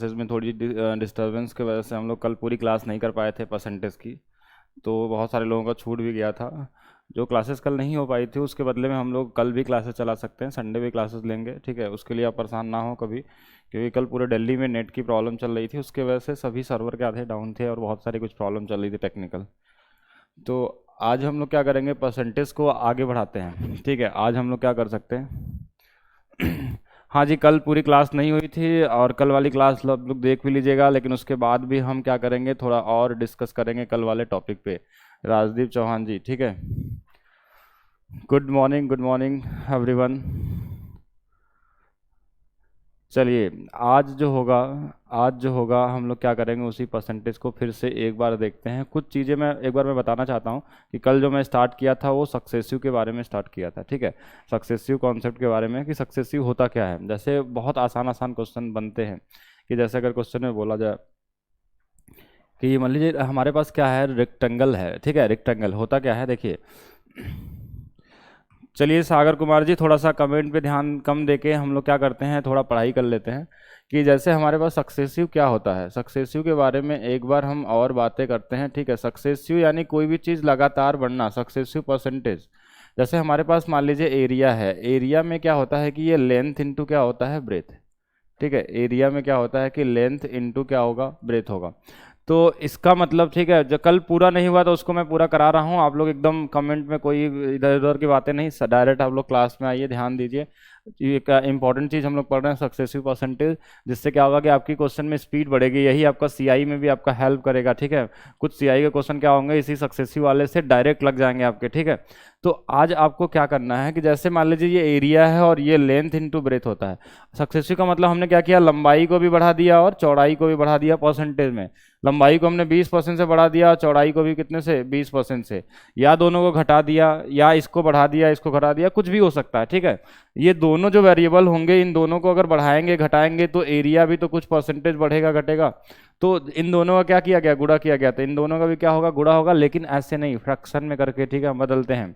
में थोड़ी डिस्टरबेंस की वजह से हम लोग कल पूरी क्लास नहीं कर पाए थे परसेंटेज की, तो बहुत सारे लोगों का छूट भी गया था। जो क्लासेस कल नहीं हो पाई थी उसके बदले में हम लोग कल भी क्लासेस चला सकते हैं, संडे भी क्लासेस लेंगे, ठीक है। उसके लिए आप परेशान ना हो कभी, क्योंकि कल पूरे दिल्ली में नेट की प्रॉब्लम चल रही थी, उसके वजह से सभी सर्वर के आधे डाउन थे और बहुत सारी कुछ प्रॉब्लम चल रही थी टेक्निकल। तो आज हम लोग क्या करेंगे, परसेंटेज को आगे बढ़ाते हैं, ठीक है। आज हम लोग क्या कर सकते हैं हाँ जी, कल पूरी क्लास नहीं हुई थी और कल वाली क्लास आप लोग देख भी लीजिएगा, लेकिन उसके बाद भी हम क्या करेंगे, थोड़ा और डिस्कस करेंगे कल वाले टॉपिक पे। राजदीप चौहान जी, ठीक है। Good morning everyone. चलिए, आज जो होगा हम लोग क्या करेंगे, उसी परसेंटेज को फिर से एक बार देखते हैं। कुछ चीज़ें मैं एक बार मैं बताना चाहता हूँ कि कल जो मैं स्टार्ट किया था वो सक्सेसिव के बारे में स्टार्ट किया था, ठीक है। सक्सेसिव कॉन्सेप्ट के बारे में कि सक्सेसिव होता क्या है। जैसे बहुत आसान आसान क्वेश्चन बनते हैं कि जैसे अगर क्वेश्चन में बोला जाए कि मान लीजिए हमारे पास क्या है, रेक्टेंगल है, ठीक है। रेक्टेंगल होता क्या है, देखिए। चलिए सागर कुमार जी, थोड़ा सा कमेंट पे ध्यान कम देके हम लोग क्या करते हैं, थोड़ा पढ़ाई कर लेते हैं कि जैसे हमारे पास सक्सेसिव क्या होता है। सक्सेसिव के बारे में एक बार हम और बातें करते हैं, ठीक है। सक्सेसिव यानी कोई भी चीज़ लगातार बढ़ना, सक्सेसिव परसेंटेज। जैसे हमारे पास मान लीजिए एरिया है, एरिया में क्या होता है कि ये लेंथ इंटू क्या होता है, ब्रेथ, ठीक है। एरिया में क्या होता है कि लेंथ इंटू क्या होगा, ब्रेथ होगा। तो इसका मतलब, ठीक है, जो कल पूरा नहीं हुआ तो उसको मैं पूरा करा रहा हूँ। आप लोग एकदम कमेंट में कोई इधर उधर की बातें नहीं, डायरेक्ट आप लोग क्लास में आइए, ध्यान दीजिए। ये एक इंपॉर्टेंट चीज़ हम लोग पढ़ रहे हैं, सक्सेसिव परसेंटेज, जिससे क्या होगा कि आपकी क्वेश्चन में स्पीड बढ़ेगी। यही आपका सीआई में भी आपका हेल्प करेगा, ठीक है। कुछ सीआई के क्वेश्चन क्या होंगे, इसी सक्सेसिव वाले से डायरेक्ट लग जाएंगे आपके, ठीक है। तो आज आपको क्या करना है कि जैसे मान लीजिए ये एरिया है और ये लेंथ इंटू ब्रेथ होता है। सक्सेसिव का मतलब हमने क्या किया, लंबाई को भी बढ़ा दिया और चौड़ाई को भी बढ़ा दिया परसेंटेज में। लंबाई को हमने 20% से बढ़ा दिया और चौड़ाई को भी कितने से, 20% से। या दोनों को घटा दिया, या इसको बढ़ा दिया, इसको घटा दिया, कुछ भी हो सकता है, ठीक है। ये दोनों जो वेरिएबल होंगे, इन दोनों को अगर बढ़ाएंगे घटाएंगे तो एरिया भी तो कुछ परसेंटेज बढ़ेगा घटेगा। तो इन दोनों का क्या किया गया, गुणा किया गया, तो इन दोनों का भी क्या होगा, गुणा होगा, लेकिन ऐसे नहीं, फ्रैक्शन में करके, ठीक है। हम बदलते हैं।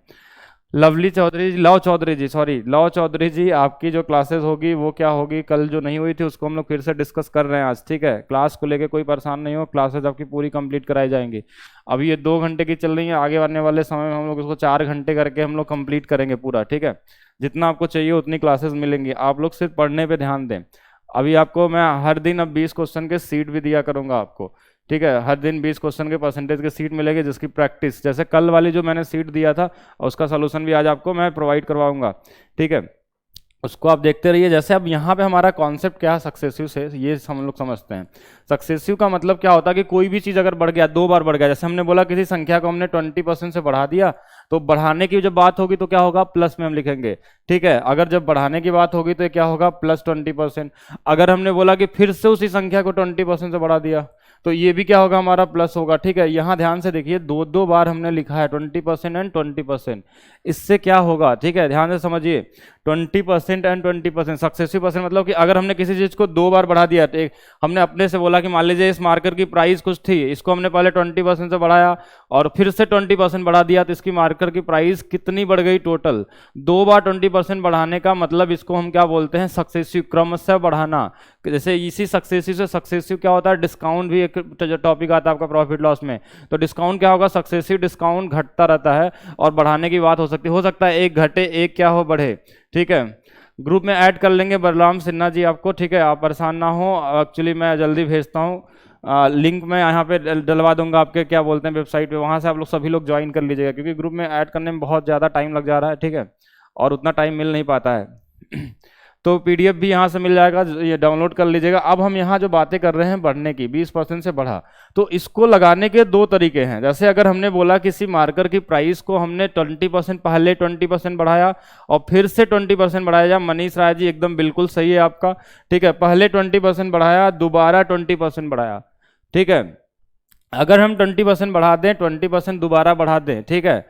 लवली चौधरी जी, लव चौधरी जी, सॉरी, लव चौधरी जी, आपकी जो क्लासेस होगी वो क्या होगी, कल जो नहीं हुई थी उसको हम लोग फिर से डिस्कस कर रहे हैं आज, ठीक है। क्लास को लेके कोई परेशान नहीं हो, क्लासेस आपकी पूरी कंप्लीट कराई जाएंगी। अभी ये 2 घंटे की चल रही है, आगे आने वाले समय में हम लोग इसको 4 घंटे करके हम लोग कंप्लीट करेंगे पूरा, ठीक है। जितना आपको चाहिए उतनी क्लासेस मिलेंगी, आप लोग सिर्फ पढ़ने पे ध्यान दें। अभी आपको मैं हर दिन अब 20 क्वेश्चन के सीट भी दिया करूंगा आपको, ठीक है। हर दिन 20 क्वेश्चन के परसेंटेज की सीट मिलेगी, जिसकी प्रैक्टिस, जैसे कल वाली जो मैंने सीट दिया था उसका सोल्यूशन भी आज आपको मैं प्रोवाइड करवाऊंगा, ठीक है। उसको आप देखते रहिए। जैसे अब यहाँ पे हमारा कॉन्सेप्ट क्या है सक्सेसिव से, ये हम लोग समझते हैं। सक्सेसिव का मतलब क्या होता है कि कोई भी चीज़ अगर बढ़ गया, 2 बार बढ़ गया, जैसे हमने बोला किसी संख्या को हमने 20% से बढ़ा दिया, तो बढ़ाने की जब बात होगी तो क्या होगा, प्लस में हम लिखेंगे, ठीक है। अगर जब बढ़ाने की बात होगी तो क्या होगा, +20%। अगर हमने बोला कि फिर से उसी संख्या को 20% से बढ़ा दिया, तो ये भी क्या होगा, हमारा प्लस होगा, ठीक है। यहाँ ध्यान से देखिए, 2 बार हमने लिखा है 20% एंड 20%। इससे क्या होगा, ठीक है, ध्यान से समझिए। 20% एंड 20% सक्सेसिव परसेंट मतलब कि अगर हमने किसी चीज को 2 बार बढ़ा दिया, तो हमने अपने से बोला कि मान लीजिए इस मार्कर की प्राइस कुछ थी, इसको हमने पहले 20% से बढ़ाया और फिर से 20% बढ़ा दिया, तो इसकी मार्कर की प्राइस कितनी बढ़ गई, टोटल 2 बार 20% बढ़ाने का मतलब इसको हम क्या बोलते हैं, सक्सेसिव, क्रमशः बढ़ाना। जैसे इसी सक्सेसिव से सक्सेसिव क्या होता है, डिस्काउंट भी एक जो टॉपिक आता है आपका प्रॉफिट लॉस में, तो डिस्काउंट क्या होगा, सक्सेसिव डिस्काउंट घटता रहता है और बढ़ाने की बात हो सकता है एक घटे एक क्या हो, बढ़े, ठीक है। ग्रुप में ऐड कर लेंगे बलराम सिन्हा जी आपको, ठीक है, आप परेशान ना हो। एक्चुअली मैं जल्दी भेजता हूँ लिंक मैं यहाँ पे डलवा दूंगा आपके क्या बोलते हैं वेबसाइट पे, वहाँ से आप लोग सभी लोग ज्वाइन कर लीजिएगा, क्योंकि ग्रुप में ऐड करने में बहुत ज़्यादा टाइम लग जा रहा है, ठीक है, और उतना टाइम मिल नहीं पाता है तो पीडीएफ भी यहाँ से मिल जाएगा, ये डाउनलोड कर लीजिएगा। अब हम यहाँ जो बातें कर रहे हैं बढ़ने की, 20% से बढ़ा, तो इसको लगाने के 2 तरीके हैं। जैसे अगर हमने बोला किसी मार्कर की प्राइस को हमने 20% पहले 20% बढ़ाया और फिर से 20% बढ़ाया जाए, मनीष राय जी एकदम बिल्कुल सही है आपका, ठीक है। पहले 20% बढ़ाया, दोबारा 20% बढ़ाया, ठीक है। अगर हम 20% बढ़ा दें, 20% दोबारा बढ़ा दें, ठीक है,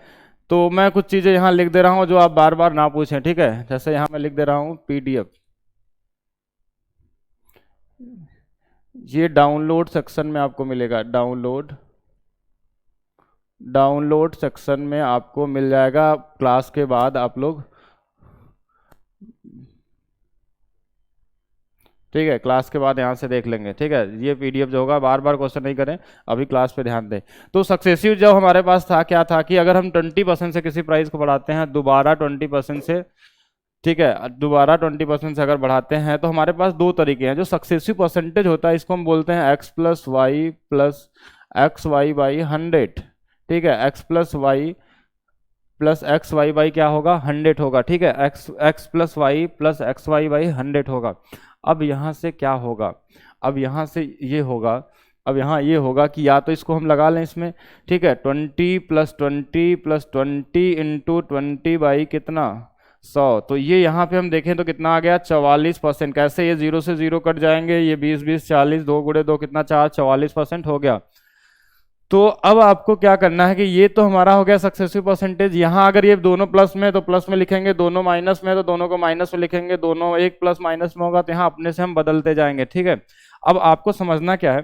तो मैं कुछ चीज़ें यहाँ लिख दे रहा हूँ जो आप बार बार ना पूछें, ठीक है। जैसे यहाँ मैं लिख दे रहा हूँ पीडीएफ, ये डाउनलोड सेक्शन में आपको मिलेगा, डाउनलोड सेक्शन में आपको मिल जाएगा। क्लास के बाद आप लोग, ठीक है, क्लास के बाद यहाँ से देख लेंगे। ठीक है, ये पीडीएफ जो होगा, बार बार क्वेश्चन नहीं करें, अभी क्लास पे ध्यान दें। तो सक्सेसिव जब हमारे पास था, क्या था कि अगर हम 20% से किसी प्राइस को बढ़ाते हैं, दोबारा 20% से, ठीक है, दोबारा 20% से अगर बढ़ाते हैं, तो हमारे पास दो तरीके हैं। जो सक्सेसिव परसेंटेज होता है इसको हम बोलते हैं x plus y plus x y by 100। ठीक है, x plus y plus x y by क्या होगा, 100 होगा। ठीक है, x plus y plus x y by 100 होगा। अब यहाँ से क्या होगा, अब यहाँ से ये होगा, अब यहाँ ये होगा कि या तो इसको हम लगा लें इसमें, ठीक है, 20 प्लस 20 प्लस 20 इंटू 20 बाई कितना 100। तो ये यहाँ पे हम देखें तो कितना आ गया, 44%। कैसे, ये 0 से 0 कट जाएंगे, ये 20 20 40, 2 गुणे 2 कितना 4, 44% हो गया। तो अब आपको क्या करना है कि ये तो हमारा हो गया सक्सेसिव परसेंटेज। यहाँ अगर ये दोनों प्लस में तो प्लस में लिखेंगे, दोनों माइनस में तो दोनों को माइनस में लिखेंगे, दोनों एक प्लस माइनस में होगा तो यहाँ अपने से हम बदलते जाएंगे। ठीक है, अब आपको समझना क्या है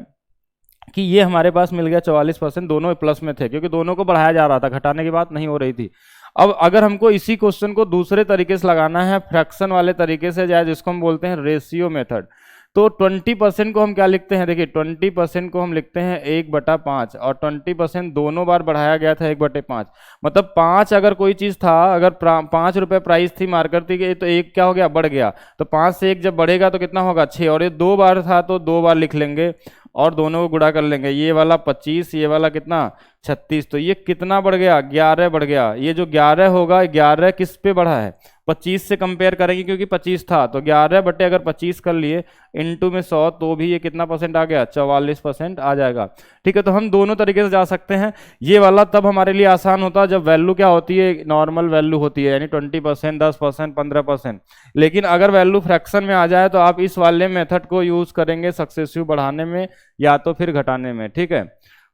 कि ये हमारे पास मिल गया 44%, दोनों प्लस में थे क्योंकि दोनों को बढ़ाया जा रहा था, घटाने की बात नहीं हो रही थी। अब अगर हमको इसी क्वेश्चन को दूसरे तरीके से लगाना है, फ्रैक्शन वाले तरीके से, या जिसको हम बोलते हैं रेशियो मेथड, तो 20% को हम क्या लिखते हैं, देखिए 20% को हम लिखते हैं 1/5, और 20% दोनों बार बढ़ाया गया था 1/5। मतलब 5 अगर कोई चीज़ था, अगर 5 रुपये प्राइस थी मार्केट की, तो एक क्या हो गया, बढ़ गया। तो 5 से 1 जब बढ़ेगा तो कितना होगा, 6, और ये 2 बार था तो 2 बार लिख लेंगे और दोनों को गुणा कर लेंगे। ये वाला 25, ये वाला कितना 36, तो ये कितना बढ़ गया, 11 बढ़ गया। ये जो 11 होगा, 11 किस पे बढ़ा है, 25 से कंपेयर करेंगे क्योंकि 25 था, तो 11 बटे अगर 25 कर लिए इंटू में 100, तो भी ये कितना परसेंट आ गया, 44% आ जाएगा। ठीक है, तो हम दोनों तरीके से जा सकते हैं। ये वाला तब हमारे लिए आसान होता है जब वैल्यू क्या होती है, नॉर्मल वैल्यू होती है, यानी 20%, 10%, 15%। लेकिन अगर वैल्यू फ्रैक्शन में आ जाए तो आप इस वाले मेथड को यूज करेंगे सक्सेसिव बढ़ाने में या तो फिर घटाने में। ठीक है,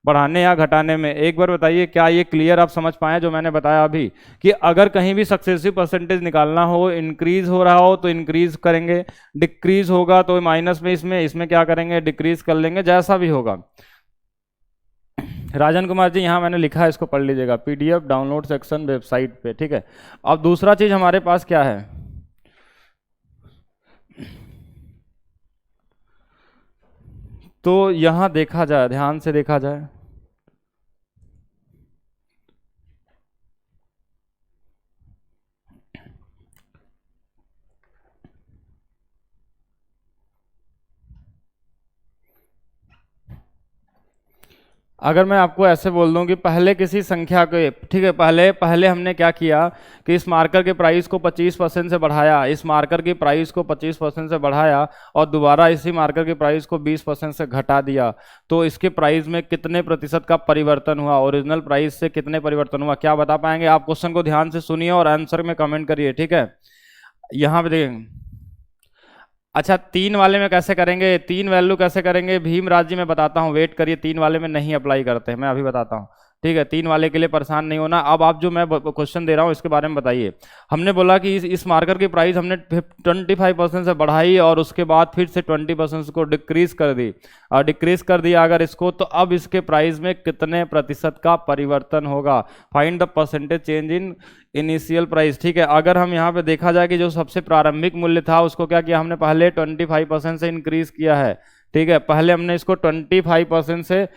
बढ़ाने या घटाने में। एक बार बताइए, क्या ये क्लियर आप समझ पाए जो मैंने बताया अभी, कि अगर कहीं भी सक्सेसिव परसेंटेज निकालना हो, इंक्रीज हो रहा हो तो इंक्रीज करेंगे, डिक्रीज होगा तो माइनस में, इसमें क्या करेंगे, डिक्रीज कर लेंगे, जैसा भी होगा। राजन कुमार जी, यहाँ मैंने लिखा है, इसको पढ़ लीजिएगा, पीडीएफ डाउनलोड सेक्शन वेबसाइट पे। ठीक है, अब दूसरा चीज हमारे पास क्या है, तो यहां देखा जाए, ध्यान से देखा जाए, अगर मैं आपको ऐसे बोल दूं कि पहले किसी संख्या के, ठीक है, पहले हमने क्या किया कि इस मार्कर के प्राइस को 25% से बढ़ाया, इस मार्कर की प्राइस को 25% से बढ़ाया, और दोबारा इसी मार्कर के प्राइस को 20% से घटा दिया, तो इसके प्राइस में कितने प्रतिशत का परिवर्तन हुआ, ओरिजिनल प्राइस से कितने परिवर्तन हुआ, क्या बता पाएंगे आप? क्वेश्चन को ध्यान से सुनिए और आंसर में कमेंट करिए। ठीक है, यहाँ पे देखें। अच्छा, 3 वाले में कैसे करेंगे, 3 वैल्यू कैसे करेंगे, भीमराज जी मैं बताता हूँ, वेट करिए, 3 वाले में नहीं अप्लाई करते हैं, मैं अभी बताता हूँ। ठीक है, 3 वाले के लिए परेशान नहीं होना। अब आप जो मैं क्वेश्चन दे रहा हूँ इसके बारे में बताइए। हमने बोला कि इस मार्कर की प्राइस हमने 25% से बढ़ाई और उसके बाद फिर से 20% को डिक्रीज कर दी, और डिक्रीज कर दिया अगर इसको, तो अब इसके प्राइस में कितने प्रतिशत का परिवर्तन होगा, find the percentage change in initial price. ठीक है, अगर हम यहाँ पे देखा जाए कि जो सबसे प्रारंभिक मूल्य था उसको क्या किया हमने, पहले 25% से इंक्रीज किया है। ठीक है, पहले हमने इसको 25% से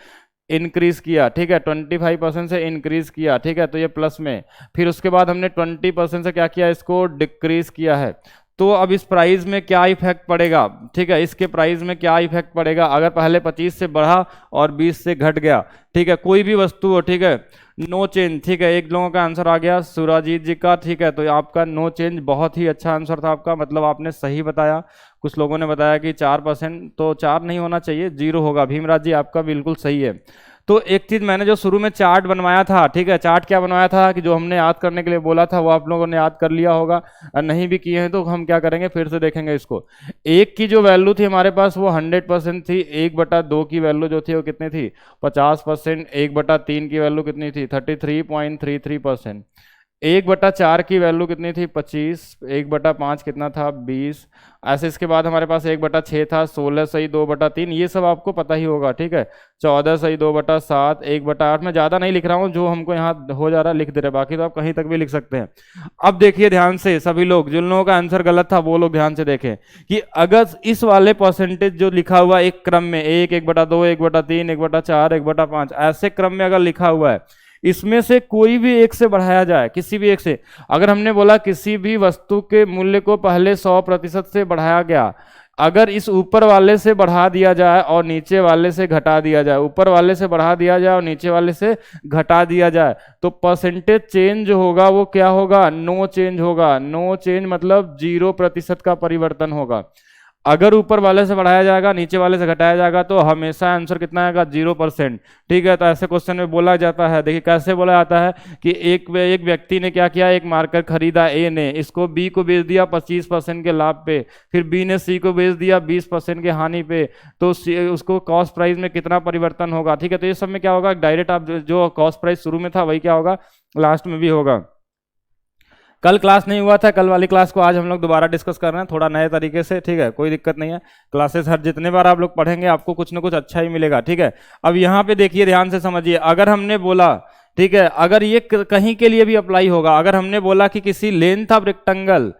इंक्रीज किया। ठीक है, 25% से इंक्रीज किया। ठीक है, तो ये प्लस में, फिर उसके बाद हमने 20% से क्या किया, इसको डिक्रीज किया है। तो अब इस प्राइस में क्या इफेक्ट पड़ेगा, ठीक है, इसके प्राइस में क्या इफेक्ट पड़ेगा अगर पहले 25 से बढ़ा और 20 से घट गया। ठीक है, कोई भी वस्तु हो, ठीक है, नो चेंज। ठीक है, एक लोगों का आंसर आ गया, सुराजीत जी का। ठीक है, तो आपका नो चेंज बहुत ही अच्छा आंसर था आपका, मतलब आपने सही बताया। कुछ लोगों ने बताया कि 4%, तो 4 नहीं होना चाहिए, 0 होगा। भीमराज जी आपका बिल्कुल सही है। तो एक चीज मैंने जो शुरू में चार्ट बनवाया था, ठीक है, चार्ट क्या बनवाया था कि जो हमने याद करने के लिए बोला था वो आप लोगों ने याद कर लिया होगा, और नहीं भी किए हैं तो हम क्या करेंगे, फिर से देखेंगे इसको। एक की जो वैल्यू थी हमारे पास वो 100% थी, 1/2 की वैल्यू जो थी वो कितनी थी, 50%, 1/3 की वैल्यू कितनी थी, 33.33%। 1/4 की वैल्यू कितनी थी 25, 1/5 कितना था 20, ऐसे इसके बाद हमारे पास 1/6 था, 16 सही 2/3, ये सब आपको पता ही होगा, ठीक है। 14 सही 2/7, 1/8, मैं ज़्यादा नहीं लिख रहा हूँ, जो हमको यहाँ हो जा रहा है लिख दे रहे, बाकी तो आप कहीं तक भी लिख सकते हैं। अब देखिए ध्यान से सभी लोग, जिन लोगों का आंसर गलत था वो लोग ध्यान से देखें कि अगर इस वाले परसेंटेज जो लिखा हुआ एक क्रम में 1, 1/2, 1/3, 1/4, 1/5 ऐसे क्रम में अगर लिखा हुआ है, इसमें से कोई भी एक से बढ़ाया जाए, किसी भी एक से, अगर हमने बोला किसी भी वस्तु के मूल्य को पहले 100% से बढ़ाया गया, अगर इस ऊपर वाले से बढ़ा दिया जाए और नीचे वाले से घटा दिया जाए, ऊपर वाले से बढ़ा दिया जाए और नीचे वाले से घटा दिया जाए, तो परसेंटेज चेंज जो होगा वो क्या होगा, नो चेंज होगा। नो चेंज मतलब 0% का परिवर्तन होगा। अगर ऊपर वाले से बढ़ाया जाएगा नीचे वाले से घटाया जाएगा तो हमेशा आंसर कितना आएगा, 0%, ठीक है। तो ऐसे क्वेश्चन में बोला जाता है, देखिए कैसे बोला जाता है कि एक व्यक्ति ने क्या किया, एक मार्कर खरीदा, ए ने, इसको बी को बेच दिया 25% के लाभ पे, फिर बी ने सी को बेच दिया 20% के हानि पे, तो उसको कॉस्ट प्राइस में कितना परिवर्तन होगा, ठीक है। तो ये सब में क्या होगा, डायरेक्ट आप जो कॉस्ट प्राइस शुरू में था वही क्या होगा लास्ट में भी होगा। कल क्लास नहीं हुआ था, कल वाली क्लास को आज हम लोग दोबारा डिस्कस कर रहे हैं थोड़ा नए तरीके से, ठीक है, कोई दिक्कत नहीं है। क्लासेस हर जितने बार आप लोग पढ़ेंगे आपको कुछ ना कुछ अच्छा ही मिलेगा, ठीक है। अब यहाँ पे देखिए ध्यान से समझिए, अगर हमने बोला, ठीक है, अगर ये कहीं के लिए भी अप्लाई होगा, अगर हमने बोला कि किसी लेंथ ऑफ रेक्टेंगल,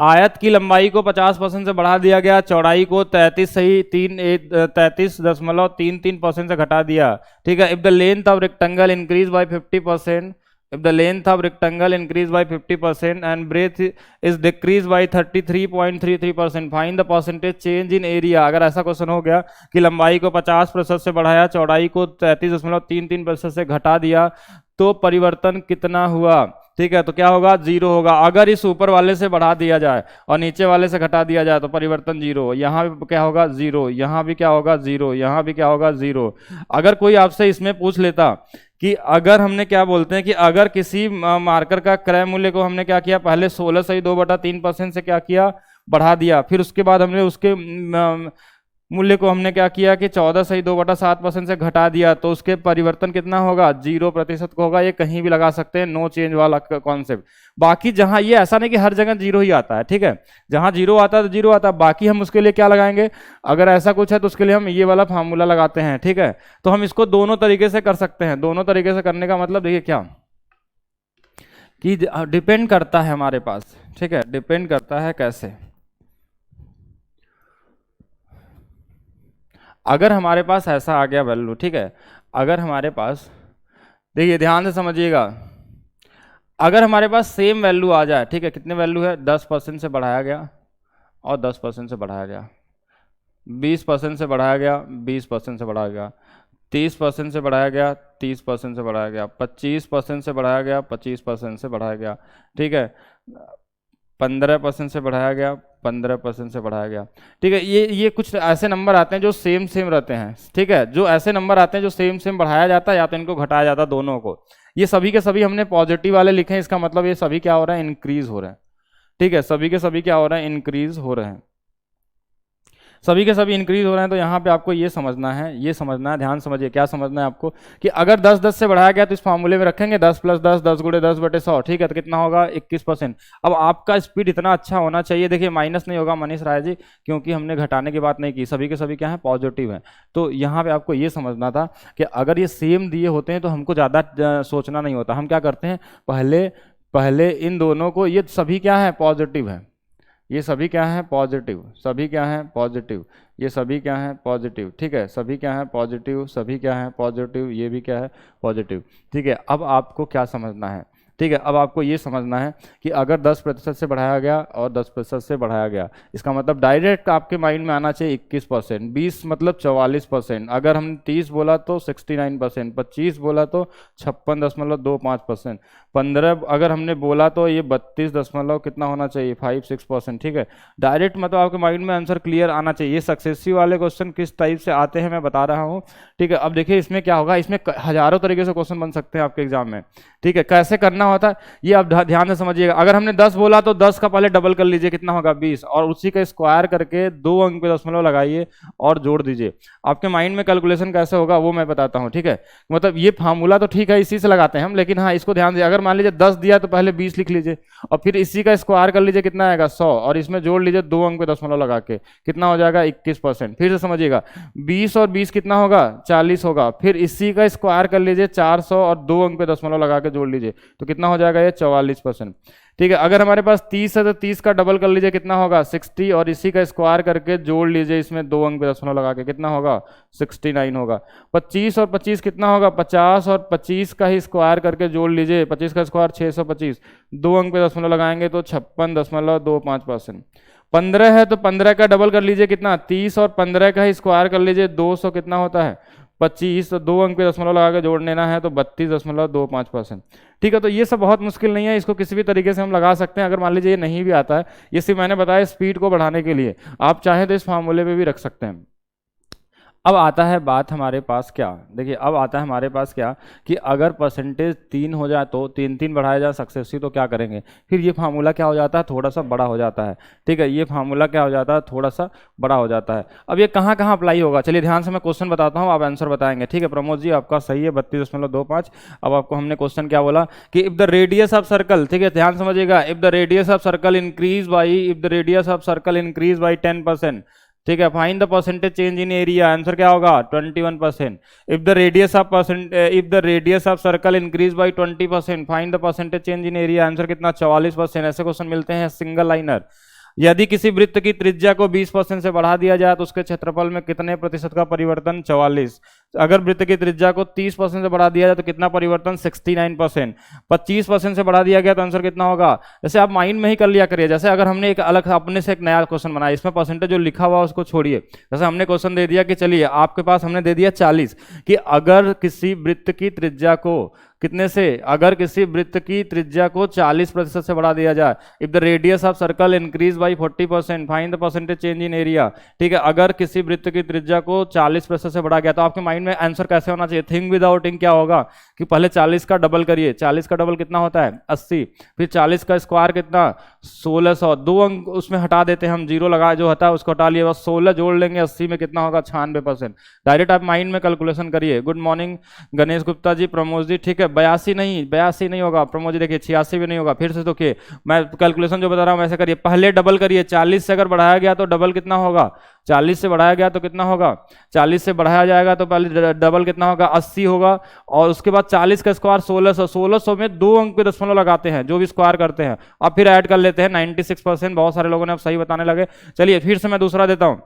आयत की लंबाई को 50% से बढ़ा दिया गया, चौड़ाई को 33.33% से घटा दिया, ठीक है। If the length of rectangle increase bye 50%, if the length of rectangle increase by 50% and breadth is decreased by 33.33%, find the percentage change in area। अगर ऐसा क्वेश्चन हो गया कि लंबाई को 50% से बढ़ाया, चौड़ाई को 33.33% से घटा दिया, तो परिवर्तन कितना हुआ, ठीक है, तो क्या होगा, 0 होगा। अगर इस ऊपर वाले से बढ़ा दिया जाए और नीचे वाले से घटा दिया जाए तो परिवर्तन 0, यहाँ भी क्या होगा 0, यहाँ भी क्या होगा 0, यहाँ भी क्या होगा 0। अगर कोई आपसे इसमें पूछ लेता कि अगर हमने क्या बोलते हैं कि अगर किसी मार्कर का क्रय मूल्य को हमने क्या किया, पहले 16 सही 2/3% से क्या किया, बढ़ा दिया, फिर उसके बाद हमने उसके मूल्य को हमने क्या किया कि 14 सही 2/7% से घटा दिया, तो उसके परिवर्तन कितना होगा, 0% को होगा। ये कहीं भी लगा सकते हैं, नो चेंज वाला कॉन्सेप्ट। बाकी जहां ये ऐसा नहीं कि हर जगह 0 ही आता है, ठीक है, जहां 0 आता है तो 0 आता है, बाकी हम उसके लिए क्या लगाएंगे, अगर ऐसा कुछ है तो उसके लिए हम ये वाला फार्मूला लगाते हैं, ठीक है। तो हम इसको दोनों तरीके से कर सकते हैं। दोनों तरीके से करने का मतलब देखिए क्या कि डिपेंड करता है हमारे पास, ठीक है, डिपेंड करता है कैसे। अगर हमारे पास ऐसा आ गया वैल्यू, ठीक है, अगर हमारे पास, देखिए ध्यान से समझिएगा, अगर हमारे पास सेम वैल्यू आ जाए, ठीक है, कितने वैल्यू है, 10% से बढ़ाया गया और 10% से बढ़ाया गया, 20% से बढ़ाया गया, 20% से बढ़ाया गया, 30% से बढ़ाया गया, 30% से बढ़ाया गया, 25% से बढ़ाया गया, 25% से बढ़ाया गया, ठीक है, 15% से बढ़ाया गया, 15% से बढ़ाया गया, ठीक है। ये कुछ ऐसे नंबर आते हैं जो सेम सेम रहते हैं, ठीक है, जो ऐसे नंबर आते हैं जो सेम सेम बढ़ाया जाता है या तो इनको घटाया जाता है, दोनों को। ये सभी के सभी हमने पॉजिटिव वाले लिखे हैं, इसका मतलब ये सभी क्या हो रहा है, इंक्रीज हो रहे हैं, ठीक है, सभी के सभी क्या हो रहे हैं, इंक्रीज हो रहे हैं, सभी के सभी इंक्रीज हो रहे हैं। तो यहाँ पे आपको ये समझना है, ये समझना है, ध्यान समझिए क्या समझना है आपको कि अगर 10-10 से बढ़ाया गया तो इस फार्मूले में रखेंगे 10 + 10, 10 × 10/100, ठीक है, तो कितना होगा 21%। अब आपका स्पीड इतना अच्छा होना चाहिए, देखिए माइनस नहीं होगा मनीष राय जी, क्योंकि हमने घटाने की बात नहीं की, सभी के सभी क्या है, पॉजिटिव है। तो यहाँ पे आपको ये समझना था कि अगर ये सेम दिए होते हैं तो हमको ज़्यादा सोचना नहीं होता। हम क्या करते हैं, पहले इन दोनों को, ये सभी क्या है, पॉजिटिव है, ये सभी क्या है, पॉजिटिव, सभी क्या है, पॉजिटिव, ये सभी क्या है, पॉजिटिव, ठीक है, सभी क्या है, पॉजिटिव, सभी क्या है, पॉजिटिव, ये भी क्या है, पॉजिटिव, ठीक है। अब आपको क्या समझना है, ठीक है, अब आपको ये समझना है कि अगर 10% से बढ़ाया गया और 10% से बढ़ाया गया, इसका मतलब डायरेक्ट आपके माइंड में आना चाहिए 21%, 20 मतलब 44%, अगर हम 30 बोला तो 69%, 25 बोला तो 56.25%, 15 अगर हमने बोला तो ये 32 कितना होना चाहिए, 56%, ठीक है। डायरेक्ट मतलब आपके माइंड में आंसर क्लियर आना चाहिए। ये सक्सेसिव वाले क्वेश्चन किस टाइप से आते हैं मैं बता रहा हूँ, ठीक है। अब देखिए इसमें क्या होगा, इसमें हजारों तरीके से क्वेश्चन बन सकते हैं आपके एग्जाम में, ठीक है। कैसे करना होता है, ये आप ध्यान से समझिएगा। अगर हमने 10 बोला तो 10 का पहले डबल कर लीजिए, कितना होगा 20, और उसी का स्क्वायर करके 2 अंक पे दशमलव लगाइए और जोड़ दीजिए। आपके माइंड में कैलकुलेशन कैसे होगा वो मैं बताता हूँ, ठीक है। मतलब ये फार्मूला तो ठीक है, इसी से लगाते हैं हम, लेकिन हाँ इसको ध्यान दीजिए। अगर मान लीजिए 10 दिया तो पहले 20 लिख लीजिए और फिर इसी का स्क्वायर कर लीजिए, कितना आएगा 100, और इसमें जोड़ लीजिए 2 अंक पे दशमलव लगा के, कितना हो जाएगा 21%। फिर से समझिएगा, 20 और 20 कितना होगा 40 होगा, फिर इसी का स्क्वायर कर लीजिए 400 और 2 अंक पे दशमलव लगा के जोड़ लीजिए, तो कितना हो जाएगा ये 44%। ठीक है, अगर हमारे पास 30 है तो 30 का डबल कर लीजिए, कितना होगा 60, और इसी का स्क्वायर करके जोड़ लीजिए इसमें 2 अंक पे दशमलव लगा के, कितना होगा 69 होगा। 25 और 25 कितना होगा 50, और 25 का ही स्क्वायर करके जोड़ लीजिए, 25 का स्क्वायर 625, 2 अंक पे दशमलव लगाएंगे तो 56.25%। 15 है तो 15 का डबल कर लीजिए, कितना 30, और 15 का ही स्क्वायर कर लीजिए 200, कितना होता है 25, तो 2 अंक पे दशमलव लगा के जोड़ लेना है तो 32.25%। ठीक है, तो ये सब बहुत मुश्किल नहीं है, इसको किसी भी तरीके से हम लगा सकते हैं। अगर मान लीजिए ये नहीं भी आता है, ये सिर्फ मैंने बताया स्पीड को बढ़ाने के लिए, आप चाहे तो इस फार्मूले पे भी रख सकते हैं। अब आता है बात हमारे पास क्या, देखिए अब आता है हमारे पास क्या कि अगर परसेंटेज 3 हो जाए तो 3 बढ़ाया जाए सक्सेसिव, तो क्या करेंगे, फिर ये फार्मूला क्या हो जाता है थोड़ा सा बड़ा हो जाता है। ठीक है, ये फार्मूला क्या हो जाता है थोड़ा सा बड़ा हो जाता है। अब ये कहाँ कहाँ अप्लाई होगा, चलिए ध्यान से मैं क्वेश्चन बताता हूँ, आप आंसर बताएंगे। ठीक है प्रमोद जी, आपका सही है 32.25। अब आपको हमने क्वेश्चन क्या बोला कि if the radius of circle, ठीक है ध्यान समझिएगा, if the radius of circle increase by, if the radius of circle increase by 10%, ठीक है, find the percentage change in area, answer क्या होगा 21%। If the radius of circle increase by 20%, find the percentage change in area, answer कितना 44%। ऐसे question मिलते हैं single liner. यदि किसी वृत्त की त्रिज्या को 20% से बढ़ा दिया जाए तो उसके क्षेत्रफल में कितने प्रतिशत का परिवर्तन 44। अगर वृत्त की त्रिज्या को 30% से बढ़ा दिया जाए तो कितना परिवर्तन 69%। 25% से बढ़ा दिया गया तो आंसर कितना होगा, जैसे आप माइंड में ही कर लिया करिए। जैसे अगर हमने एक अलग अपने से एक नया क्वेश्चन बनाया, इसमें परसेंटेज जो लिखा हुआ उसको छोड़िए। जैसे हमने क्वेश्चन दे दिया कि चलिए आपके पास हमने दे दिया 40 कि अगर किसी वृत्त की त्रिज्या को कितने से, अगर किसी वृत्त की त्रिज्या को 40% से बढ़ा दिया जाए, if the radius of circle increase by 40%, find the percentage change in area. ठीक है, अगर किसी वृत्त की त्रिज्या को 40% से बढ़ा गया तो आपके माइंड में आंसर कैसे होना चाहिए, थिंक विदाउट थिंक क्या होगा कि पहले 40 का डबल करिए, 40 का डबल कितना होता है 80, फिर 40 का स्क्वायर कितना 1600, 2 अंक उसमें हटा देते हैं हम, जीरो लगा जो होता है उसको हटा लिए, बस 16 जोड़ लेंगे 80 में कितना होगा 96%। डायरेक्ट आप माइंड में कैलकुलेशन करिए। Good morning Ganesh Gupta ji, Pramod ji. ठीक है, 82 नहीं होगा प्रमोद जी, देखिए 86 भी नहीं होगा। फिर से देखिए मैं कैलकुलेशन जो बता रहा हूं वैसे करिए, पहले डबल करिए, 40 से अगर बढ़ाया गया तो डबल कितना होगा, 40 से बढ़ाया गया तो कितना होगा, 40 से बढ़ाया जाएगा तो पहले डबल कितना होगा 80 होगा, और उसके बाद 40 का स्क्वायर 1600, 1600 में 2 अंक पे दशमलव लगाते हैं जो भी स्क्वायर करते हैं, अब फिर ऐड कर लेते हैं 96%। बहुत सारे लोगों ने अब सही बताने लगे। चलिए फिर से मैं दूसरा देता हूं,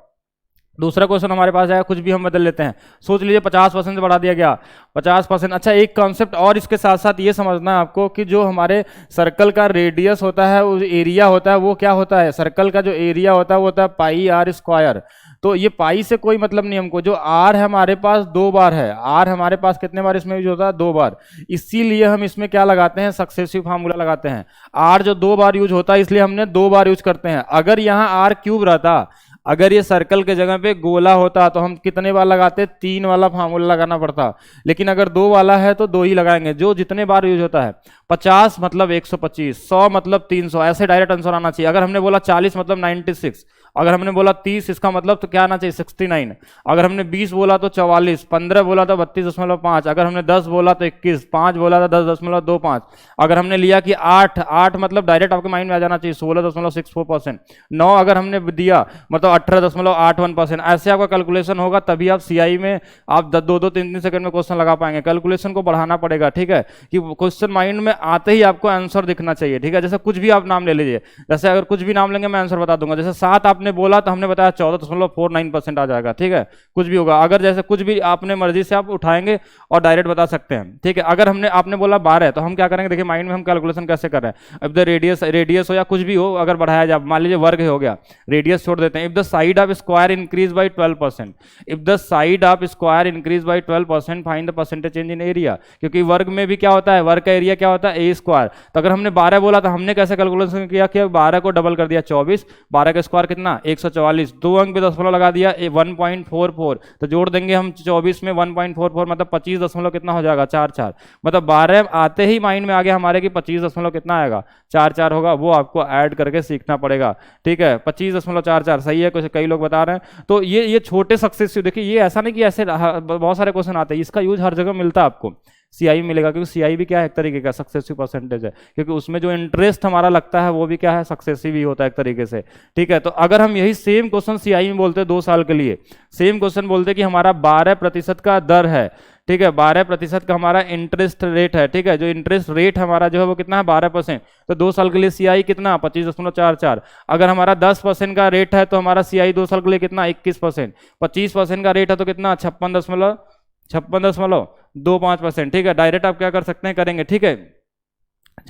दूसरा क्वेश्चन हमारे पास आया, कुछ भी हम बदल लेते हैं। सोच लीजिए 50% से बढ़ा दिया गया 50%। अच्छा, एक कॉन्सेप्ट और इसके साथ साथ ये समझना है आपको कि जो हमारे सर्कल का रेडियस होता है, वो एरिया होता है, वो क्या होता है, सर्कल का जो एरिया होता है वो होता है पाई आर स्क्वायर। तो ये पाई से कोई मतलब नहीं हमको, जो आर है हमारे पास 2 बार है, आर हमारे पास कितने बार इसमें यूज होता है 2 बार, इसीलिए हम इसमें क्या लगाते हैं सक्सेसिव फार्मूला लगाते हैं। आर जो 2 बार यूज होता है इसलिए हमने 2 बार यूज करते हैं। अगर यहाँ आर क्यूब रहता, अगर ये सर्कल के जगह पे गोला होता तो हम कितने बार लगाते, 3 वाला फार्मूला लगाना पड़ता, लेकिन अगर 2 वाला है तो 2 ही लगाएंगे, जो जितने बार यूज होता है। 50 मतलब 125, 100 मतलब 300, ऐसे डायरेक्ट आंसर आना चाहिए। अगर हमने बोला 40 मतलब 96, अगर हमने बोला 30 इसका मतलब तो क्या आना चाहिए 69, अगर हमने 20 बोला तो 44, 15 बोला तो 32.5, अगर हमने 10 बोला तो 21, 5 बोला तो 10.25, अगर हमने लिया कि 8 मतलब डायरेक्ट आपके माइंड में आ जाना चाहिए 16.64%, 9 अगर हमने दिया मतलब 18.81%। ऐसे आपका कैलकुलेशन होगा, तभी आप सीआई में आप 2-3 सेकंड में क्वेश्चन लगा पाएंगे। कैलकुलेशन को बढ़ाना पड़ेगा, ठीक है, कि क्वेश्चन माइंड में आते ही आपको आंसर दिखना चाहिए। ठीक है, जैसे कुछ भी आप नाम ले लीजिए, जैसे अगर कुछ भी नाम लेंगे मैं आंसर बता दूंगा। जैसे 7 आपने बोला तो हमने बताया 14.49% आ जाएगा। ठीक है, कुछ भी होगा, अगर जैसे कुछ भी आपने मर्जी से आप उठाएंगे और डायरेक्ट बता सकते हैं। ठीक है, अगर आपने बोला 12 तो हम क्या करेंगे, देखिए माइंड में हम कैलकुलेशन कैसे कर रहे हैं। अब द रेडियस हो या कुछ भी हो, अगर बढ़ाया जाए, मान लीजिए वर्ग हो गया, रेडियस छोड़ देते हैं। If the the side of square increase by 12%, if the side of square increase by 12% find the percentage change in area. क्योंकि वर्ग में भी क्या होता है, वर्ग का एरिया क्या होता है, ए स्क्वायर। तो अगर हमने 12 बोला तो हमने कैसे कैलकुलेशन किया कि 12 को डबल कर दिया 24, 12 का स्क्वायर कितना 144, 2 अंक पे दशमलव लगा दिया 1.44, तो जोड़ देंगे हम 24 में 1.44 मतलब 25 दशमलव कितना हो जाएगा 44, मतलब 12 आते ही माइंड में आ गया हमारे कि 25 दशमलव कितना आएगा 44 होगा, वो आपको ऐड करके सीखना पड़ेगा। ठीक है, 25.44 सही है, कुछ कई लोग बता रहे हैं। तो ये छोटे सक्सेसिव, देखिए ये ऐसा नहीं कि ऐसे बहुत सारे क्वेश्चन आते हैं, इसका यूज हर जगह मिलता है आपको, सीआई मिलेगा, क्योंकि सीआई भी क्या है एक तरीके का सक्सेसिव परसेंटेज है, क्योंकि उसमें जो इंटरेस्ट हमारा लगता है वो भी क्या है सक्सेसिव ही होता है एक तरीके से। ठीक है, तो अगर हम यही सेम क्वेश्चन सीआई में बोलते 2 साल के लिए, सेम क्वेश्चन बोलते कि हमारा 12% का दर है, ठीक है, 12% का हमारा इंटरेस्ट रेट है, ठीक है, जो इंटरेस्ट रेट हमारा जो है वो कितना है 12%, तो 2 साल के लिए सीआई कितना 25.44। अगर हमारा 10% का रेट है तो हमारा सीआई 2 साल के लिए कितना 21%, 25% का रेट है तो कितना 56.25%। ठीक है, डायरेक्ट आप क्या कर सकते हैं, करेंगे। ठीक है,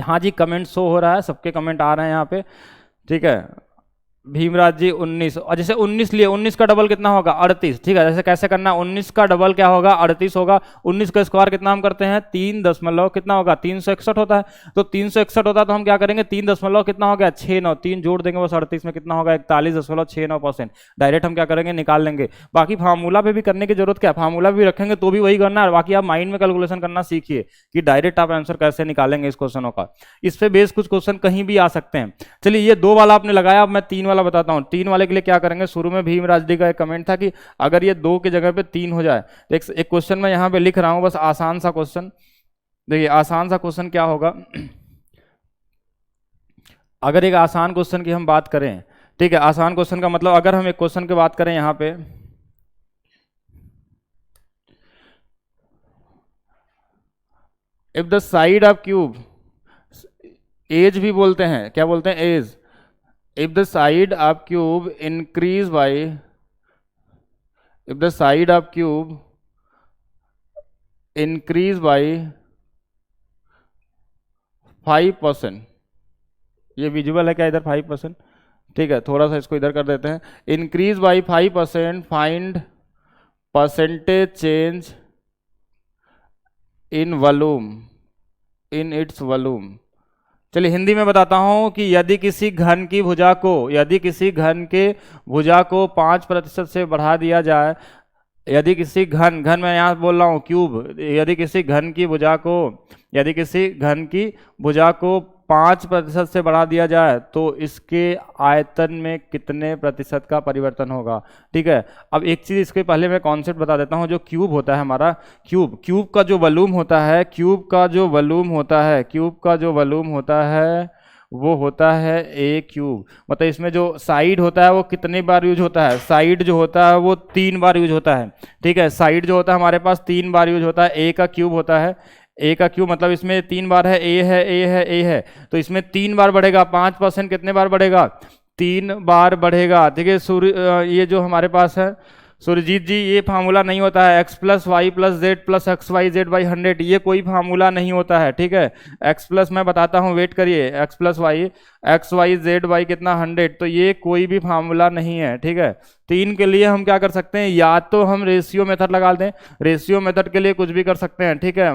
हाँ जी, कमेंट शो हो रहा है, सबके कमेंट आ रहे हैं यहाँ पे। ठीक है, भीमराज जी 19, और जैसे 19 लिए 19 का डबल कितना होगा 38। ठीक है, जैसे कैसे करना, 19 का डबल क्या होगा 38 होगा, 19 का स्क्वायर कितना हम करते हैं 3 दशमलव कितना होगा 361 होता है, तो 361 होता है तो हम क्या करेंगे 3 दशमलव कितना हो गया 69, 3 जोड़ देंगे बस 38 में कितना होगा 41.69%। डायरेक्ट हम क्या करेंगे निकाल लेंगे। बाकी फार्मूला पे भी करने की जरूरत क्या, फार्मूला भी रखेंगे तो भी वही करना है, बाकी आप माइंड में कैलकुलेशन करना सीखिए कि डायरेक्ट आप आंसर कैसे निकालेंगे इस क्वेश्चनों का। इस पे बेस कुछ क्वेश्चन कहीं भी आ सकते हैं। चलिए, ये 2 वाला आपने लगाया, अब मैं 3 वाला बताता हूं। 3 वाले के लिए क्या करेंगे, शुरू में भीमराज जी का एक कमेंट था कि अगर ये 2 की जगह पे 3 हो जाए, तो एक क्वेश्चन मैं यहां पे लिख रहा हूं, बस आसान सा क्वेश्चन। देखिए आसान सा क्वेश्चन क्या होगा, अगर एक आसान क्वेश्चन की हम बात करें, ठीक है, आसान क्वेश्चन का मतलब अगर हम एक क्वेश्चन की बात करें यहां पे, if the side of cube, edge भी बोलते हैं, क्या बोलते हैं edge, if the side of cube increase by, if the side of cube increase by 5%, ये विजुअल है क्या इधर 5%, ठीक है, थोड़ा सा इसको इधर कर देते हैं, increase by 5%, find percentage change in volume, in its volume. चलिए हिंदी में बताता हूं कि यदि किसी घन की भुजा को, यदि किसी घन के भुजा को 5% से बढ़ा दिया जाए, यदि किसी घन मैं यहां बोल रहा हूं क्यूब, यदि किसी घन की भुजा को, यदि किसी घन की भुजा को 5% से बढ़ा दिया जाए तो इसके आयतन में कितने प्रतिशत का परिवर्तन होगा। ठीक है, अब एक चीज इसके पहले मैं कॉन्सेप्ट बता देता हूं, जो क्यूब होता है हमारा, क्यूब का जो वॉल्यूम होता है, क्यूब का जो वॉल्यूम होता है, क्यूब का जो वॉल्यूम होता है वो होता है ए क्यूब। मतलब इसमें जो साइड होता है वो कितने बार यूज होता है, साइड जो होता है वो 3 बार यूज होता है। ठीक है, साइड जो होता है हमारे पास 3 बार यूज होता है, ए का क्यूब होता है, ए का क्यूब मतलब इसमें 3 बार है, ए है, ए है, ए है, तो इसमें 3 बार बढ़ेगा, 5% कितने बार बढ़ेगा 3 बार बढ़ेगा। ठीक है, ये जो हमारे पास है सुरजीत जी, ये फार्मूला नहीं होता है x plus y plus z plus x y z by 100, ये कोई फार्मूला नहीं होता है। ठीक है, x प्लस मैं बताता हूँ, वेट करिए, x plus y x y z by कितना 100, तो ये कोई भी फार्मूला नहीं है। ठीक है, 3 के लिए हम क्या कर सकते हैं, या तो हम रेशियो मेथड लगा दें, रेशियो मेथड के लिए कुछ भी कर सकते हैं। ठीक है,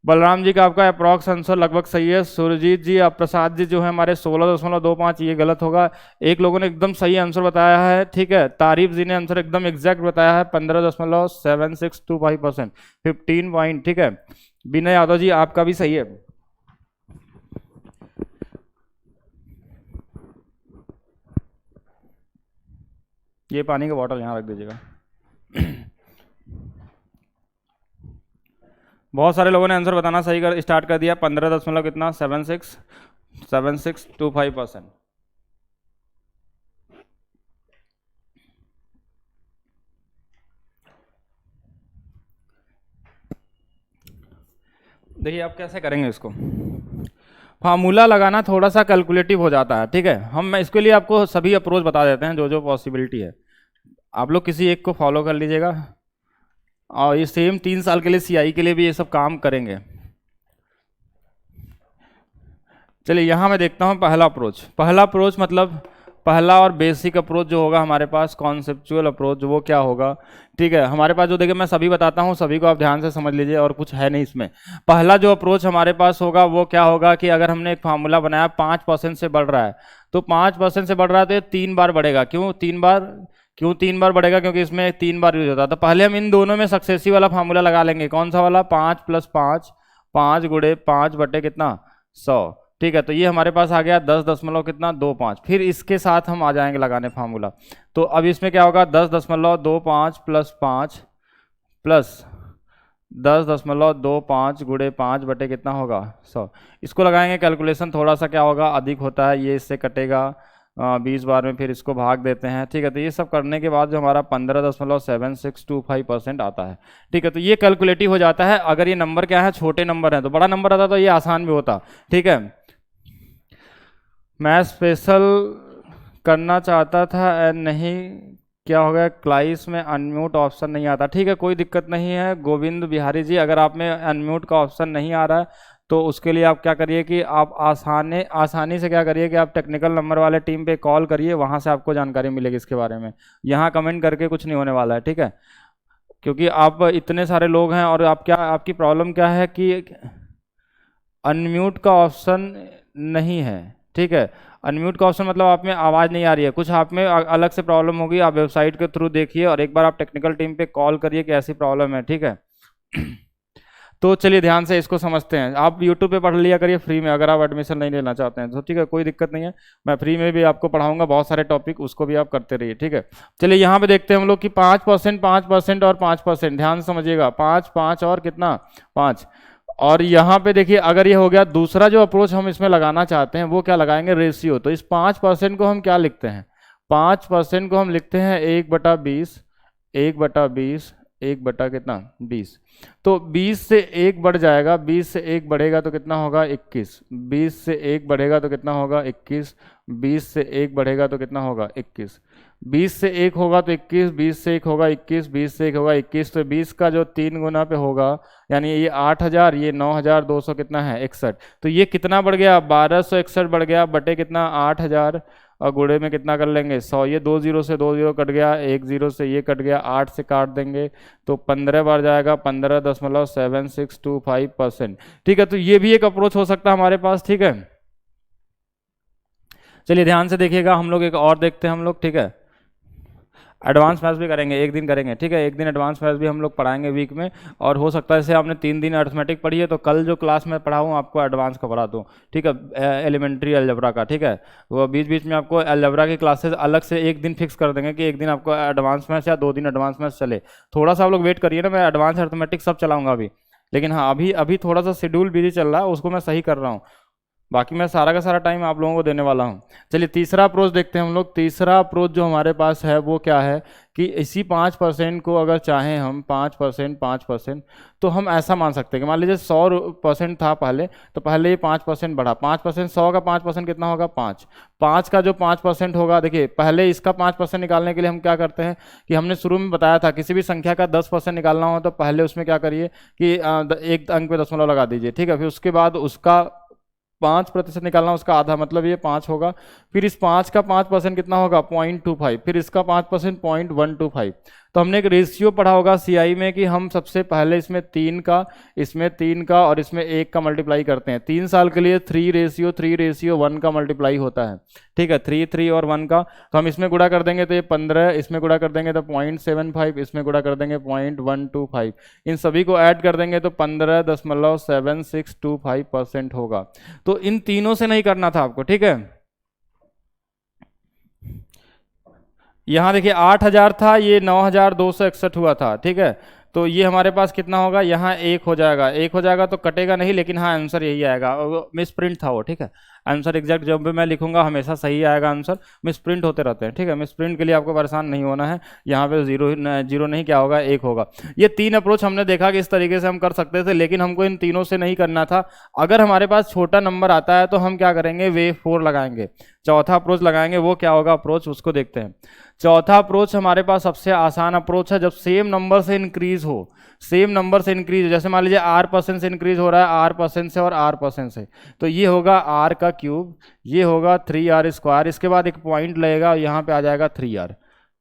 बलराम जी का आपका अप्रॉक्स आंसर लगभग सही है। सुरजीत जी, आप प्रसाद जी जो है हमारे 16.25, ये गलत होगा। एक लोगों ने एकदम सही आंसर बताया है। ठीक है, तारीफ जी ने आंसर एकदम एग्जैक्ट बताया है, 15.7625%, 15 पॉइंट। ठीक है, विनय यादव जी आपका भी सही है। ये पानी का बॉटल यहाँ रख दीजिएगा। बहुत सारे लोगों ने आंसर बताना सही कर स्टार्ट कर दिया, 15 कितना 7625%। देखिए आप कैसे करेंगे इसको, फार्मूला लगाना थोड़ा सा कैलकुलेटिव हो जाता है। ठीक है, मैं इसके लिए आपको सभी अप्रोच बता देते हैं, जो जो पॉसिबिलिटी है, आप लोग किसी एक को फॉलो कर लीजिएगा, और ये सेम 3 साल के लिए सीआई के लिए भी ये सब काम करेंगे। चलिए यहाँ मैं देखता हूँ पहला अप्रोच मतलब पहला और बेसिक अप्रोच जो होगा हमारे पास, कॉन्सेप्चुअल अप्रोच, वो क्या होगा, ठीक है। हमारे पास जो देखिए मैं सभी बताता हूँ, सभी को आप ध्यान से समझ लीजिए और कुछ है नहीं इसमें। पहला जो अप्रोच हमारे पास होगा वो क्या होगा कि अगर हमने एक फार्मूला बनाया 5% से बढ़ रहा है, तो 5% से बढ़ रहा है तो ये 3 बार बढ़ेगा। क्यों 3 बार, क्यों 3 बार बढ़ेगा, क्योंकि इसमें 3 बार यूज होता है। तो पहले हम इन दोनों में सक्सेसिव वाला फार्मूला लगा लेंगे। कौन सा वाला, 5 + 5, 5 × 5 बटे कितना 100, ठीक है। तो ये हमारे पास आ गया 10.25। फिर इसके साथ हम आ जाएंगे लगाने फार्मूला। तो अब इसमें क्या होगा, 10.25 + 5 प्लस 10.25 × 5 बटे कितना होगा 100। इसको लगाएंगे, कैलकुलेशन थोड़ा सा क्या होगा अधिक होता है, ये इससे कटेगा 20 बार में, फिर इसको भाग देते हैं, ठीक है। तो ये सब करने के बाद जो हमारा 15.7625% आता है, ठीक है। तो ये कैलकुलेटिव हो जाता है। अगर ये नंबर क्या है, छोटे नंबर है, तो बड़ा नंबर आता तो ये आसान भी होता, ठीक है। मैं स्पेशल करना चाहता था एंड नहीं, क्या हो गया, क्लाइस में अनम्यूट ऑप्शन नहीं आता, ठीक है। कोई दिक्कत नहीं है गोविंद बिहारी जी, अगर आप में अनम्यूट का ऑप्शन नहीं आ रहा है तो उसके लिए आप क्या करिए कि आप आसानी से क्या करिए कि आप टेक्निकल नंबर वाले टीम पे कॉल करिए, वहाँ से आपको जानकारी मिलेगी इसके बारे में। यहाँ कमेंट करके कुछ नहीं होने वाला है, ठीक है। क्योंकि आप इतने सारे लोग हैं और आप क्या, आपकी प्रॉब्लम क्या है कि अनम्यूट का ऑप्शन नहीं है, ठीक है। अनम्यूट का ऑप्शन मतलब आप में आवाज़ नहीं आ रही है, कुछ आप में अलग से प्रॉब्लम होगी। आप वेबसाइट के थ्रू देखिए और एक बार आप टेक्निकल टीम पे कॉल करिए कि ऐसी प्रॉब्लम है, ठीक है। तो चलिए ध्यान से इसको समझते हैं। आप यूट्यूब पे पढ़ लिया करिए फ्री में, अगर आप एडमिशन नहीं लेना चाहते हैं तो, ठीक है, कोई दिक्कत नहीं है। मैं फ्री में भी आपको पढ़ाऊंगा बहुत सारे टॉपिक, उसको भी आप करते रहिए, ठीक है। चलिए यहाँ पे देखते हैं हम लोग कि 5%, 5% और 5%, ध्यान से समझिएगा, 5, 5 और कितना 5। और यहाँ पे देखिए अगर ये हो गया, दूसरा जो अप्रोच हम इसमें लगाना चाहते हैं वो क्या लगाएंगे, रेशियो। तो इस 5% को हम क्या लिखते हैं, 5% को हम लिखते हैं 1/20, 1/20, 1 कितना 20। तो 20 से 1 बढ़ जाएगा, 20 से 1 बढ़ेगा तो कितना होगा 21, 20 से 1 बढ़ेगा तो कितना होगा 21, 20 से 1 बढ़ेगा तो कितना होगा 21, 20 से 1 होगा तो 21, 20 से 1 होगा 21, 20 से 1 होगा 21। तो 20 का जो 3 गुना पे होगा, यानी ये 8000, ये 9200 कितना है 61। तो ये कितना बढ़ गया, 1261 बढ़ गया बटे कितना 8000, और गुणे में कितना कर लेंगे 100। ये 2 0 से 2 0 कट गया, 1 0 से ये कट गया, 8 से काट देंगे तो 15 बार जाएगा, 15.7625%, ठीक है। तो ये भी एक अप्रोच हो सकता है हमारे पास, ठीक है। चलिए ध्यान से देखिएगा, हम लोग एक और देखते हैं हम लोग, ठीक है। एडवांस मैथ्स भी करेंगे, एक दिन करेंगे, ठीक है। एक दिन एडवांस मैथ्स भी हम लोग पढ़ाएंगे वीक में। और हो सकता है जैसे आपने 3 दिन अर्थमेटिक पढ़ी है तो कल जो क्लास में पढ़ाऊँ आपको एडवांस का पढ़ा दूँ, ठीक है, एलिमेंट्री अलजबरा का, ठीक है। वो बीच बीच में आपको अलजबरा की क्लासेस अलग से एक दिन फिक्स कर देंगे कि एक दिन आपको एडवांस मैथ्स या 2 दिन एडवांस मैथ्स चले। थोड़ा सा आप लोग वेट करिए ना, मैं एडवांस अर्थमेटिक सब चलाऊँगा अभी, लेकिन हाँ अभी थोड़ा सा शेड्यूल बिजी चल रहा है, उसको मैं सही कर रहा हूँ। बाकी मैं सारा का सारा टाइम आप लोगों को देने वाला हूँ। चलिए तीसरा अप्रोच देखते हैं हम लोग। तीसरा अप्रोच जो हमारे पास है वो क्या है कि इसी 5% को अगर चाहें हम 5%, तो हम ऐसा मान सकते हैं कि मान लीजिए 100% था पहले, तो पहले ये 5% बढ़ा, 5%, 100 का 5% कितना होगा 5, 5 का जो 5% होगा, देखिए पहले इसका 5% निकालने के लिए हम क्या करते हैं कि हमने शुरू में बताया था किसी भी संख्या का 10% निकालना हो तो पहले उसमें क्या करिए कि एक अंक पे दशमलव लगा दीजिए, ठीक है। फिर उसके बाद उसका 5% निकालना, उसका आधा, मतलब ये 5 होगा। फिर इस 5 का 5% कितना होगा 0.25, फिर इसका 5% 0.125। तो हमने एक रेशियो पढ़ा होगा सीआई में कि हम सबसे पहले इसमें 3 का, इसमें 3 का और इसमें 1 का मल्टीप्लाई करते हैं। 3 साल के लिए 3:1 का मल्टीप्लाई होता है, ठीक है, 3, 3 और 1 का। तो हम इसमें गुणा कर देंगे तो ये 15, इसमें गुणा कर देंगे तो 0.75, इसमें गुणा कर देंगे 0.125। इन सभी को ऐड कर देंगे तो 15.7625% होगा। तो इन तीनों से नहीं करना था आपको, ठीक है। यहाँ देखिए 8000 था, ये 9261 हुआ था, ठीक है। तो ये हमारे पास कितना होगा, यहाँ 1 हो जाएगा, 1 हो जाएगा तो कटेगा नहीं, लेकिन हाँ आंसर यही आएगा। मिस प्रिंट था वो, ठीक है। आंसर एग्जैक्ट जब भी मैं लिखूंगा हमेशा सही आएगा आंसर, मिस प्रिंट होते रहते हैं, ठीक है। मिस प्रिंट के लिए आपको परेशान नहीं होना है, यहाँ पे जीरो नहीं क्या होगा 1 होगा। ये 3 अप्रोच हमने देखा कि इस तरीके से हम कर सकते थे, लेकिन हमको इन तीनों से नहीं करना था। अगर हमारे पास छोटा नंबर आता है तो हम क्या करेंगे, वेव 4 लगाएंगे, चौथा अप्रोच लगाएंगे। वो क्या होगा अप्रोच, उसको देखते हैं। चौथा अप्रोच हमारे पास सबसे आसान अप्रोच है, जब सेम नंबर से इंक्रीज इंक्रीज हो, सेम नंबर से इंक्रीज हो, जैसे मान लीजिए R% से इंक्रीज हो रहा है, R% से और R% से, तो ये होगा R का क्यूब, ये होगा 3R², इसके बाद एक पॉइंट लगेगा, यहाँ पे आ जाएगा 3R।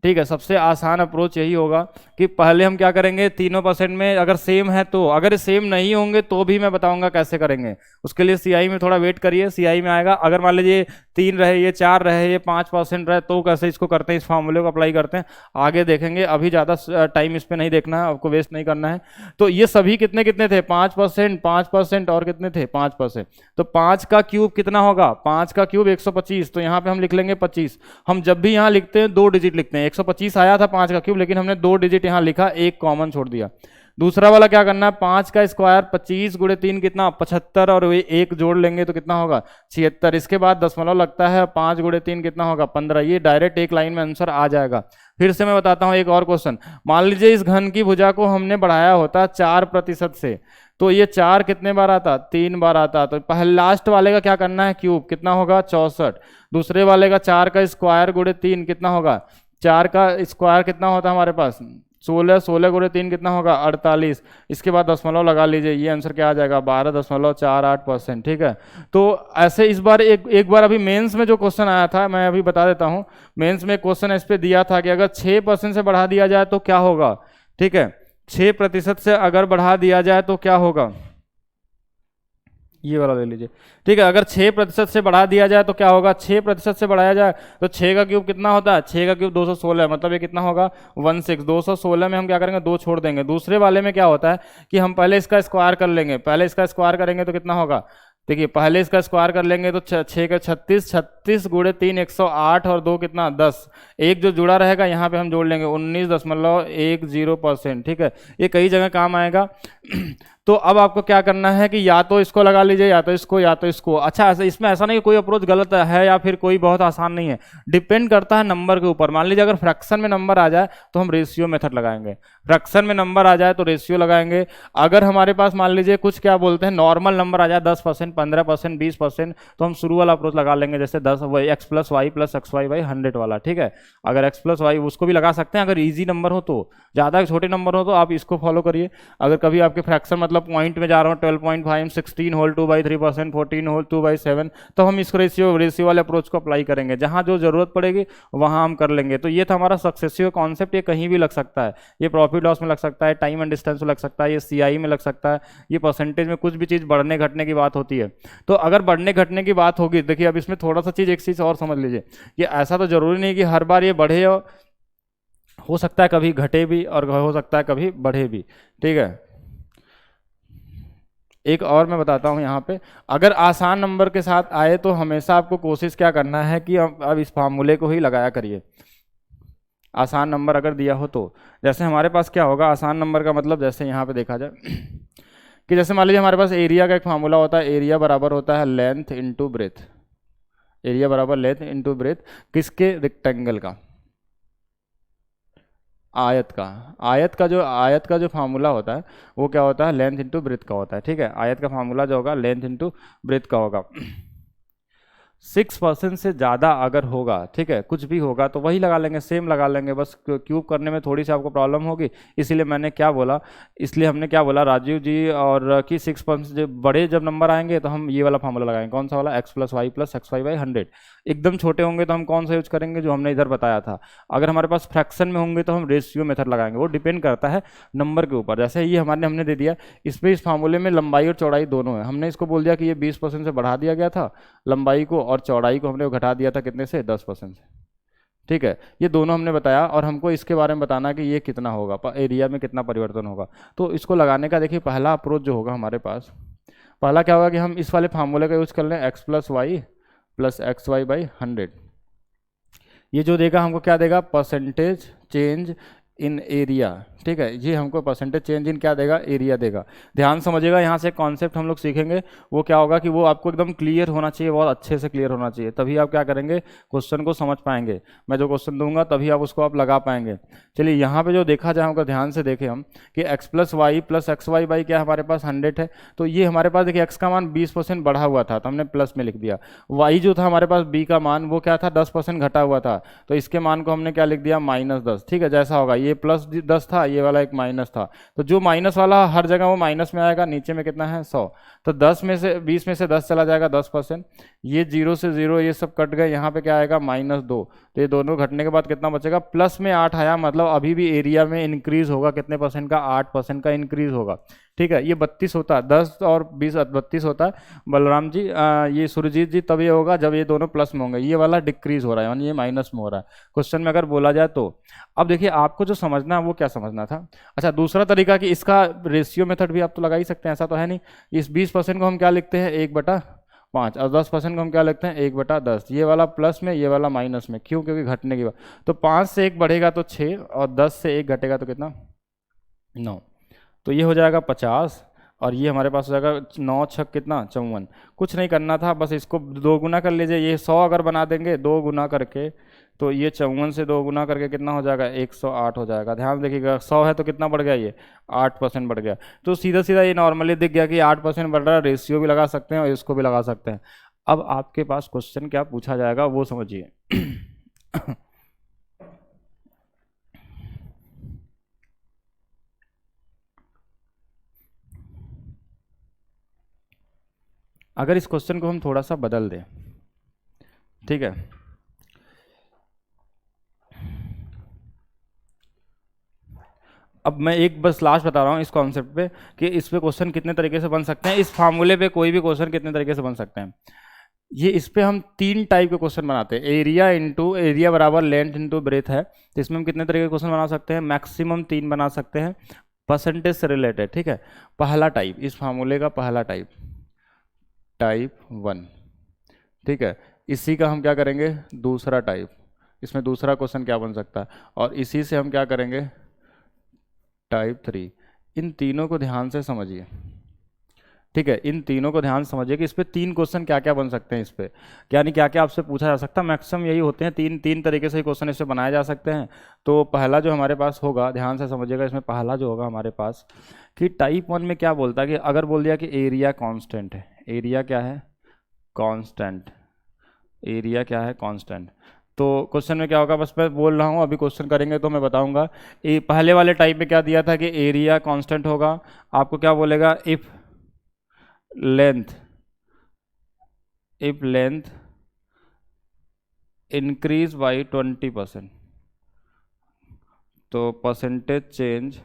ठीक है, सबसे आसान अप्रोच यही होगा कि पहले हम क्या करेंगे, तीनों परसेंट में अगर सेम है तो, अगर सेम नहीं होंगे तो भी मैं बताऊंगा कैसे करेंगे। उसके लिए सीआई में थोड़ा वेट करिए, सीआई में आएगा। अगर मान लीजिए 3 रहे, ये 4 रहे, ये 5% रहे, तो कैसे इसको करते हैं, इस फॉर्मूले को अप्लाई करते हैं, आगे देखेंगे। अभी ज़्यादा टाइम इस पर नहीं देखना है, आपको वेस्ट नहीं करना है। तो ये सभी कितने कितने थे, 5%, 5% और कितने थे, 5%। तो 5 का क्यूब कितना होगा, 5 का क्यूब 125, तो यहाँ पे हम लिख लेंगे 25। हम जब भी यहाँ लिखते हैं 2 डिजिट लिखते हैं, 125 आया था 5 का क्यूब, लेकिन हमने 2 डिजिट यहाँ लिखा, एक कॉमन छोड़ दिया। दूसरा वाला क्या करना है, 5 का स्क्वायर 25 गुणे 3 कितना, 75, और वे एक जोड़ लेंगे तो कितना होगा, 76। इसके बाद दशमलव लगता है, 5 गुणे 3 कितना होगा, 15। ये डायरेक्ट एक लाइन में आंसर आ जाएगा। फिर से मैं बताता हूं एक और क्वेश्चन। मान लीजिए इस घन की भुजा को हमने बढ़ाया होता 4% से, तो ये 4 कितने बार आता, 3 बार आता। तो पहले लास्ट वाले का क्या करना है, क्यूब कितना होगा, 64। दूसरे वाले का 4 का स्क्वायर गुणे 3 कितना होगा, 4 का स्क्वायर कितना होता है हमारे पास, 16, 16 गुणे 3 कितना होगा, 48। इसके बाद दशमलव लगा लीजिए, ये आंसर क्या आ जाएगा, 12.48%। ठीक है, तो ऐसे इस बार एक बार अभी मेंस में जो क्वेश्चन आया था, मैं अभी बता देता हूं। मेंस में क्वेश्चन इस पे दिया था कि अगर 6% से बढ़ा दिया जाए तो क्या होगा। ठीक है, 6% से अगर बढ़ा दिया जाए तो क्या होगा, ये वाला ले लीजिए। ठीक है, अगर 6% से बढ़ा दिया जाए तो क्या होगा, 6% से बढ़ाया जाए तो 6 का क्यूब कितना होता है, 6 का क्यूब 216, मतलब ये कितना होगा, 16। 216 में हम क्या करेंगे, 2 छोड़ देंगे। दूसरे वाले में क्या होता है कि हम पहले इसका स्क्वायर कर लेंगे, पहले इसका स्क्वायर करेंगे तो कितना होगा, देखिए पहले इसका स्क्वायर कर लेंगे तो 6 का 36, 36 गुणे 3 108, और 2 कितना 10। एक जो जुड़ा रहेगा यहाँ पे हम जोड़ लेंगे, 19.10%। ठीक है, ये कई जगह काम आएगा। तो अब आपको क्या करना है कि या तो इसको लगा लीजिए, या तो इसको, या तो इसको। अच्छा, इसमें ऐसा नहीं कोई अप्रोच गलत है या फिर कोई बहुत आसान नहीं है, डिपेंड करता है नंबर के ऊपर। मान लीजिए अगर फ्रैक्शन में नंबर आ जाए तो हम रेशियो मेथड लगाएंगे, फ्रैक्शन में नंबर आ जाए तो रेशियो लगाएंगे। अगर हमारे पास मान लीजिए कुछ क्या बोलते हैं नॉर्मल नंबर आ जाए, 10%, 15%, 20%, तो हम शुरू वाला अप्रोच लगा लेंगे, जैसे 10 x + y + xy / 100 वाला। ठीक है, अगर x + y उसको भी लगा सकते हैं अगर इजी नंबर हो तो। ज़्यादा छोटे नंबर हो तो आप इसको फॉलो करिए। अगर कभी आपके फ्रैक्शन मतलब पॉइंट में जा रहा हूँ, 12.5, 16 होल 2/3%, 14 होल 2/7, तो हम इसको रेशियो वाले अप्रोच को अप्लाई करेंगे। जहाँ जो जरूरत पड़ेगी वहाँ हम कर लेंगे। तो ये था हमारा सक्सेसिव कॉन्सेप्ट। ये कहीं भी लग सकता है, ये प्रॉफिट लॉस में लग सकता है, टाइम एंड डिस्टेंस में लग सकता है, ये सीआई में लग सकता है, ये परसेंटेज में, कुछ भी चीज़ बढ़ने घटने की बात होती है। तो अगर बढ़ने घटने की बात होगी, देखिए अब इसमें थोड़ा सा चीज़, एक चीज़ और समझ लीजिए कि ऐसा तो जरूरी नहीं कि हर बार ये बढ़े, हो सकता है कभी घटे भी और हो सकता है कभी बढ़े भी। ठीक है, एक और मैं बताता हूँ यहाँ पे, अगर आसान नंबर के साथ आए तो हमेशा आपको कोशिश क्या करना है कि अब इस फार्मूले को ही लगाया करिए। आसान नंबर अगर दिया हो तो, जैसे हमारे पास क्या होगा आसान नंबर का मतलब, जैसे यहाँ पे देखा जाए कि जैसे मान लीजिए हमारे पास एरिया का एक फार्मूला होता है, एरिया बराबर होता है लेंथ इंटू ब्रेथ। एरिया बराबर लेंथ इंटू ब्रेथ किसके, रेक्टेंगल का, आयत का। आयत का जो फार्मूला होता है वो क्या होता है, लेंथ इंटू ब्रेथ का होता है। ठीक है, आयत का फार्मूला जो होगा लेंथ इंटू ब्रेथ का होगा। 6% से ज़्यादा अगर होगा, ठीक है, कुछ भी होगा तो वही लगा लेंगे, सेम लगा लेंगे। बस क्यूब करने में थोड़ी सी आपको प्रॉब्लम होगी, इसीलिए मैंने क्या बोला, इसलिए हमने क्या बोला राजीव जी, और कि 6% जब बड़े जब नंबर आएंगे तो हम ये वाला फार्मूला लगाएंगे। कौन सा वाला, x + y + xy / 100। एकदम छोटे होंगे तो हम कौन सा यूज करेंगे, जो हमने इधर बताया था। अगर हमारे पास फ्रैक्शन में होंगे तो हम रेशियो मेथड लगाएंगे। वो डिपेंड करता है नंबर के ऊपर। जैसे ये हमने दे दिया, इसमें इस फार्मूले में लंबाई और चौड़ाई दोनों है। हमने इसको बोल दिया कि ये 20% से बढ़ा दिया गया था लंबाई को, और चौड़ाई को हमने घटा दिया था कितने से, 10% से। ठीक है, ये दोनों हमने बताया, और हमको इसके बारे में बताना कि ये कितना होगा, एरिया में कितना परिवर्तन होगा। तो इसको लगाने का देखिए पहला अप्रोच जो होगा हमारे पास, पहला क्या होगा कि हम इस वाले फार्मूले का यूज कर लें, x + y + xy / 100। ये जो देगा हमको क्या देगा, परसेंटेज चेंज इन एरिया। ठीक है, ये हमको परसेंटेज चेंज इन क्या देगा, एरिया देगा। ध्यान समझिएगा, यहाँ से कॉन्सेप्ट हम लोग सीखेंगे, वो क्या होगा कि वो आपको एकदम क्लियर होना चाहिए, बहुत अच्छे से क्लियर होना चाहिए, तभी आप क्या करेंगे, क्वेश्चन को समझ पाएंगे। मैं जो क्वेश्चन दूंगा तभी आप उसको आप लगा पाएंगे। चलिए यहाँ पे जो देखा जाए, हमको ध्यान से देखें हम कि x + y + xy / क्या हमारे पास 100 है। तो ये हमारे पास देखिए x का मान 20% बढ़ा हुआ था तो हमने प्लस में लिख दिया। y जो था हमारे पास b का मान वो क्या था, 10% घटा हुआ था, तो इसके मान को हमने क्या लिख दिया, -10। ठीक है, जैसा होगा ये ये +10 था, ये वाला एक माइनस था, तो जो माइनस वाला हर जगह वो माइनस में आएगा, नीचे में कितना है 100, तो 20 में से 10 चला जाएगा 10%, ये 0 से 0 ये सब कट गए, यहाँ पे क्या आएगा -2, तो ये दोनों घटने के बाद कितना बचेगा, प्लस में 8 आया, मतलब अभी भी एरिया में इंक्रीज होगा, कितने परसेंट का, 8% का इंक्रीज होगा। ठीक है, ये 32 होता है, 10 और 20 32 होता है बलराम जी, ये सुरजीत जी तब ये होगा जब ये दोनों प्लस में होंगे, ये वाला डिक्रीज हो रहा है यानी ये माइनस में हो रहा है, क्वेश्चन में अगर बोला जाए तो। अब देखिए आपको जो समझना है वो क्या समझना था। अच्छा, दूसरा तरीका कि इसका रेशियो मेथड भी आप तो लगा ही सकते हैं, ऐसा तो है नहीं, इस 20% को हम क्या लिखते हैं 1/5 और 10% को हम क्या लिखते हैं 1/10, ये वाला प्लस में ये वाला माइनस में, क्यों, क्योंकि घटने की बात, तो 5 से 1 बढ़ेगा तो 6 और 10 से 1 घटेगा तो कितना 9, तो ये हो जाएगा 50 और ये हमारे पास हो जाएगा 9 छक कितना 54। कुछ नहीं करना था, बस इसको 2 गुना कर लीजिए, ये 100 अगर बना देंगे 2 गुना करके, तो ये 54 से 2 गुना करके कितना हो जाएगा 108 हो जाएगा। ध्यान देखिएगा 100 है तो कितना बढ़ गया, ये 8% बढ़ गया, तो सीधा सीधा ये नॉर्मली दिख गया कि 8% बढ़ रहा है, रेशियो भी लगा सकते हैं और इसको भी लगा सकते हैं। अब आपके पास क्वेश्चन क्या पूछा जाएगा वो समझिए। अगर इस क्वेश्चन को हम थोड़ा सा बदल दें, ठीक है, अब मैं एक बस लास्ट बता रहा हूँ इस कॉन्सेप्ट पे कि इस पे क्वेश्चन कितने तरीके से बन सकते हैं, इस फार्मूले पे कोई भी क्वेश्चन कितने तरीके से बन सकते हैं। ये इस पे हम 3 टाइप के क्वेश्चन बनाते हैं, एरिया बराबर लेंथ इंटू ब्रेथ है, तो इसमें हम कितने तरीके के क्वेश्चन बना सकते हैं, मैक्सिमम 3 बना सकते हैं, परसेंटेज से रिलेटेड। ठीक है, पहला टाइप, इस फार्मूले का पहला टाइप, टाइप 1, ठीक है, इसी का हम क्या करेंगे दूसरा टाइप, इसमें दूसरा क्वेश्चन क्या बन सकता है, और इसी से हम क्या करेंगे टाइप 3। इन तीनों को ध्यान से समझिए, ठीक है, इन तीनों को ध्यान समझिए कि इस पे 3 क्वेश्चन क्या क्या बन सकते हैं, इस पे यानी क्या क्या आपसे पूछा जा सकता है, मैक्सिमम यही होते हैं, तीन तरीके से क्वेश्चन इससे बनाए जा सकते हैं। तो पहला जो हमारे पास होगा, ध्यान से समझिएगा, इसमें पहला जो होगा हमारे पास कि टाइप 1 में क्या बोलता है कि अगर बोल दिया कि एरिया कांस्टेंट है, एरिया क्या है कांस्टेंट, एरिया क्या है कांस्टेंट, तो क्वेश्चन में क्या होगा, बस मैं बोल रहा हूँ, अभी क्वेश्चन करेंगे तो मैं बताऊंगा। पहले वाले टाइप में क्या दिया था कि एरिया कांस्टेंट होगा, आपको क्या बोलेगा इफ लेंथ इंक्रीज बाई 20%, तो परसेंटेज चेंज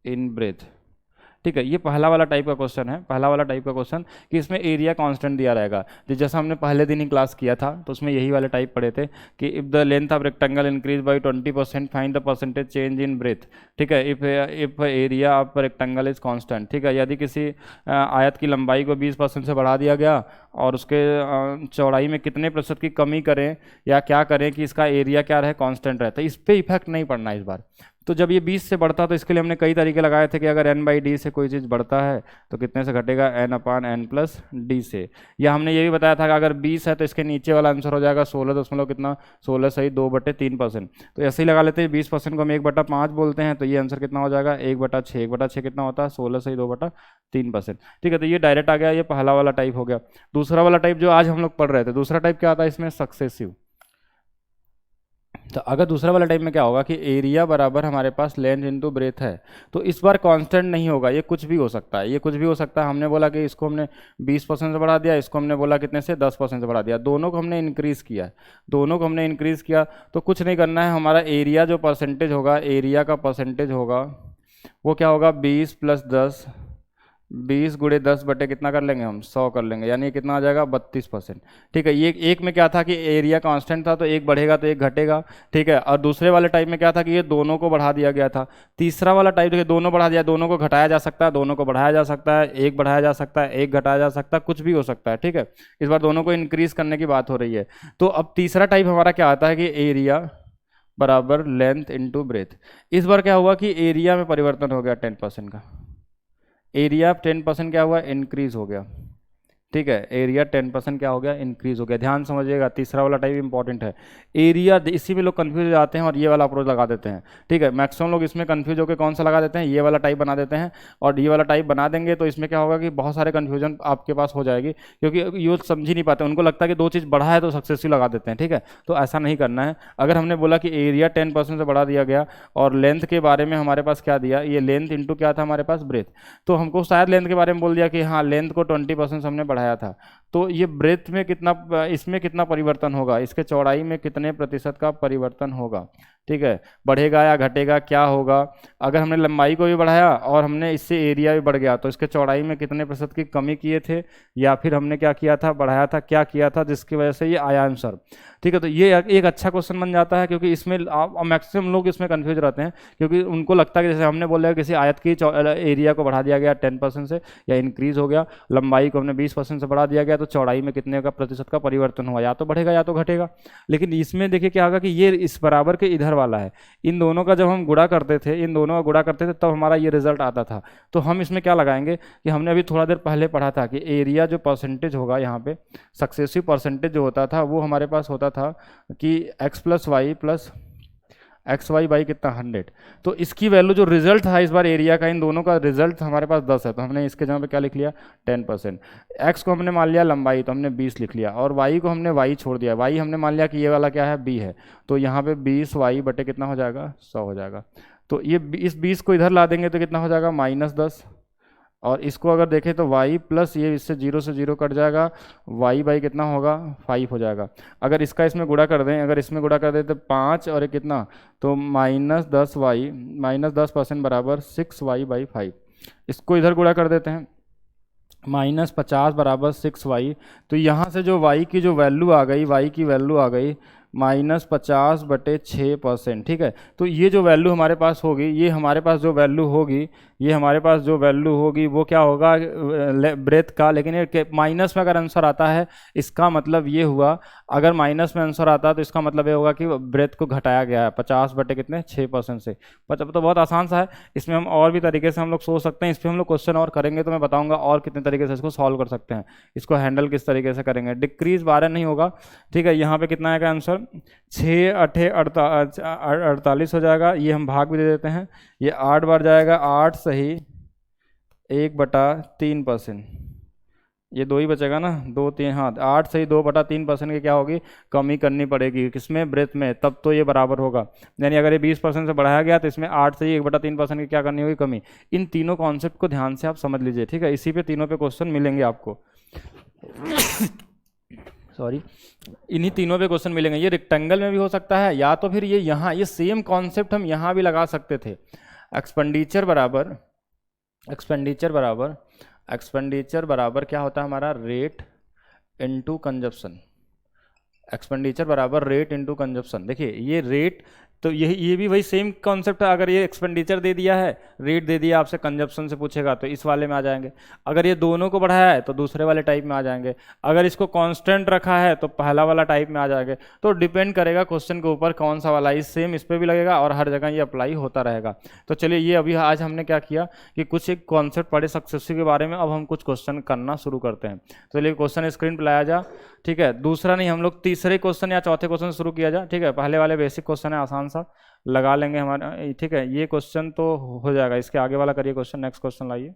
इन ब्रेथ। ठीक है, ये पहला वाला टाइप का क्वेश्चन है, पहला वाला टाइप का क्वेश्चन कि इसमें एरिया कांस्टेंट दिया रहेगा, जैसा हमने पहले दिन ही क्लास किया था, तो उसमें यही वाले टाइप पढ़े थे कि if the length of rectangle increase by 20% find the percentage change in breadth. ठीक है, if area of rectangle is constant, ठीक है, यदि किसी आयत की लंबाई को 20% से बढ़ा दिया गया और उसके चौड़ाई में कितने प्रतिशत की कमी करें या क्या करें कि इसका एरिया क्या रहे कांस्टेंट रहता है, इस पर इफेक्ट नहीं पड़ना इस बार। तो जब ये 20 से बढ़ता तो इसके लिए हमने कई तरीके लगाए थे कि अगर n/d से कोई चीज़ बढ़ता है तो कितने से घटेगा n/n+d से, या हमने ये भी बताया था कि अगर 20 है तो इसके नीचे वाला आंसर हो जाएगा 16 कितना 16 सही 2/3%। तो ऐसे ही लगा लेते हैं, 20% को हम 1/5 बोलते हैं, तो ये आंसर कितना हो जाएगा 1/6, 1/6 कितना होता है 16 सही 2/3%। ठीक है, तो ये डायरेक्ट आ गया, ये पहला वाला टाइप हो गया। दूसरा वाला टाइप जो आज हम लोग पढ़ रहे थे, दूसरा टाइप क्या आता है इसमें सक्सेसिव। तो अगर दूसरा वाला टाइप में क्या होगा कि एरिया बराबर हमारे पास लेंथ इनटू ब्रेथ है, तो इस बार कांस्टेंट नहीं होगा, ये कुछ भी हो सकता है, ये कुछ भी हो सकता है। हमने बोला कि इसको हमने 20% से बढ़ा दिया, इसको हमने बोला कितने से 10% से बढ़ा दिया, दोनों को हमने इंक्रीज़ किया, दोनों को हमने इंक्रीज़ किया। तो कुछ नहीं करना है, हमारा एरिया जो परसेंटेज होगा, एरिया का परसेंटेज होगा वो क्या होगा 20 + 10, 20 × 10 बटे कितना कर लेंगे हम 100 कर लेंगे, यानी कितना आ जाएगा 32%। ठीक है, ये एक में क्या था कि एरिया कांस्टेंट था तो एक बढ़ेगा तो एक घटेगा। ठीक है, और दूसरे वाले टाइप में क्या था कि ये दोनों को बढ़ा दिया गया था। तीसरा वाला टाइप देखिए दोनों बढ़ा दिया, दोनों को घटाया जा सकता है, दोनों को बढ़ाया जा सकता है, एक बढ़ाया जा सकता है, एक घटाया जा सकता है, कुछ भी हो सकता है। ठीक है, इस बार दोनों को इंक्रीज करने की बात हो रही है। तो अब तीसरा टाइप हमारा क्या आता है कि एरिया बराबर लेंथ इंटू ब्रेथ। इस बार क्या हुआ कि एरिया में परिवर्तन हो गया 10% का, एरिया 10% क्या हुआ इंक्रीज हो गया। ठीक है, एरिया 10% क्या हो गया, इंक्रीज हो गया। ध्यान समझिएगा, तीसरा वाला टाइप इंपॉर्टेंट है। एरिया, इसी में लोग कंफ्यूज हो जाते हैं और ये वाला अप्रोच लगा देते हैं। ठीक है, मैक्सिमम लोग इसमें कंफ्यूज होकर कौन सा लगा देते हैं, ये वाला टाइप बना देते हैं। और ये वाला टाइप बना देंगे तो इसमें क्या होगा कि बहुत सारे कन्फ्यूजन आपके पास हो जाएगी, क्योंकि यूथ समझ ही नहीं पाते, उनको लगता है कि दो चीज़ बढ़ा है तो सक्सेसिव लगा देते हैं। ठीक है, तो ऐसा नहीं करना है। अगर हमने बोला कि एरिया 10% से बढ़ा दिया गया और लेंथ के बारे में हमारे पास क्या दिया, ये लेंथ इंटू क्या था हमारे पास, ब्रेथ, तो हमको शायद लेंथ के बारे में बोल दिया कि हाँ लेंथ को 20% हमने बढ़ाया था, तो ये ब्रेथ में कितना, इसमें कितना परिवर्तन होगा, इसके चौड़ाई में कितने प्रतिशत का परिवर्तन होगा। ठीक है, बढ़ेगा या घटेगा, क्या होगा। अगर हमने लंबाई को भी बढ़ाया और हमने इससे एरिया भी बढ़ गया तो इसके चौड़ाई में कितने प्रतिशत की कमी किए थे, या फिर हमने क्या किया था, बढ़ाया था, क्या किया था जिसकी वजह से ये आया आंसर। ठीक है, तो ये एक अच्छा क्वेश्चन बन जाता है, क्योंकि इसमें मैक्सिमम लोग इसमें कंफ्यूज रहते हैं, क्योंकि उनको लगता है कि जैसे हमने बोला किसी आयत की एरिया को बढ़ा दिया गया 10% से, या इंक्रीज हो गया, लंबाई को हमने 20% से बढ़ा दिया गया, तो चौड़ाई में कितने का प्रतिशत का परिवर्तन हुआ, या तो बढ़ेगा या तो घटेगा। लेकिन इसमें देखिए क्या होगा कि ये इस बराबर के इधर वाला है, इन दोनों का जब हम गुणा करते थे, इन दोनों का गुणा करते थे, तब हमारा ये रिजल्ट आता था। तो हम इसमें क्या लगाएंगे कि हमने अभी थोड़ा देर पहले पढ़ा था कि एरिया जो परसेंटेज होगा यहाँ पे, सक्सेसिव परसेंटेज जो होता था वो हमारे पास होता था कि एक्स वाई बाई कितना 100। तो इसकी वैल्यू जो रिजल्ट था इस बार एरिया का, इन दोनों का रिजल्ट हमारे पास 10 है, तो हमने इसके जगह पे क्या लिख लिया, 10%। एक्स को हमने मान लिया लंबाई, तो हमने 20 लिख लिया, और वाई को हमने वाई छोड़ दिया, वाई हमने मान लिया कि ये वाला क्या है, बी है, तो यहाँ पे 20 वाई बटे कितना हो जाएगा, 100 हो जाएगा। तो ये इस 20 को इधर ला देंगे तो कितना हो जाएगा, -10, और इसको अगर देखें तो y प्लस ये इससे 0 से 0 कट जाएगा, y बाई कितना होगा, 5 हो जाएगा। अगर इसका इसमें गुणा कर दें, अगर इसमें गुणा कर दें तो 5 और कितना, तो -10y, -10% बराबर 6y/5। इसको इधर गुणा कर देते हैं, -50 बराबर 6y। तो यहाँ से जो y की जो वैल्यू आ गई, y की वैल्यू आ गई -50/6%। ठीक है, तो ये जो वैल्यू हमारे पास होगी, ये हमारे पास जो वैल्यू होगी, ये हमारे पास जो वैल्यू होगी वो क्या होगा, ब्रेथ का। लेकिन ये माइनस में अगर आंसर आता है, इसका मतलब ये हुआ, अगर माइनस में आंसर आता है तो इसका मतलब ये होगा कि ब्रेथ को घटाया गया है 50 बटे कितने 6% से। तो बहुत आसान सा है, इसमें हम और भी तरीके से हम लोग सोच सकते हैं। इस पर हम लोग क्वेश्चन और करेंगे तो मैं बताऊंगा और कितने तरीके से इसको सॉल्व कर सकते हैं, इसको हैंडल किस तरीके से करेंगे। डिक्रीज 12 नहीं होगा। ठीक है, यहाँ पे कितना आएगा आंसर, 6 8 48 हो जाएगा। ये हम भाग भी दे देते हैं, ये 8 बार जाएगा, 8 सही 1/3%, ये 2 ही बचेगा ना, 2 3, हाँ 8 सही 2/3% की क्या होगी, कमी करनी पड़ेगी, किसमें, ब्रेथ में, तब तो ये बराबर होगा। यानी अगर ये 20% से बढ़ाया गया तो इसमें 8 सही 1/3% की क्या करनी होगी, कमी। इन तीनों कॉन्सेप्ट को ध्यान से आप समझ लीजिए। ठीक है, इसी पे तीनों पे क्वेश्चन मिलेंगे आपको सॉरी, इन्हीं तीनों पे क्वेश्चन मिलेंगे। ये रेक्टेंगल में भी हो सकता है, या तो फिर ये यहाँ, ये सेम कॉन्सेप्ट हम यहाँ भी लगा सकते थे। एक्सपेंडिचर बराबर क्या होता है हमारा, रेट इनटू कंजप्शन। एक्सपेंडिचर बराबर रेट इनटू कंजप्शन। देखिए ये रेट, तो ये भी वही सेम कॉन्सेप्ट है। अगर ये एक्सपेंडिचर दे दिया है, रेट दे दिया, आपसे कंजप्शन से पूछेगा तो इस वाले में आ जाएंगे। अगर ये दोनों को बढ़ाया है तो दूसरे वाले टाइप में आ जाएंगे। अगर इसको कांस्टेंट रखा है तो पहला वाला टाइप में आ जाएंगे। तो डिपेंड करेगा क्वेश्चन के ऊपर कौन सा वाला, इस सेम इस पर भी लगेगा और हर जगह ये अप्लाई होता रहेगा। तो चलिए, ये अभी आज हमने क्या किया कि कुछ एक कॉन्सेप्ट पढ़े सक्सेसिव के बारे में, अब हम कुछ क्वेश्चन करना शुरू करते हैं। तो चलिए क्वेश्चन स्क्रीन पर लाया जा। ठीक है, दूसरा नहीं, हम लोग तीसरे क्वेश्चन या चौथे क्वेश्चन से शुरू किया जाए। ठीक है, पहले वाले बेसिक क्वेश्चन है, आसान सा लगा लेंगे हमारा। ठीक है, ये क्वेश्चन तो हो जाएगा, इसके आगे वाला करिए क्वेश्चन, नेक्स्ट क्वेश्चन लाइए।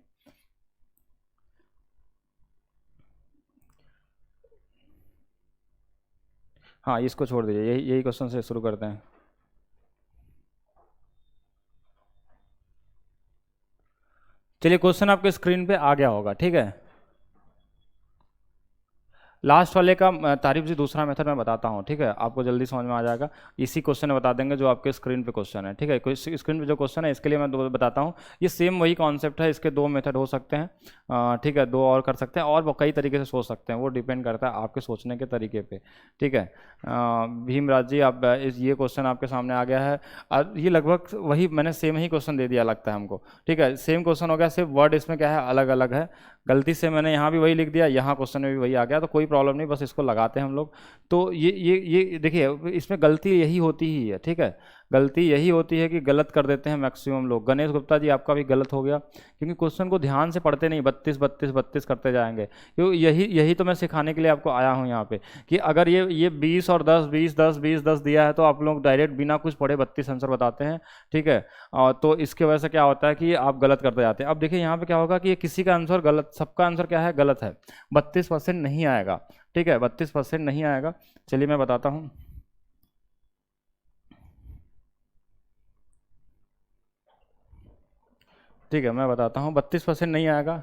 हाँ, इसको छोड़ दीजिए, यही क्वेश्चन से शुरू करते हैं। चलिए, क्वेश्चन आपके स्क्रीन पे आ गया होगा। ठीक है, लास्ट वाले का तारीफ जी दूसरा मेथड मैं बताता हूँ। ठीक है, आपको जल्दी समझ में आ जाएगा। इसी क्वेश्चन में बता देंगे जो आपके स्क्रीन पे क्वेश्चन है। ठीक है, स्क्रीन पे जो क्वेश्चन है इसके लिए मैं दो बताता हूँ। ये सेम वही कॉन्सेप्ट है, इसके 2 मेथड हो सकते हैं। ठीक है, 2 और कर सकते हैं, और कई तरीके से सोच सकते हैं, वो डिपेंड करता है आपके सोचने के तरीके पर। ठीक है, भीमराज जी, आप ये क्वेश्चन आपके सामने आ गया है, और ये लगभग वही मैंने सेम ही क्वेश्चन दे दिया लगता है हमको। ठीक है, सेम क्वेश्चन हो गया, सिर्फ वर्ड इसमें क्या है, अलग अलग है। गलती से मैंने यहाँ भी वही लिख दिया, यहाँ क्वेश्चन में भी वही आ गया, तो कोई प्रॉब्लम नहीं, बस इसको लगाते हैं हम लोग। तो ये देखिए, इसमें गलती यही होती ही है। ठीक है, गलती यही होती है कि गलत कर देते हैं मैक्सिमम लोग। गणेश गुप्ता जी आपका भी गलत हो गया, क्योंकि क्वेश्चन को ध्यान से पढ़ते नहीं, 32 32 32 करते जाएंगे। क्योंकि यही यही तो मैं सिखाने के लिए आपको आया हूँ यहाँ पे, कि अगर ये 20 और 10 20 10 20 10 दिया है तो आप लोग डायरेक्ट बिना कुछ पढ़े 32 आंसर बताते हैं, ठीक है। तो इसके वजह से क्या होता है कि आप गलत करते जाते हैं। अब देखिए यहाँ पे क्या होगा कि ये किसी का आंसर गलत, सबका आंसर क्या है, गलत है, 32% नहीं आएगा, ठीक है, 32% नहीं आएगा। चलिए मैं बताता हूँ। ठीक है, मैं बताता हूँ, 32% नहीं आएगा।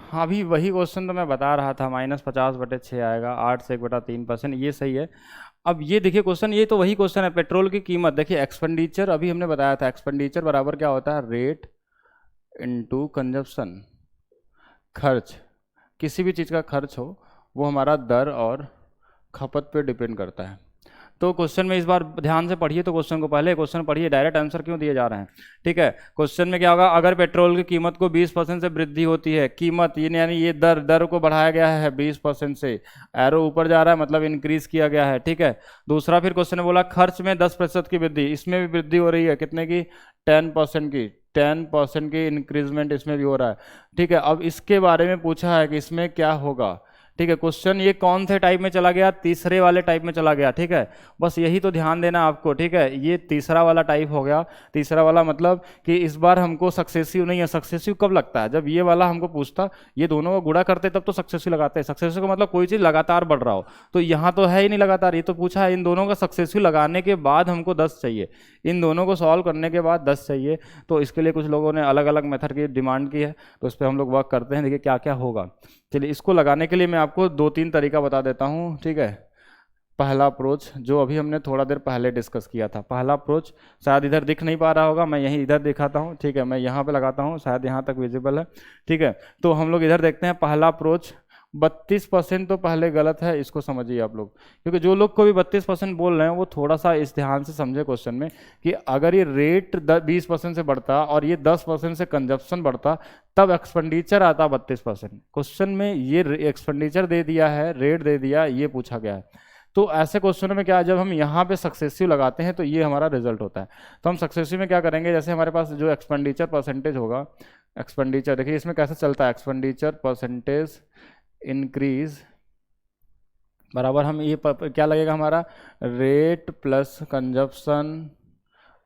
हाँ, अभी वही क्वेश्चन तो मैं बता रहा था, -50/6 आएगा, 8 से 1/3%, ये सही है। अब ये देखिए क्वेश्चन, ये तो वही क्वेश्चन है, पेट्रोल की कीमत। देखिए एक्सपेंडिचर अभी हमने बताया था, एक्सपेंडिचर बराबर क्या होता है, रेट इनटू कंजप्शन। खर्च, किसी भी चीज़ का खर्च हो वो हमारा दर और खपत पे डिपेंड करता है। तो क्वेश्चन में इस बार ध्यान से पढ़िए, तो क्वेश्चन को पहले क्वेश्चन पढ़िए, डायरेक्ट आंसर क्यों दिए जा रहे हैं, ठीक है। क्वेश्चन में क्या होगा, अगर पेट्रोल की कीमत को 20% से वृद्धि होती है, कीमत ये यानी ये दर को बढ़ाया गया है 20% से, एरो ऊपर जा रहा है मतलब इंक्रीज किया गया है, ठीक है। दूसरा फिर क्वेश्चन ने बोला खर्च में 10% की वृद्धि, इसमें भी वृद्धि हो रही है, कितने की, 10% की, 10% की इंक्रीजमेंट इसमें भी हो रहा है, ठीक है। अब इसके बारे में पूछा है कि इसमें क्या होगा, ठीक है। क्वेश्चन ये कौन से टाइप में चला गया, तीसरे वाले टाइप में चला गया, ठीक है। बस यही तो ध्यान देना आपको, ठीक है। ये तीसरा वाला टाइप हो गया। तीसरा वाला मतलब कि इस बार हमको सक्सेसिव नहीं है। सक्सेसिव कब लगता है, जब ये वाला हमको पूछता, ये दोनों को गुणा करते तब तो सक्सेसिव लगाते हैं। सक्सेसिव का मतलब कोई चीज़ लगातार बढ़ रहा हो, तो यहाँ तो है ही नहीं लगातार, ये तो पूछा है इन दोनों का सक्सेसिव लगाने के बाद हमको 10 चाहिए, इन दोनों को सॉल्व करने के बाद 10 चाहिए। तो इसके लिए कुछ लोगों ने अलग अलग मेथड की डिमांड की है, तो इस पर हम लोग वर्क करते हैं, देखिए क्या क्या होगा। चलिए इसको लगाने के लिए मैं आपको 2-3 तरीका बता देता हूँ, ठीक है। पहला अप्रोच जो अभी हमने थोड़ा देर पहले डिस्कस किया था, पहला अप्रोच शायद इधर दिख नहीं पा रहा होगा, मैं यहीं इधर दिखाता हूँ, ठीक है। मैं यहाँ पे लगाता हूँ, शायद यहाँ तक विजिबल है, ठीक है। तो हम लोग इधर देखते हैं पहला अप्रोच। 32% तो पहले गलत है, इसको समझिए आप लोग, क्योंकि जो लोग को भी 32% बोल रहे हैं वो थोड़ा सा इस ध्यान से समझे क्वेश्चन में, कि अगर ये रेट 20% से बढ़ता और ये 10% से कंजप्शन बढ़ता तब एक्सपेंडिचर आता 32%। क्वेश्चन में ये एक्सपेंडिचर दे दिया है, रेट दे दिया, ये पूछा गया है। तो ऐसे क्वेश्चनों में क्या है, जब हम यहाँ पे सक्सेसिव लगाते हैं तो ये हमारा रिजल्ट होता है। तो हम सक्सेसिव में क्या करेंगे, जैसे हमारे पास जो एक्सपेंडिचर परसेंटेज होगा, एक्सपेंडिचर देखिए इसमें कैसे चलता है, एक्सपेंडिचर परसेंटेज इंक्रीज बराबर हम ये क्या लगेगा हमारा, रेट प्लस कंजप्शन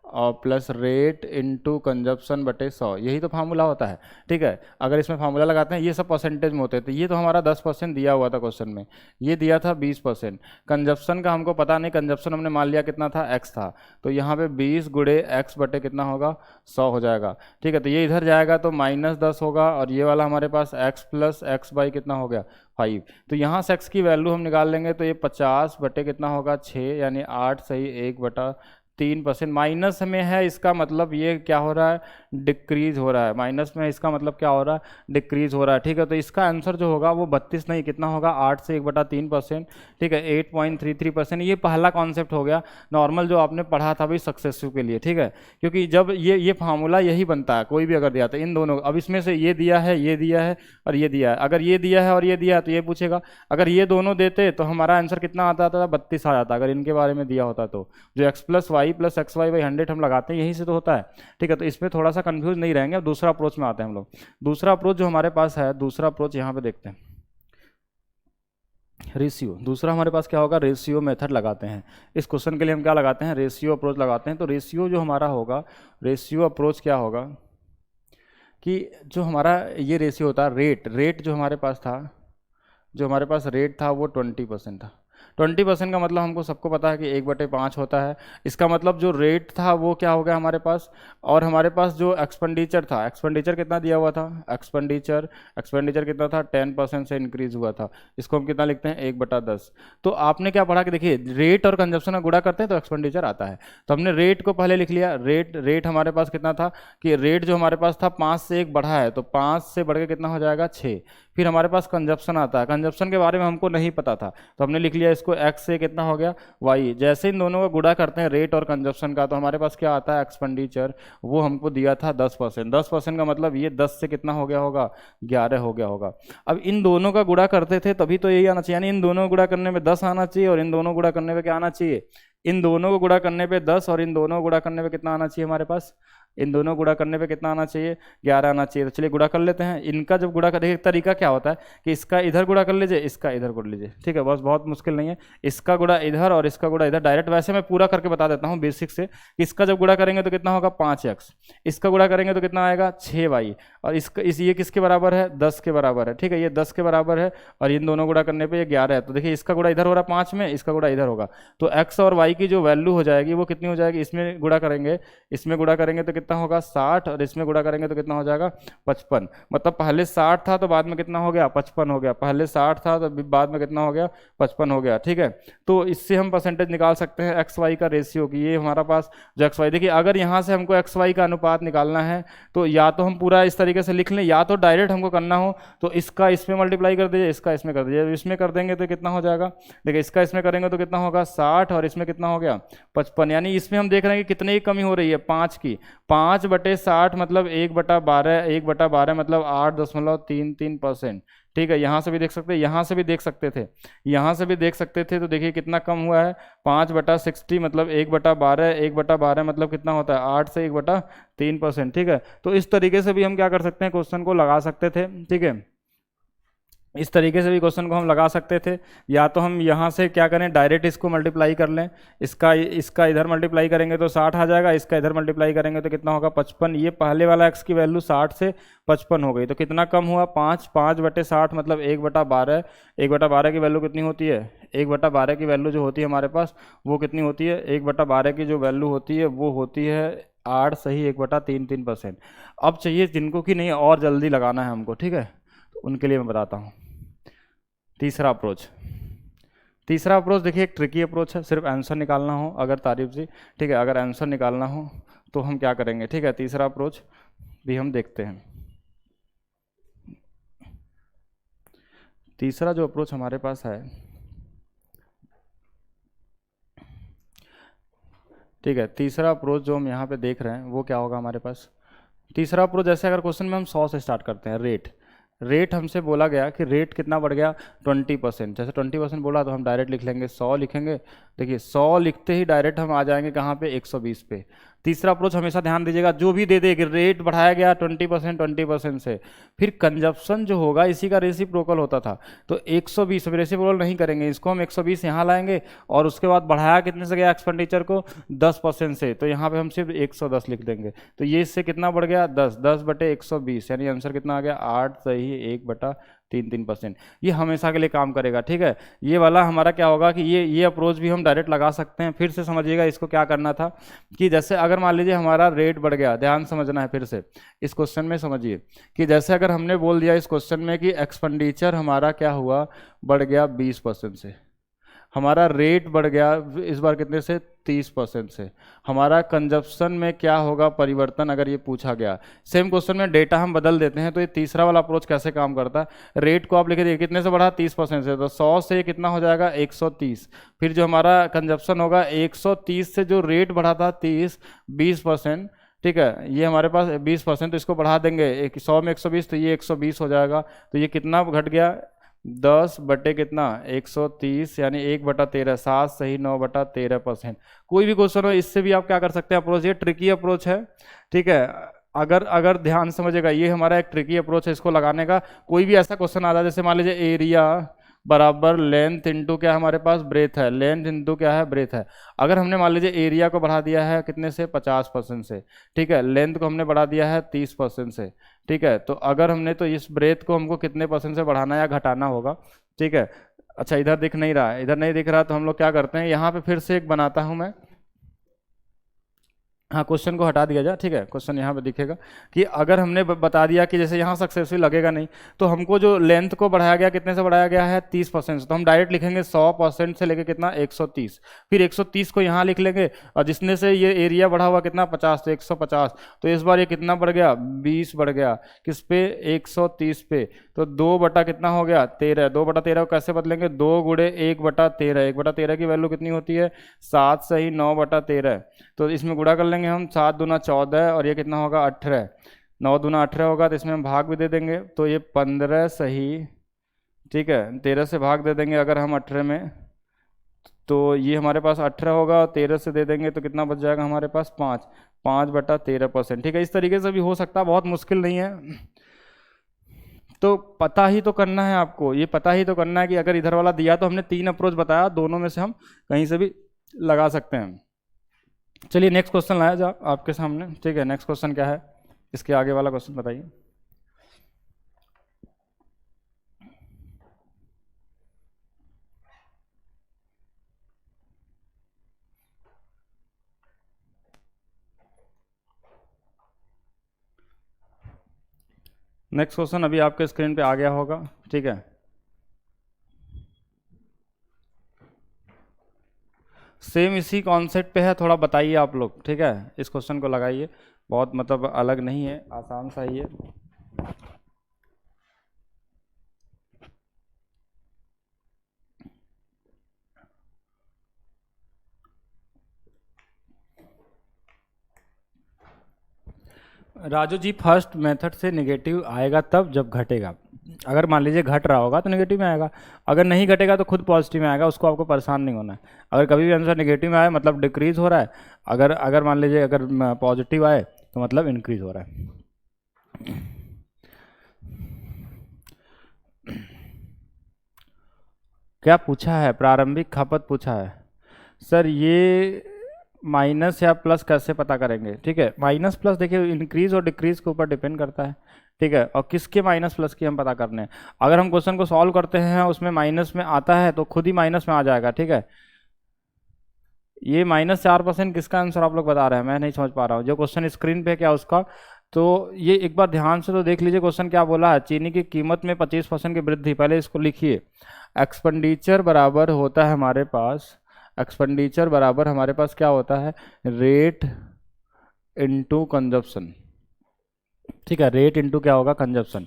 और प्लस रेट इनटू कंजप्शन बटे 100, यही तो फार्मूला होता है, ठीक है। अगर इसमें फार्मूला लगाते हैं, ये सब परसेंटेज में होते हैं, तो ये तो हमारा 10% दिया हुआ था क्वेश्चन में, ये दिया था 20%। कंजप्शन का हमको पता नहीं, कंजप्शन हमने मान लिया कितना था, x था, तो यहाँ पे 20 गुणे x बटे कितना होगा, 100 हो जाएगा, ठीक है। तो ये इधर जाएगा तो -10 होगा, और ये वाला हमारे पास x प्लस x बाई कितना हो गया, 5। तो यहाँ से x की वैल्यू हम निकाल लेंगे, तो ये 50 बटे कितना होगा, 6, यानी 8 सही 1/3%। माइनस में है, इसका मतलब ये क्या हो रहा है, डिक्रीज हो रहा है। माइनस में इसका मतलब क्या हो रहा है, डिक्रीज हो रहा है, ठीक है। तो इसका आंसर जो होगा वो 32 नहीं, कितना होगा, 8 से 1/3%, ठीक है, 8.33%। ये पहला कॉन्सेप्ट हो गया, नॉर्मल जो आपने पढ़ा था भाई सक्सेसिव के लिए, ठीक है। क्योंकि जब ये फार्मूला यही बनता है, कोई भी अगर दिया तो इन दोनों, अब इसमें से ये दिया है, ये दिया है और ये दिया है, अगर ये दिया है और ये दिया है तो ये पूछेगा। अगर ये दोनों देते तो हमारा आंसर कितना आता था, 32 आ जाता, अगर इनके बारे में दिया होता तो। जो x plus y plus x y by 100 हम लगाते हैं, यहीं से तो होता है, ठीक है। तो इसमें थोड़ा सा कंफ्यूज नहीं रहेंगे। अब दूसरा अप्रोच में आते हैं हम लोग। दूसरा अप्रोच जो हमारे पास है, दूसरा अप्रोच यहाँ पे देखते हैं, रेशियो। दूसरा हमारे पास क्या होगा, रेशियो मेथड लगाते हैं। इस क्वेश्चन के लिए हम क्या लगाते हैं, रेशियो अप्रोच लगाते हैं। तो रेशियो जो हमारा होगा, रेशियो अप्रोच क्या होगा कि जो हमारा ये रेशियो होता है, रेट जो हमारे पास था, जो हमारे पास रेट था वो 20% था। 20% का मतलब हमको सबको पता है कि 1/5 होता है। इसका मतलब जो रेट था वो क्या हो गया हमारे पास, और हमारे पास जो एक्सपेंडिचर था, एक्सपेंडिचर कितना दिया हुआ था, एक्सपेंडिचर कितना था, 10% से इंक्रीज हुआ था। इसको हम कितना लिखते हैं, 1/10। तो आपने क्या पढ़ा कि देखिए रेट और कंजप्शन का गुणा करते हैं तो एक्सपेंडिचर आता है। तो हमने रेट को पहले लिख लिया, रेट हमारे पास कितना था कि रेट जो हमारे पास था 5 से 1 बढ़ा है, तो 5 से बढ़ के कितना हो जाएगा, 6। फिर हमारे पास कंजप्शन आता है, कंजप्शन के बारे में हमको नहीं पता था तो हमने लिख लिया इसको x से कितना हो गया, y। जैसे इन दोनों का गुणा करते हैं रेट और कंजप्शन का, तो हमारे पास क्या आता है, एक्सपेंडिचर। वो हमको दिया था 10%। 10% का मतलब ये 10 से कितना हो गया होगा, 11 हो गया होगा। अब इन दोनों का गुणा करते थे तभी तो यही आना चाहिए, यानी इन दोनों को गुणा करने में 10 आना चाहिए और इन दोनों को गुणा करने पे क्या आना चाहिए, इन दोनों को गुणा करने पे 10 और इन दोनों को गुणा करने पे कितना आना चाहिए हमारे पास, इन दोनों गुणा करने पे कितना आना चाहिए, 11 आना चाहिए। तो चलिए गुणा कर लेते हैं। इनका जब गुणा कर, तरीका क्या होता है कि इसका इधर गुणा कर लीजिए, इसका इधर कर लीजिए, ठीक है, बस बहुत मुश्किल नहीं है। इसका गुणा इधर और इसका गुणा इधर, डायरेक्ट वैसे मैं पूरा करके बता देता हूँ बेसिक से। इसका जब गुणा करेंगे तो कितना होगा, 5x। इसका गुणा करेंगे तो कितना आएगा, 6y। और इसका ये किसके बराबर है, 10 के बराबर है, ठीक है, ये 10 के बराबर है और इन दोनों गुणा करने पर ये 11 है। तो देखिए इसका गुणा इधर हो रहा है 5 में, इसका गुणा इधर होगा, तो x और y की जो वैल्यू हो जाएगी वो कितनी हो जाएगी, इसमें गुणा करेंगे, इसमें गुणा करेंगे तो कितना होगा 60 और इसमें गुणा करेंगे तो कितना हो जाएगा 55। मतलब पहले 60 था तो बाद में कितना हो गया, 55 हो गया, पहले 60 था तो बाद में कितना हो गया, 55 हो गया, ठीक है। तो इससे हम परसेंटेज निकाल सकते हैं एक्स वाई का रेशियो की। ये हमारा पास जो एक्स वाई, देखिए अगर यहाँ से हमको एक्स वाई का अनुपात निकालना है तो या तो हम पूरा इस तरीके से लिख लें, या तो डायरेक्ट हमको करना हो तो इसका इसमें मल्टीप्लाई कर दीजिए, इसका इसमें कर दीजिए। इसमें कर देंगे तो कितना हो जाएगा, देखिए इसका इसमें करेंगे तो कितना होगा 60 और इसमें कितना हो गया 55। यानी इसमें हम देख रहे हैं कि कितने की कमी हो रही है, 5 की। 5/60 मतलब 1/12, 1/12 मतलब 8.33%, ठीक है। यहाँ से भी देख सकते हैं, यहाँ से भी देख सकते थे, यहाँ से भी देख सकते थे। तो देखिए कितना कम हुआ है, 5/60 मतलब 1/12, 1/12 मतलब कितना होता है 8 से 1/3%, ठीक है। तो इस तरीके से भी हम क्या कर सकते हैं, क्वेश्चन को लगा सकते थे, ठीक है। इस तरीके से भी क्वेश्चन को हम लगा सकते थे, या तो हम यहाँ से क्या करें, डायरेक्ट इसको मल्टीप्लाई कर लें, इसका इधर मल्टीप्लाई करेंगे तो 60 आ जाएगा, इसका इधर मल्टीप्लाई करेंगे तो कितना होगा 55। ये पहले वाला x की वैल्यू 60 से 55 हो गई, तो कितना कम हुआ 5/60 मतलब 1/12। 1/12 की वैल्यू कितनी होती है, 1/12 की वैल्यू जो होती है हमारे पास वो कितनी होती है, 1/12 की जो वैल्यू होती है वो होती है 8 सही 1/33%। अब चाहिए जिनको कि नहीं और जल्दी लगाना है हमको, ठीक है, तो उनके लिए मैं बताता हूँ तीसरा अप्रोच। देखिए एक ट्रिकी अप्रोच है, सिर्फ आंसर निकालना हो अगर तारीफ से, ठीक है, अगर आंसर निकालना हो तो हम क्या करेंगे, ठीक है। तीसरा अप्रोच भी हम देखते हैं। तीसरा जो अप्रोच हमारे पास है, ठीक है, तीसरा अप्रोच जो हम यहाँ पे देख रहे हैं वो क्या होगा हमारे पास। तीसरा अप्रोच जैसे अगर क्वेश्चन में हम 100 से स्टार्ट करते हैं, रेट हमसे बोला गया कि रेट कितना बढ़ गया 20%। जैसे 20% बोला तो हम डायरेक्ट लिख लेंगे 100 लिखेंगे। देखिए 100 लिखते ही डायरेक्ट हम आ जाएंगे कहाँ पे, 120 पे। तीसरा अप्रोच हमेशा ध्यान दीजिएगा, जो भी दे दे कि रेट बढ़ाया गया 20% से, फिर कंजप्शन जो होगा इसी का रेसिप्रोकल होता था, तो 120 रेसिप्रोकल नहीं करेंगे, इसको हम 120 यहाँ लाएंगे और उसके बाद बढ़ाया कितने से गया एक्सपेंडिचर को 10% से, तो यहाँ पे हम सिर्फ 110 लिख देंगे। तो ये इससे कितना बढ़ गया 10/120, यानी आंसर कितना आ गया 8 सही 1/33%। ये हमेशा के लिए काम करेगा, ठीक है। ये वाला हमारा क्या होगा कि ये अप्रोच भी हम डायरेक्ट लगा सकते हैं। फिर से समझिएगा इसको क्या करना था कि जैसे अगर मान लीजिए हमारा रेट बढ़ गया, ध्यान समझना है, फिर से इस क्वेश्चन में समझिए कि जैसे अगर हमने बोल दिया इस क्वेश्चन में कि एक्सपेंडिचर हमारा क्या हुआ, बढ़ गया 20% से, हमारा रेट बढ़ गया इस बार कितने से 30% से, हमारा कंजप्शन में क्या होगा परिवर्तन, अगर ये पूछा गया। सेम क्वेश्चन में डेटा हम बदल देते हैं। तो ये तीसरा वाला अप्रोच कैसे काम करता है, रेट को आप लिखे देखिए कितने से बढ़ा 30% से, तो 100 से कितना हो जाएगा 130। फिर जो हमारा कंजप्शन होगा 130 से जो रेट बढ़ा था 20%, ठीक है, ये हमारे पास 20%, तो इसको बढ़ा देंगे 100 में 120, तो ये 120 हो जाएगा। तो ये कितना घट गया 10 बटे कितना 130, यानी 1/13, 7 सही 9/13%। कोई भी क्वेश्चन हो इससे भी आप क्या कर सकते हैं अप्रोच, ये ट्रिकी अप्रोच है, ठीक है। अगर ध्यान समझेगा, ये हमारा एक ट्रिकी अप्रोच है, इसको लगाने का। कोई भी ऐसा क्वेश्चन आ जाए जैसे मान लीजिए एरिया बराबर लेंथ इंटू क्या हमारे पास ब्रेथ है, लेंथ इंटू क्या है ब्रेथ है। अगर हमने मान लीजिए एरिया को बढ़ा दिया है कितने से 50% से, ठीक है, लेंथ को हमने बढ़ा दिया है 30% से, ठीक है, तो अगर हमने तो इस ब्रेथ को हमको कितने % से बढ़ाना या घटाना होगा, ठीक है। अच्छा इधर दिख नहीं रहा है, इधर नहीं दिख रहा, तो हम लोग क्या करते हैं, यहाँ पे फिर से एक बनाता हूँ मैं। हाँ, क्वेश्चन को हटा दिया जाए, ठीक है, क्वेश्चन यहाँ पे दिखेगा कि अगर हमने बता दिया कि जैसे यहाँ सक्सेसफुल लगेगा नहीं, तो हमको जो लेंथ को बढ़ाया गया, कितने से बढ़ाया गया है, 30% से, तो हम डायरेक्ट लिखेंगे 100% से लेके कितना, 130, फिर 130 को यहाँ लिख लेंगे, और जिसने से ये एरिया बढ़ा हुआ कितना, 50, तो 150, तो इस बार ये कितना बढ़ गया, 20 बढ़ गया, किस पे, 130 पे, तो 2 बटा कितना हो गया, 13, 2 बटा 13 को कैसे बदलेंगे, 2 गुणे 1 बटा 13, 1 बटा 13 की वैल्यू कितनी होती है, 7 सही 9 बटा 13, तो इसमें गुणा कर लेंगे हम, 7 दूना 14 और ये कितना होगा, 18, 9 दूना 18 होगा, तो इसमें हम भाग भी दे देंगे, तो ये 15 सही, ठीक है, 13 से भाग दे देंगे अगर हम 18 में, तो ये हमारे पास 18 होगा, और 13 से दे देंगे तो कितना बच जाएगा हमारे पास, 5 बटा 13%, ठीक है। इस तरीके से भी हो सकता है, बहुत मुश्किल नहीं है। तो पता ही तो करना है आपको, ये पता ही तो करना है कि अगर इधर वाला दिया, तो हमने 3 अप्रोच बताया, दोनों में से हम कहीं से भी लगा सकते हैं। चलिए नेक्स्ट क्वेश्चन लाया जा आपके सामने, ठीक है। नेक्स्ट क्वेश्चन क्या है, इसके आगे वाला क्वेश्चन बताइए। नेक्स्ट क्वेश्चन अभी आपके स्क्रीन पे आ गया होगा, ठीक है। सेम इसी कॉन्सेप्ट पे है, थोड़ा बताइए आप लोग, ठीक है। इस क्वेश्चन को लगाइए, बहुत मतलब अलग नहीं है, आसान सा ही है। राजू जी, फर्स्ट मेथड से नेगेटिव आएगा तब जब घटेगा। अगर मान लीजिए घट रहा होगा तो नेगेटिव में आएगा, अगर नहीं घटेगा तो खुद पॉजिटिव में आएगा, उसको आपको परेशान नहीं होना है। अगर कभी भी आंसर नेगेटिव में आए मतलब डिक्रीज हो रहा है, अगर अगर मान लीजिए अगर पॉजिटिव आए तो मतलब इंक्रीज हो रहा है। क्या पूछा है, प्रारंभिक खपत पूछा है सर। ये माइनस या प्लस कैसे पता करेंगे, ठीक है। माइनस प्लस देखिए इंक्रीज और डिक्रीज के ऊपर डिपेंड करता है, ठीक है। और किसके माइनस प्लस की हम पता करने हैं, अगर हम क्वेश्चन को सॉल्व करते हैं उसमें माइनस में आता है तो खुद ही माइनस में आ जाएगा, ठीक है। ये -4% किसका आंसर आप लोग बता रहे हैं, मैं नहीं समझ पा रहा हूँ। जो क्वेश्चन स्क्रीन पे क्या उसका, तो ये एक बार ध्यान से तो देख लीजिए क्वेश्चन क्या बोला है। चीनी की कीमत में 25% की वृद्धि, पहले इसको लिखिए। एक्सपेंडिचर बराबर होता है हमारे पास, एक्सपेंडिचर बराबर हमारे पास क्या होता है, रेट इनटू कंजप्शन, ठीक है। रेट इनटू क्या होगा, कंजप्शन।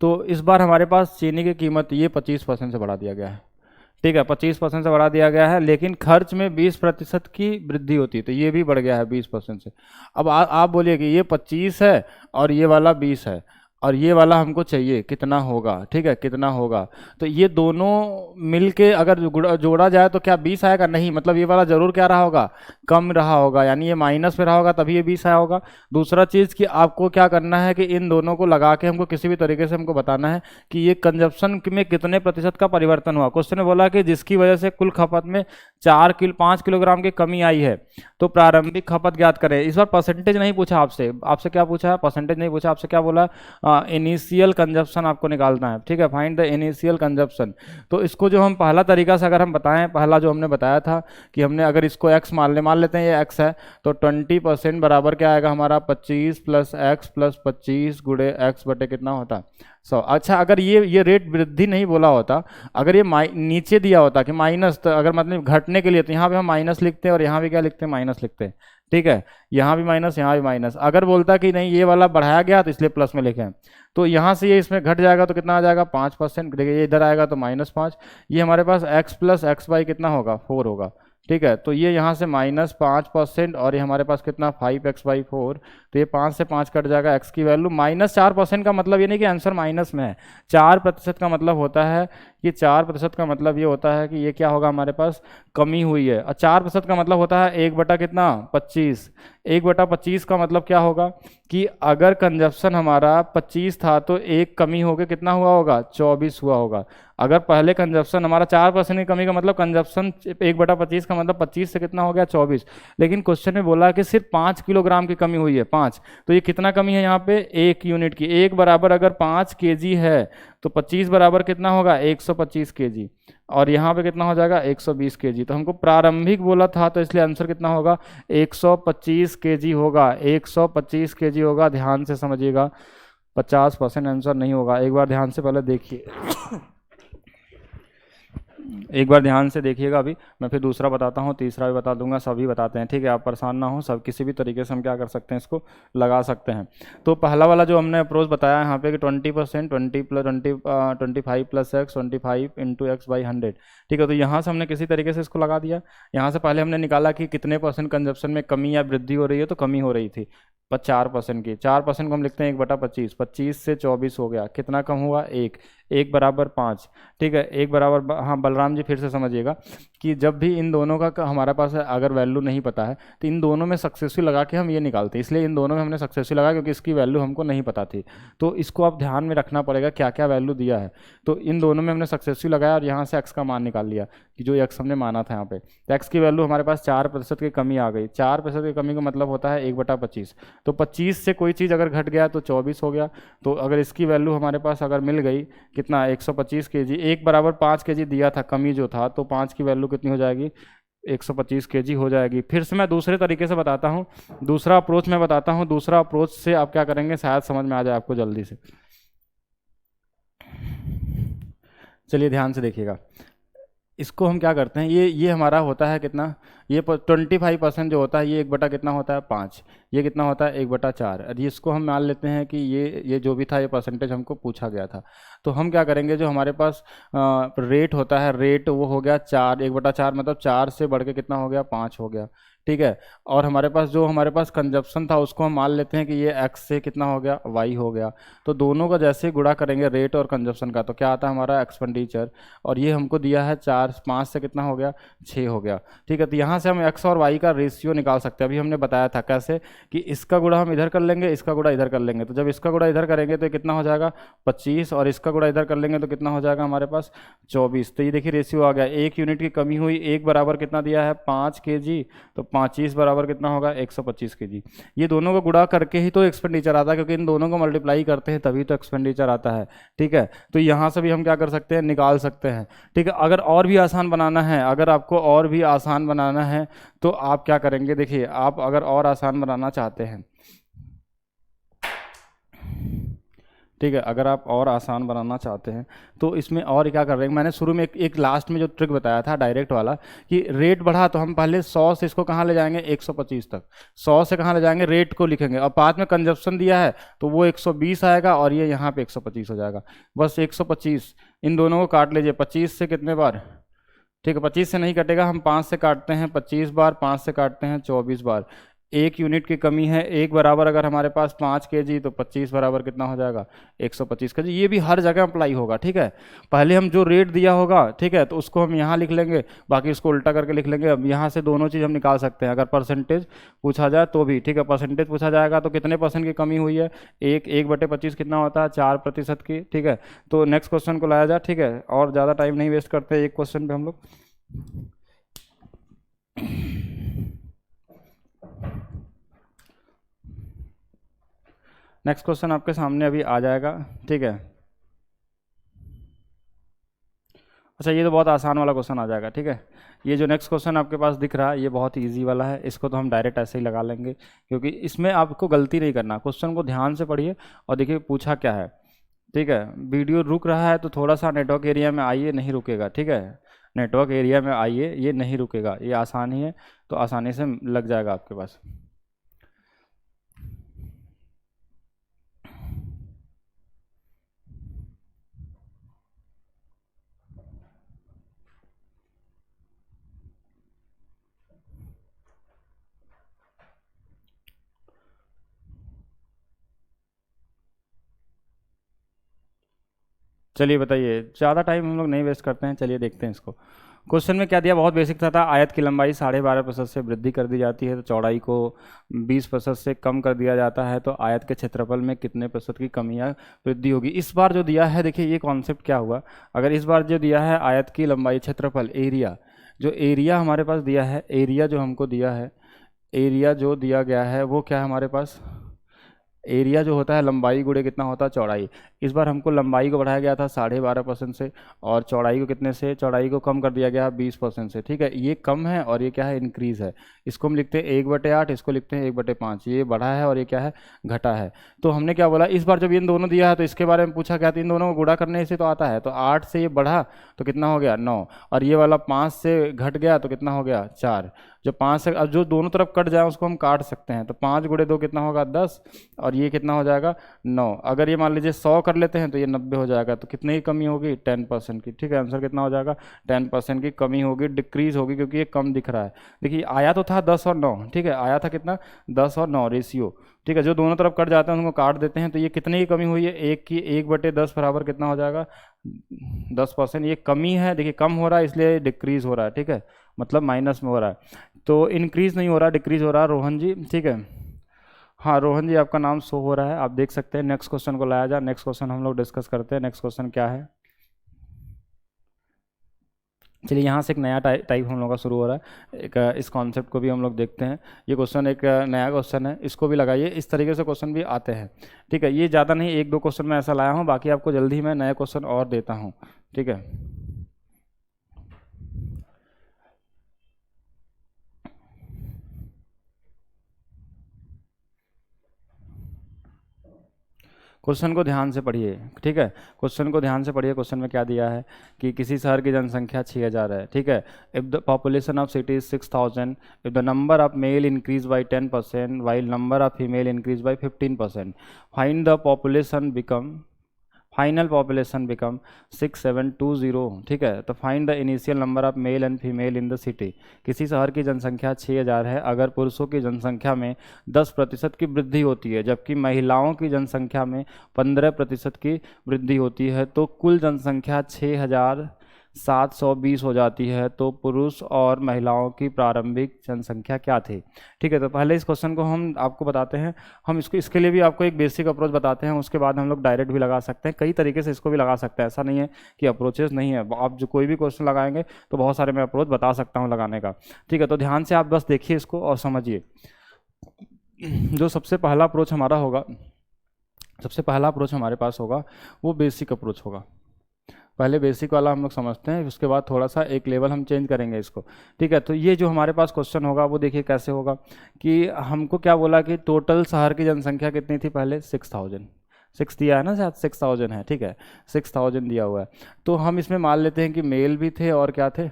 तो इस बार हमारे पास चीनी की कीमत ये 25% से बढ़ा दिया गया है, ठीक है। 25% से बढ़ा दिया गया है, लेकिन खर्च में 20% की वृद्धि होती है, तो ये भी बढ़ गया है 20% से। अब आप बोलिए कि ये 25 है और ये वाला 20 है, और ये वाला हमको चाहिए कितना होगा, ठीक है, कितना होगा। तो ये दोनों मिलके अगर जोड़ा जाए तो क्या 20 आएगा, नहीं, मतलब ये वाला जरूर क्या रहा होगा, कम रहा होगा, यानी ये माइनस में रहा होगा तभी ये 20 आया होगा। दूसरा चीज़ कि आपको क्या करना है कि इन दोनों को लगा के हमको किसी भी तरीके से हमको बताना है कि ये कंजप्शन में कितने प्रतिशत का परिवर्तन हुआ। क्वेश्चन में बोला कि जिसकी वजह से कुल खपत में 5 किलोग्राम की कमी आई है, तो प्रारंभिक खपत ज्ञात करें। इस बार परसेंटेज नहीं पूछा आपसे, आपसे क्या पूछा है, परसेंटेज नहीं पूछा आपसे, क्या बोला, इनिशियल कंजप्शन आपको निकालना है, ठीक है। Find the initial consumption. तो इसको जो हम पहला तरीका से अगर हम बताएं, पहला जो हमने बताया था कि हमने अगर इसको x मान लेते हैं ये x है, तो 20% बराबर क्या आएगा हमारा, 25 प्लस x प्लस 25 गुणे x बटे कितना होता है 100। अच्छा, अगर ये रेट वृद्धि नहीं बोला होता, अगर ये नीचे दिया होता कि माइनस, तो अगर मतलब घटने के लिए, तो यहाँ पे हम माइनस लिखते हैं और यहाँ भी क्या लिखते हैं, माइनस लिखते हैं, ठीक है। यहाँ भी माइनस, यहाँ भी माइनस। अगर बोलता कि नहीं ये वाला बढ़ाया गया तो इसलिए प्लस में लिखे, तो यहाँ से ये इसमें घट जाएगा तो कितना आ जाएगा, 5%। देखिए ये इधर आएगा तो -5, ये हमारे पास x प्लस एक्स बाई कितना होगा, 4 होगा, ठीक है। तो ये यहाँ से -5% और ये हमारे पास कितना 5x/4, तो ये 5 से 5 कट जाएगा, x की वैल्यू -4% का मतलब ये नहीं कि आंसर माइनस में है, 4% का मतलब होता है कि 4% का मतलब ये होता है कि ये क्या होगा हमारे पास, कमी हुई है। और 4% का मतलब होता है 1 बटा कितना, 25। 1 बटा 25 का मतलब क्या होगा कि अगर कंजप्शन हमारा 25 था तो एक कमी होकर कितना हुआ होगा, 24 हुआ होगा। अगर पहले कंजप्शन हमारा 4% की कमी का मतलब कंजप्शन 1 बटा 25 का मतलब 25 से कितना हो गया, 24। लेकिन क्वेश्चन में बोला कि सिर्फ 5 किलोग्राम की कमी हुई है, 5, तो ये कितना कमी है यहाँ पे, 1 यूनिट की। 1 बराबर अगर 5 kg है, तो 25 बराबर कितना होगा 125 केजी, और यहाँ पे कितना हो जाएगा 120 केजी। तो हमको प्रारंभिक बोला था तो इसलिए आंसर कितना होगा 125 केजी होगा, 125 केजी होगा। ध्यान से समझिएगा, 50% आंसर नहीं होगा। एक बार ध्यान से पहले देखिए एक बार ध्यान से देखिएगा। अभी मैं फिर दूसरा बताता हूँ, तीसरा भी बता दूंगा, सभी बताते हैं, ठीक है। आप परेशान ना हो, सब किसी भी तरीके से हम क्या कर सकते हैं, इसको लगा सकते हैं। तो पहला वाला जो हमने अप्रोच बताया यहाँ पे कि 20%, 20 plus 25 plus x, 25 into x by 100, ठीक है। तो यहाँ से हमने किसी तरीके से इसको लगा दिया। यहाँ से पहले हमने निकाला कि कितने परसेंट कंजप्शन में कमी या वृद्धि हो रही है, तो कमी हो रही थी 4% की। 4% को हम लिखते हैं 1/25, 25 से 24 हो गया, कितना कम हुआ 1, 1 बराबर 5, ठीक है। 1 बराबर, हाँ बलराम जी फिर से समझिएगा कि जब भी इन दोनों का हमारे पास अगर वैल्यू नहीं पता है तो इन दोनों में सक्सेसफुल लगा के हम ये निकालते हैं। इसलिए इन दोनों में हमने सक्सेसफुल लगा क्योंकि इसकी वैल्यू हमको नहीं पता थी। तो इसको आप ध्यान में रखना पड़ेगा क्या क्या वैल्यू दिया है। तो इन दोनों में हमने सक्सेसफुल लगाया और यहाँ से एक्स का मान निकाल लिया कि जो एक्स हमने माना था यहाँ पे। तो एक्स की वैल्यू हमारे पास 4% की कमी आ गई। 4% की कमी का मतलब होता है 1/25। तो 25 से कोई चीज़ अगर घट गया तो 24 हो गया। तो अगर इसकी वैल्यू हमारे पास अगर मिल गई कितना 125 केजी, 1 बराबर 5 केजी दिया था कमी जो था, तो 5 की वैल्यू कितनी हो जाएगी 125 केजी हो जाएगी। फिर से मैं दूसरे तरीके से बताता हूँ, दूसरा अप्रोच मैं बताता हूँ। दूसरा अप्रोच से आप क्या करेंगे शायद समझ में आ जाए आपको जल्दी से। चलिए ध्यान से देखिएगा, इसको हम क्या करते हैं, ये हमारा होता है कितना, ये 25% जो होता है ये 1 बटा कितना होता है 5, ये कितना होता है 1/4। और इसको हम मान लेते हैं कि ये जो भी था ये परसेंटेज हमको पूछा गया था। तो हम क्या करेंगे, जो हमारे पास रेट होता है, रेट वो हो गया 4, 1/4 मतलब 4 से बढ़ के कितना हो गया 5 हो गया, ठीक है। और हमारे पास कंजप्शन था उसको हम मान लेते हैं कि ये एक्स से कितना हो गया वाई हो गया। तो दोनों का जैसे ही गुणा करेंगे रेट और कंजप्शन का तो क्या आता है हमारा एक्सपेंडिचर, और ये हमको दिया है 4, 5 से कितना हो गया 6 हो गया, ठीक है। तो यहाँ से हम एक्स और वाई का रेशियो निकाल सकते हैं। अभी हमने बताया था कैसे कि इसका गुणा हम इधर कर लेंगे, इसका गुणा इधर कर लेंगे। तो जब इसका गुणा इधर करेंगे तो कितना हो जाएगा 25, और इसका गुणा इधर कर लेंगे तो कितना हो जाएगा हमारे पास 24। तो ये देखिए रेशियो आ गया, 1 यूनिट की कमी हुई, 1 बराबर कितना दिया है 5 केजी, तो 25 बराबर कितना होगा 125 केजी। ये दोनों को गुणा करके ही तो एक्सपेंडिचर आता है, क्योंकि इन दोनों को मल्टीप्लाई करते हैं तभी तो एक्सपेंडिचर आता है, ठीक है। तो यहाँ से भी हम क्या कर सकते हैं, निकाल सकते हैं, ठीक है। अगर और भी आसान बनाना है, अगर आपको और भी आसान बनाना है तो आप क्या करेंगे, देखिए आप अगर और आसान बनाना चाहते हैं, ठीक है, अगर आप और आसान बनाना चाहते हैं तो इसमें और क्या कर रहे हैं, मैंने शुरू में एक लास्ट में जो ट्रिक बताया था डायरेक्ट वाला कि रेट बढ़ा तो हम पहले 100 से इसको कहाँ ले जाएंगे 125 तक, 100 से कहाँ ले जाएंगे रेट को लिखेंगे, और बाद में कंजप्शन दिया है तो वो 120 आएगा और ये यहाँ पे 125 हो जाएगा, बस 125। इन दोनों को काट लीजिए 25 से कितने बार, ठीक है 25 से नहीं कटेगा, हम 5 से काटते हैं 25 बार, 5 से काटते हैं 24 बार। 1 यूनिट की कमी है, 1 बराबर अगर हमारे पास 5 केजी तो 25 बराबर कितना हो जाएगा 125 केजी। ये भी हर जगह अप्लाई होगा, ठीक है। पहले हम जो रेट दिया होगा, ठीक है, तो उसको हम यहाँ लिख लेंगे, बाकी उसको उल्टा करके लिख लेंगे। अब यहाँ से दोनों चीज़ हम निकाल सकते हैं, अगर परसेंटेज पूछा जाए तो भी, ठीक है। परसेंटेज पूछा जाएगा तो कितने परसेंट की कमी हुई है, 1/25 कितना होता है 4% की, ठीक है। तो नेक्स्ट क्वेश्चन को लाया जाए, ठीक है, और ज़्यादा टाइम नहीं वेस्ट करते एक क्वेश्चन पे हम लोग। नेक्स्ट क्वेश्चन आपके सामने अभी आ जाएगा, ठीक है। अच्छा ये तो बहुत आसान वाला क्वेश्चन आ जाएगा, ठीक है। ये जो नेक्स्ट क्वेश्चन आपके पास दिख रहा है ये बहुत इजी वाला है, इसको तो हम डायरेक्ट ऐसे ही लगा लेंगे क्योंकि इसमें आपको गलती नहीं करना। क्वेश्चन को ध्यान से पढ़िए और देखिए पूछा क्या है, ठीक है। वीडियो रुक रहा है तो थोड़ा सा नेटवर्क एरिया में आइए, नहीं रुकेगा, ठीक है। नेटवर्क एरिया में आइए, ये नहीं रुकेगा, ये आसान ही है, तो आसानी से लग जाएगा आपके पास। चलिए बताइए, ज़्यादा टाइम हम लोग नहीं वेस्ट करते हैं, चलिए देखते हैं इसको। क्वेश्चन में क्या दिया, बहुत बेसिक था। आयत की लंबाई 12.5% से वृद्धि कर दी जाती है तो चौड़ाई को 20% से कम कर दिया जाता है, तो आयत के क्षेत्रफल में कितने प्रतिशत की कमी या वृद्धि होगी। इस बार जो दिया है, देखिए ये कॉन्सेप्ट क्या हुआ, अगर इस बार जो दिया है आयत की लंबाई क्षेत्रफल एरिया, जो एरिया हमारे पास दिया है, एरिया जो हमको दिया है, एरिया जो दिया गया है वो क्या है हमारे पास एरिया जो होता है लंबाई गुणे कितना होता है चौड़ाई। इस बार हमको लंबाई को बढ़ाया गया था 12.5% से, और चौड़ाई को कितने से, चौड़ाई को कम कर दिया गया 20% से। ठीक है, ये कम है और ये क्या है, इंक्रीज है। इसको हम लिखते हैं 1/8, इसको लिखते हैं 1/5। ये बढ़ा है और ये क्या है, घटा है। तो हमने क्या बोला, इस बार जब ये दोनों दिया है तो इसके बारे में पूछा गया, तो इन दोनों को गुणा करने से तो आता है, तो 8 से ये बढ़ा तो कितना हो गया 9, और ये वाला 5 से घट गया तो कितना हो गया 4। जो 5 से, अब जो दोनों तरफ कट जाए उसको हम काट सकते हैं, तो 5 × 2 कितना होगा 10, और ये कितना हो जाएगा 9। अगर ये मान लीजिए 100 कर लेते हैं तो ये 90 हो जाएगा, तो कितने की कमी होगी 10% की। ठीक है, आंसर कितना हो जाएगा 10% की कमी होगी, डिक्रीज होगी, क्योंकि ये कम दिख रहा है। देखिए आया तो था 10 और 9, ठीक है, आया था कितना 10 और 9 रेशियो। ठीक है, जो दोनों तरफ कट जाते हैं उनको काट देते हैं, तो ये कितने की कमी हुई है, 1/10 बराबर कितना हो जाएगा 10%। ये कमी है, देखिए कम हो रहा है इसलिए डिक्रीज हो रहा है। ठीक है, मतलब माइनस में हो रहा है, तो इंक्रीज नहीं हो रहा, डिक्रीज हो रहा है रोहन जी। ठीक है, हाँ रोहन जी आपका नाम शो हो रहा है, आप देख सकते हैं। नेक्स्ट क्वेश्चन को लाया जाए, नेक्स्ट क्वेश्चन हम लोग डिस्कस करते हैं। नेक्स्ट क्वेश्चन क्या है, चलिए यहाँ से एक नया टाइप हम लोग का शुरू हो रहा है। एक इस कॉन्सेप्ट को भी हम लोग देखते हैं। ये क्वेश्चन एक नया क्वेश्चन है, इसको भी लगाइए। इस तरीके से क्वेश्चन भी आते हैं। ठीक है, ये ज़्यादा नहीं, 1-2 क्वेश्चन मैं ऐसा लाया हूँ, बाकी आपको जल्दी ही मैं नया क्वेश्चन और देता हूँ। ठीक है, क्वेश्चन को ध्यान से पढ़िए। ठीक है, क्वेश्चन को ध्यान से पढ़िए। क्वेश्चन में क्या दिया है कि किसी शहर की जनसंख्या 6000 है। ठीक है, if the population of city is 6000, if the number of male increase by 10% while number of female increase by 15%, find the population become, final population become 6720। ठीक है, तो find the initial number of male and female in the city. किसी शहर की जनसंख्या 6000 है, अगर पुरुषों की जनसंख्या में 10% की वृद्धि होती है जबकि महिलाओं की जनसंख्या में 15% की वृद्धि होती है, तो कुल जनसंख्या 6720 हो जाती है। तो पुरुष और महिलाओं की प्रारंभिक जनसंख्या क्या थी। ठीक है, तो पहले इस क्वेश्चन को हम आपको बताते हैं। हम इसको, इसके लिए भी आपको एक बेसिक अप्रोच बताते हैं, उसके बाद हम लोग डायरेक्ट भी लगा सकते हैं। कई तरीके से इसको भी लगा सकते हैं, ऐसा नहीं है कि अप्रोचेस नहीं है। आप जो कोई भी क्वेश्चन लगाएंगे तो बहुत सारे मैं अप्रोच बता सकता हूँ लगाने का। ठीक है, तो ध्यान से आप बस देखिए इसको और समझिए। जो सबसे पहला अप्रोच हमारा होगा, सबसे पहला अप्रोच हमारे पास होगा वो बेसिक अप्रोच होगा। पहले बेसिक वाला हम लोग समझते हैं, उसके बाद थोड़ा सा एक लेवल हम चेंज करेंगे इसको। ठीक है, तो ये जो हमारे पास क्वेश्चन होगा वो देखिए कैसे होगा कि हमको क्या बोला कि टोटल शहर की जनसंख्या कितनी थी, पहले 6000, 6 दिया है ना, शायद 6000 है। ठीक है, 6000 दिया हुआ है, तो हम इसमें मान लेते हैं कि मेल भी थे और क्या थे,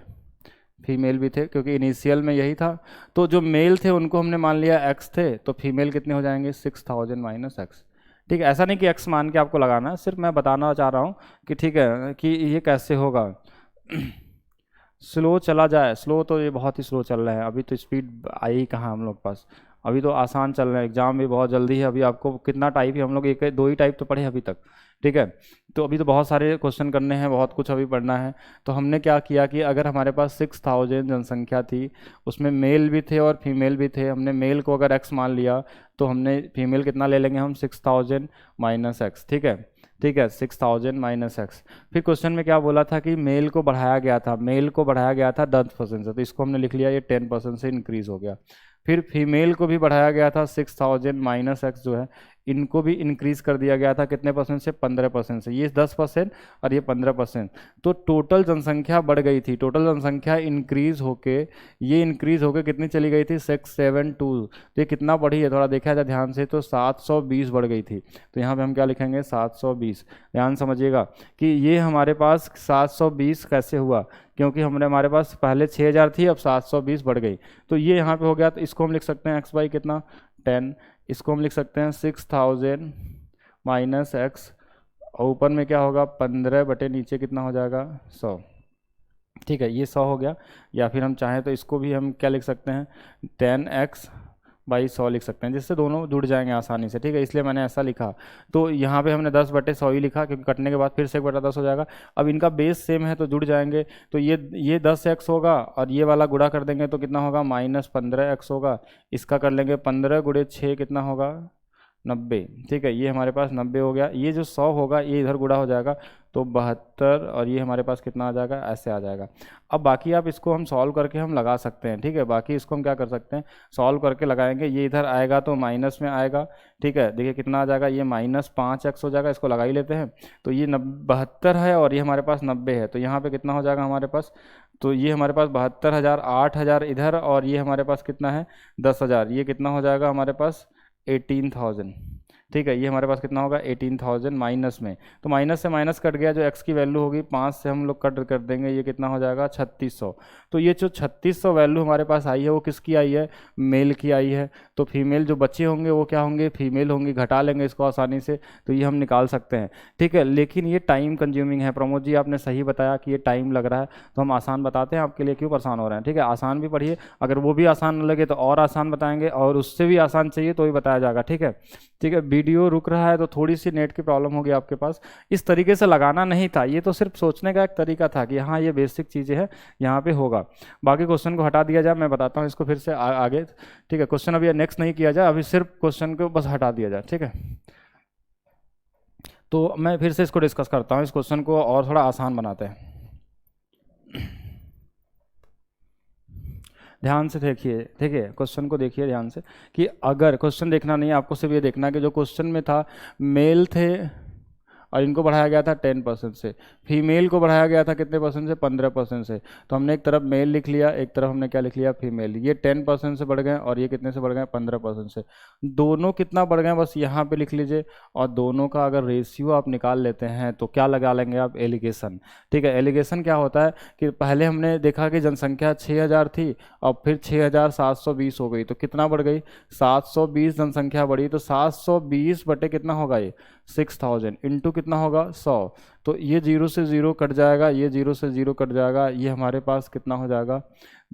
फीमेल भी थे, क्योंकि इनिशियल में यही था। तो जो मेल थे उनको हमने मान लिया x थे, तो फीमेल कितने हो जाएंगे 6000 माइनस x। ठीक है, ऐसा नहीं कि x मान के आपको लगाना है, सिर्फ मैं बताना चाह रहा हूँ कि ठीक है कि ये कैसे होगा। स्लो चला जाए, स्लो तो ये बहुत ही स्लो चल रहे हैं, अभी तो स्पीड आई ही कहाँ हम लोग पास, अभी तो आसान चल रहे हैं। एग्जाम भी बहुत जल्दी है, अभी आपको कितना टाइप ही हम लोग 1-2 ही टाइप तो पढ़े अभी तक। ठीक है, तो अभी तो बहुत सारे क्वेश्चन करने हैं, बहुत कुछ अभी पढ़ना है। तो हमने क्या किया कि अगर हमारे पास 6000 जनसंख्या थी, उसमें मेल भी थे और फीमेल भी थे, हमने मेल को अगर x मान लिया तो हमने फीमेल कितना ले लेंगे हम 6000 माइनस एक्स। ठीक है, ठीक है, 6000 माइनस एक्स। फिर क्वेश्चन में क्या बोला था कि मेल को बढ़ाया गया था, मेल को बढ़ाया गया था 10% से, तो इसको हमने लिख लिया ये 10% से इंक्रीज हो गया। फिर फीमेल को भी बढ़ाया गया था 6000 माइनस एक्स जो है, इनको भी इंक्रीज कर दिया गया था कितने परसेंट से, 15% से। ये 10% और ये 15%, तो टोटल जनसंख्या बढ़ गई थी। टोटल जनसंख्या इंक्रीज होके, ये इंक्रीज होके कितनी चली गई थी 672। तो ये कितना बढ़ी है, थोड़ा देखा जाए ध्यान से, तो 720 बढ़ गई थी। तो यहाँ पे हम क्या लिखेंगे 720। ध्यान समझिएगा कि ये हमारे पास 720 कैसे हुआ, क्योंकि हमारे पास पहले 6000 थी, अब 720 बढ़ गई। तो ये यहाँ पे हो गया, तो इसको हम लिख सकते हैं एक्स बाई कितना 10, इसको हम लिख सकते हैं 6000 माइनस एक्स, और ऊपर में क्या होगा 15 बटे नीचे कितना हो जाएगा 100। ठीक है, ये 100 हो गया। या फिर हम चाहें तो इसको भी हम क्या लिख सकते हैं 10x बाई 100 लिख सकते हैं, जिससे दोनों जुड़ जाएंगे आसानी से। ठीक है, इसलिए मैंने ऐसा लिखा। तो यहाँ पे हमने 10/100 ही लिखा, क्योंकि कटने के बाद फिर से 1/10 हो जाएगा। अब इनका बेस सेम है तो जुड़ जाएंगे। तो ये 10x होगा और ये वाला गुणा कर देंगे तो कितना होगा -15x होगा। इसका कर लेंगे 15 × 6 कितना होगा 90, ठीक है, ये हमारे पास 90 हो गया। ये जो 100 होगा ये इधर गुणा हो जाएगा तो 72, और ये हमारे पास कितना आ जाएगा, ऐसे आ जाएगा। अब बाकी आप इसको हम सॉल्व करके हम लगा सकते हैं, ठीक है, बाकी इसको हम क्या कर सकते हैं, सॉल्व करके लगाएंगे। ये इधर आएगा तो माइनस में आएगा, ठीक है, देखिए कितना आ जाएगा, ये -5x हो जाएगा, इसको लगा ही लेते हैं। तो ये 72 है और ये हमारे पास 90 है, तो यहाँ पे कितना हो जाएगा हमारे पास, तो ये हमारे पास 72,000, 8,000 इधर, और ये हमारे पास कितना है 10,000, ये कितना हो जाएगा हमारे पास 18,000, ठीक है, ये हमारे पास कितना होगा 18,000 माइनस में। तो माइनस से माइनस कट गया, जो x की वैल्यू होगी 5 से हम लोग कट कर देंगे, ये कितना हो जाएगा 3600। तो ये जो 3600 वैल्यू हमारे पास आई है वो किसकी आई है, मेल की आई है। तो फीमेल जो बच्चे होंगे वो क्या होंगे, फीमेल होंगी, घटा लेंगे इसको आसानी से, तो ये हम निकाल सकते हैं, ठीक है। लेकिन ये टाइम कंज्यूमिंग है, प्रमोद जी आपने सही बताया कि ये टाइम लग रहा है, तो हम आसान बताते हैं आपके लिए, क्यों परेशान हो रहे हैं, ठीक है। आसान भी पढ़िए, अगर वो भी आसान न लगे तो और आसान बताएंगे, और उससे भी आसान चाहिए तो भी बताया जाएगा, ठीक है, ठीक है। वीडियो रुक रहा है तो थोड़ी सी नेट की प्रॉब्लम होगी आपके पास, इस तरीके से लगाना नहीं था, ये तो सिर्फ सोचने का एक तरीका था कि हाँ ये बेसिक चीज़ें हैं, यहाँ पे होगा। बाकी क्वेश्चन को हटा दिया जाए, मैं बताता हूँ इसको फिर से आगे, ठीक है। क्वेश्चन अभी नेक्स्ट नहीं किया जाए, अभी सिर्फ क्वेश्चन को बस हटा दिया जाए, ठीक है। तो मैं फिर से इसको डिस्कस करता हूँ, इस क्वेश्चन को और थोड़ा आसान बनाते हैं। ध्यान से देखिए, ठीक है, क्वेश्चन को देखिए ध्यान से, कि अगर क्वेश्चन देखना नहीं है आपको, सिर्फ ये देखना है कि जो क्वेश्चन में था, मेल थे और इनको बढ़ाया गया था 10% से, फीमेल को बढ़ाया गया था कितने परसेंट से, 15% से। तो हमने एक तरफ मेल लिख लिया, एक तरफ हमने क्या लिख लिया, फीमेल। ये 10% से बढ़ गए और ये कितने से बढ़ गए, 15% से। दोनों कितना बढ़ गए बस यहाँ पे लिख लीजिए, और दोनों का अगर रेशियो आप निकाल लेते हैं तो क्या लगा लेंगे आप, एलिगेशन, ठीक है। एलिगेशन क्या होता है कि पहले हमने देखा कि जनसंख्या 6000 थी और फिर 6720 हो गई, तो कितना बढ़ गई, 720 जनसंख्या बढ़ी, तो 720 बटे कितना होगा, ये 6000 इंटू कितना होगा 100। तो ये 0 से 0 कट जाएगा, ये 0 से 0 कट जाएगा, ये हमारे पास कितना हो जाएगा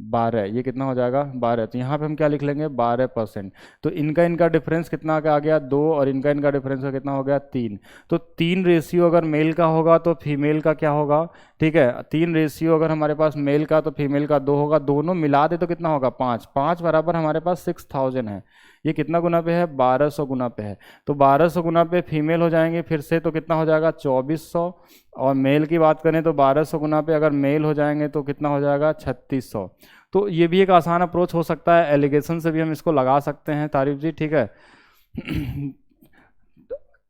12, ये कितना हो जाएगा 12। तो यहाँ पे हम क्या लिख लेंगे 12%। तो इनका डिफरेंस कितना आ गया 2, और इनका डिफरेंस का कितना हो गया 3। तो 3 रेशियो अगर मेल का होगा तो फीमेल का क्या होगा, ठीक है, 3 रेशियो अगर हमारे पास मेल का तो फीमेल का 2 होगा, दोनों मिला दे तो कितना होगा 5, 5 बराबर हमारे पास 6000 है। ये कितना गुना पे है, 1200 गुना पे है। तो 1200 गुना पे फीमेल हो जाएंगे फिर से, तो कितना हो जाएगा 2400, और मेल की बात करें तो 1200 गुना पे अगर मेल हो जाएंगे तो कितना हो जाएगा 3600। तो ये भी एक आसान अप्रोच हो सकता है, एलिगेशन से भी हम इसको लगा सकते हैं, तारिफ जी, ठीक है।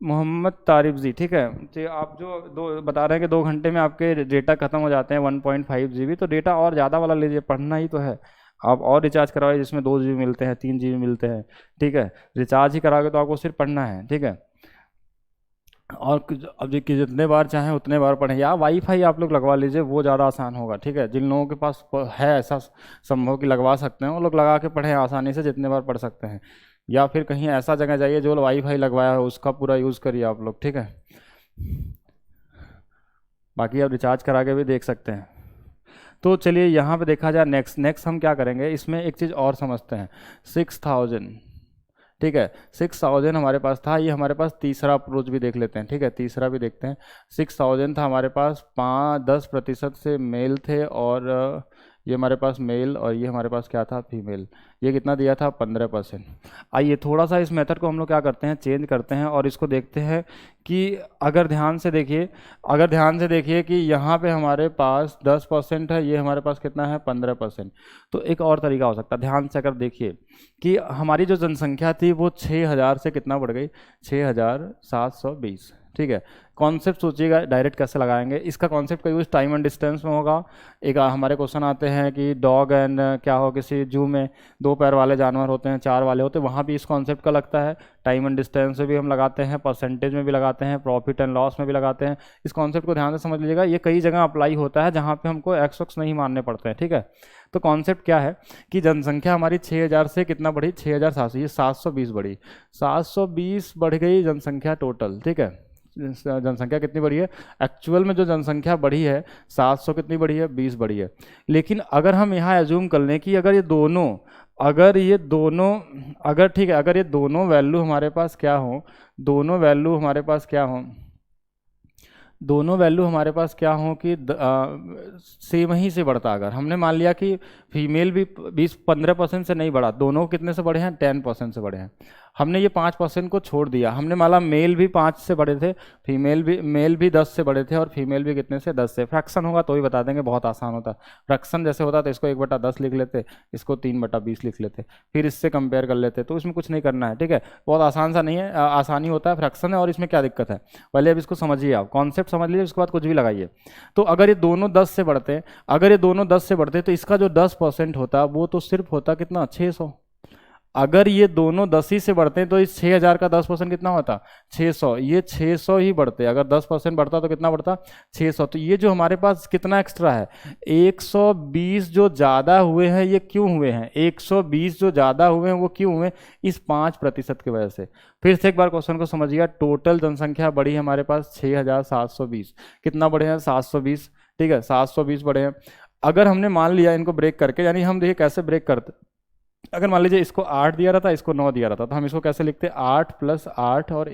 मोहम्मद तारिफ जी, ठीक है। तो आप जो बता रहे हैं कि 2 घंटे में आपके डेटा खत्म हो जाते हैं 1.5 GB, तो डेटा और ज़्यादा वाला लीजिए, पढ़ना ही तो है। आप और रिचार्ज करवाइए जिसमें 2 GB मिलते हैं, 3 GB मिलते हैं, ठीक है। रिचार्ज ही कराओगे तो आपको सिर्फ पढ़ना है, ठीक है। और अब देखिए जितने बार चाहें उतने बार पढ़ें, या वाईफाई आप लोग लगवा लीजिए, वो ज़्यादा आसान होगा, ठीक है। जिन लोगों के पास है ऐसा संभव कि लगवा सकते हैं, वो लोग लगा के पढ़ें आसानी से, जितने बार पढ़ सकते हैं। या फिर कहीं ऐसा जगह जाइए जो वाईफाई लगवाया है उसका पूरा यूज़ करिए आप लोग, ठीक है। बाकी आप रिचार्ज करा के भी देख सकते हैं। तो चलिए यहाँ पे देखा जाए, नेक्स्ट हम क्या करेंगे, इसमें एक चीज़ और समझते हैं। 6000, ठीक है, 6000 हमारे पास था, ये हमारे पास तीसरा अप्रोच भी देख लेते हैं, ठीक है, तीसरा भी देखते हैं। 6000 था हमारे पास, 10% से मेल थे, और ये हमारे पास मेल, और ये हमारे पास क्या था, फीमेल। ये कितना दिया था 15%। आइए थोड़ा सा इस मेथड को हम लोग क्या करते हैं, चेंज करते हैं, और इसको देखते हैं कि अगर ध्यान से देखिए कि यहाँ पे हमारे पास 10% है, ये हमारे पास कितना है 15%। तो एक और तरीका हो सकता है, ध्यान से अगर देखिए कि हमारी जो जनसंख्या थी वो 6000 से कितना बढ़ गई, 6720, ठीक है। कॉन्सेप्ट सोचिएगा डायरेक्ट कैसे लगाएंगे, इसका कॉन्सेप्ट का यूज़ टाइम एंड डिस्टेंस में होगा। एक हमारे क्वेश्चन आते हैं कि डॉग एंड क्या हो, किसी जू में 2 पैर वाले जानवर होते हैं, 4 वाले होते हैं, वहाँ भी इस कॉन्सेप्ट का लगता है। टाइम एंड डिस्टेंस में भी हम लगाते हैं, परसेंटेज में भी लगाते हैं, प्रॉफिट एंड लॉस में भी लगाते हैं। इस कॉन्सेप्ट को ध्यान से समझ लीजिएगा, ये कई जगह अप्लाई होता है जहाँ पर हमको एक्स वक्स नहीं मानने पड़ते हैं, ठीक है। तो कॉन्सेप्ट क्या है कि जनसंख्या हमारी 6000 से कितना बढ़ी, 6700, ये 720 बढ़ी, 720 बढ़ गई जनसंख्या टोटल, ठीक है। जनसंख्या कितनी बढ़ी है, एक्चुअल में जो जनसंख्या बढ़ी है 700 कितनी बढ़ी है, 20 बढ़ी है। लेकिन अगर हम यहाँ एज्यूम कर लें कि अगर ये दोनों ठीक है, अगर ये दोनों वैल्यू हमारे पास क्या हो, दोनों वैल्यू हमारे पास क्या हो कि सेम ही से बढ़ता, अगर हमने मान लिया कि फीमेल भी 15% से नहीं बढ़ा, दोनों कितने से बढ़े हैं, 10% से बढ़े हैं। हमने ये 5% को छोड़ दिया, हमने माना मेल भी 5 से बड़े थे, मेल भी 10 से बड़े थे और फीमेल भी कितने से, 10 से। फ्रैक्शन होगा तो भी बता देंगे, बहुत आसान होता। फ्रैक्शन जैसे होता तो इसको 1/10 लिख लेते, इसको 3/20 लिख लेते, फिर इससे कंपेयर कर लेते। तो इसमें कुछ नहीं करना है, ठीक है, बहुत आसान सा नहीं है, आसानी होता है, फ्रैक्शन है और इसमें क्या दिक्कत है। पहले अब इसको समझिए, आप कॉन्सेप्ट समझ लीजिए, उसके बाद कुछ भी लगाइए। तो अगर ये दोनों 10 से बढ़ते हैं, अगर ये दोनों 10 से बढ़ते हैं तो इसका जो 10% होता वो तो सिर्फ होता कितना, 600। अगर ये दोनों 10 ही से बढ़ते हैं तो इस 6000 का 10% कितना होता, 600। ये 600 ही बढ़ते, अगर 10% बढ़ता तो कितना बढ़ता, 600। तो ये जो हमारे पास कितना एक्स्ट्रा है, 120 जो ज़्यादा हुए हैं, ये क्यों हुए हैं, 120 जो ज़्यादा हुए हैं वो क्यों हुए, इस 5% की वजह से। फिर से एक बार क्वेश्चन को समझिएगा, टोटल जनसंख्या बढ़ी है हमारे पास 6720, कितना बढ़े हैं, 720, ठीक है, 720 बढ़े हैं। अगर हमने मान लिया इनको ब्रेक करके, यानी हम देखिए कैसे ब्रेक करते, अगर मान लीजिए इसको 8 दिया रहता, इसको 9 दिया रहता, तो हम इसको कैसे लिखते, 8 + 8 और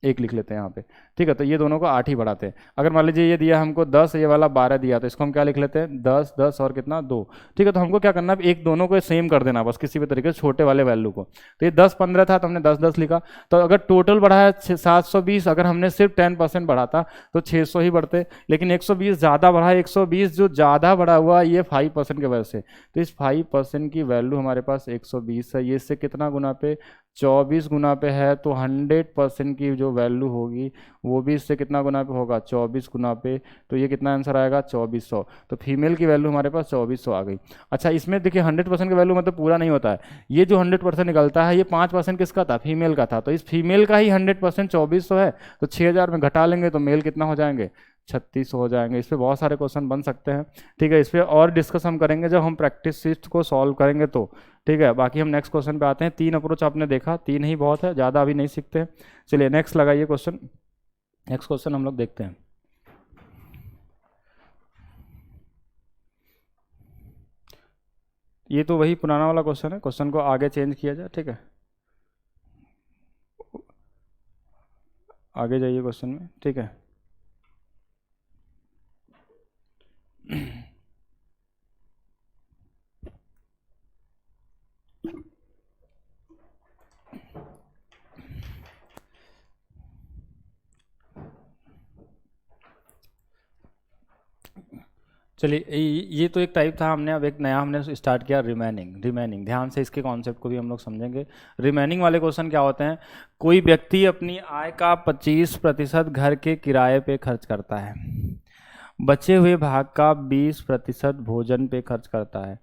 1 लिख लेते हैं यहाँ पे, ठीक है। तो ये दोनों को 8 ही बढ़ाते हैं। अगर मान लीजिए ये दिया हमको 10, ये वाला 12 दिया, तो इसको हम क्या लिख लेते हैं, 10 10 और कितना, 2, ठीक है। तो हमको क्या करना है, एक दोनों को सेम कर देना बस, किसी भी तरीके से छोटे वाले वैल्यू को। तो ये 10-15 था तो हमने 10-10 लिखा। तो अगर टोटल बढ़ा है 720, अगर हमने सिर्फ 10% बढ़ाता तो 600 ही बढ़ते, लेकिन 120 ज़्यादा बढ़ा है, 120 जो ज़्यादा बढ़ा हुआ ये 5% की वजह से। तो इस 5% की वैल्यू हमारे पास 120 है, ये इससे कितना गुना पे, 24 गुना पे है। तो 100% की जो वैल्यू होगी वो भी इससे कितना गुना पे होगा, 24 गुना पे। तो ये कितना आंसर आएगा, 2400। तो फीमेल की वैल्यू हमारे पास 2400 आ गई। अच्छा, इसमें देखिए 100% की वैल्यू मतलब पूरा नहीं होता है, ये जो 100% निकलता है ये 5% किसका था, फीमेल का था। तो इस फीमेल का ही 100% 2400 है, तो 6000 में घटा लेंगे तो मेल कितना हो जाएंगे, 3600 हो जाएंगे। इस पर बहुत सारे क्वेश्चन बन सकते हैं, ठीक है। इस पर और डिस्कस हम करेंगे जब हम प्रैक्टिस शीट को सॉल्व करेंगे तो, ठीक है। बाकी हम नेक्स्ट क्वेश्चन पे आते हैं। 3 अप्रोच आपने देखा, 3 ही बहुत है, ज़्यादा अभी नहीं सीखते हैं। चलिए नेक्स्ट लगाइए क्वेश्चन, नेक्स्ट क्वेश्चन हम लोग देखते हैं। ये तो वही पुराना वाला क्वेश्चन है, क्वेश्चन को आगे चेंज किया जाए, ठीक है। आगे जाइए क्वेश्चन में, ठीक है। चलिए ये तो एक टाइप था, हमने अब एक नया हमने स्टार्ट किया, रिमेनिंग। ध्यान से इसके कॉन्सेप्ट को भी हम लोग समझेंगे। रिमेनिंग वाले क्वेश्चन क्या होते हैं, कोई व्यक्ति अपनी आय का 25% घर के किराए पे खर्च करता है, बचे हुए भाग का 20% भोजन पे खर्च करता है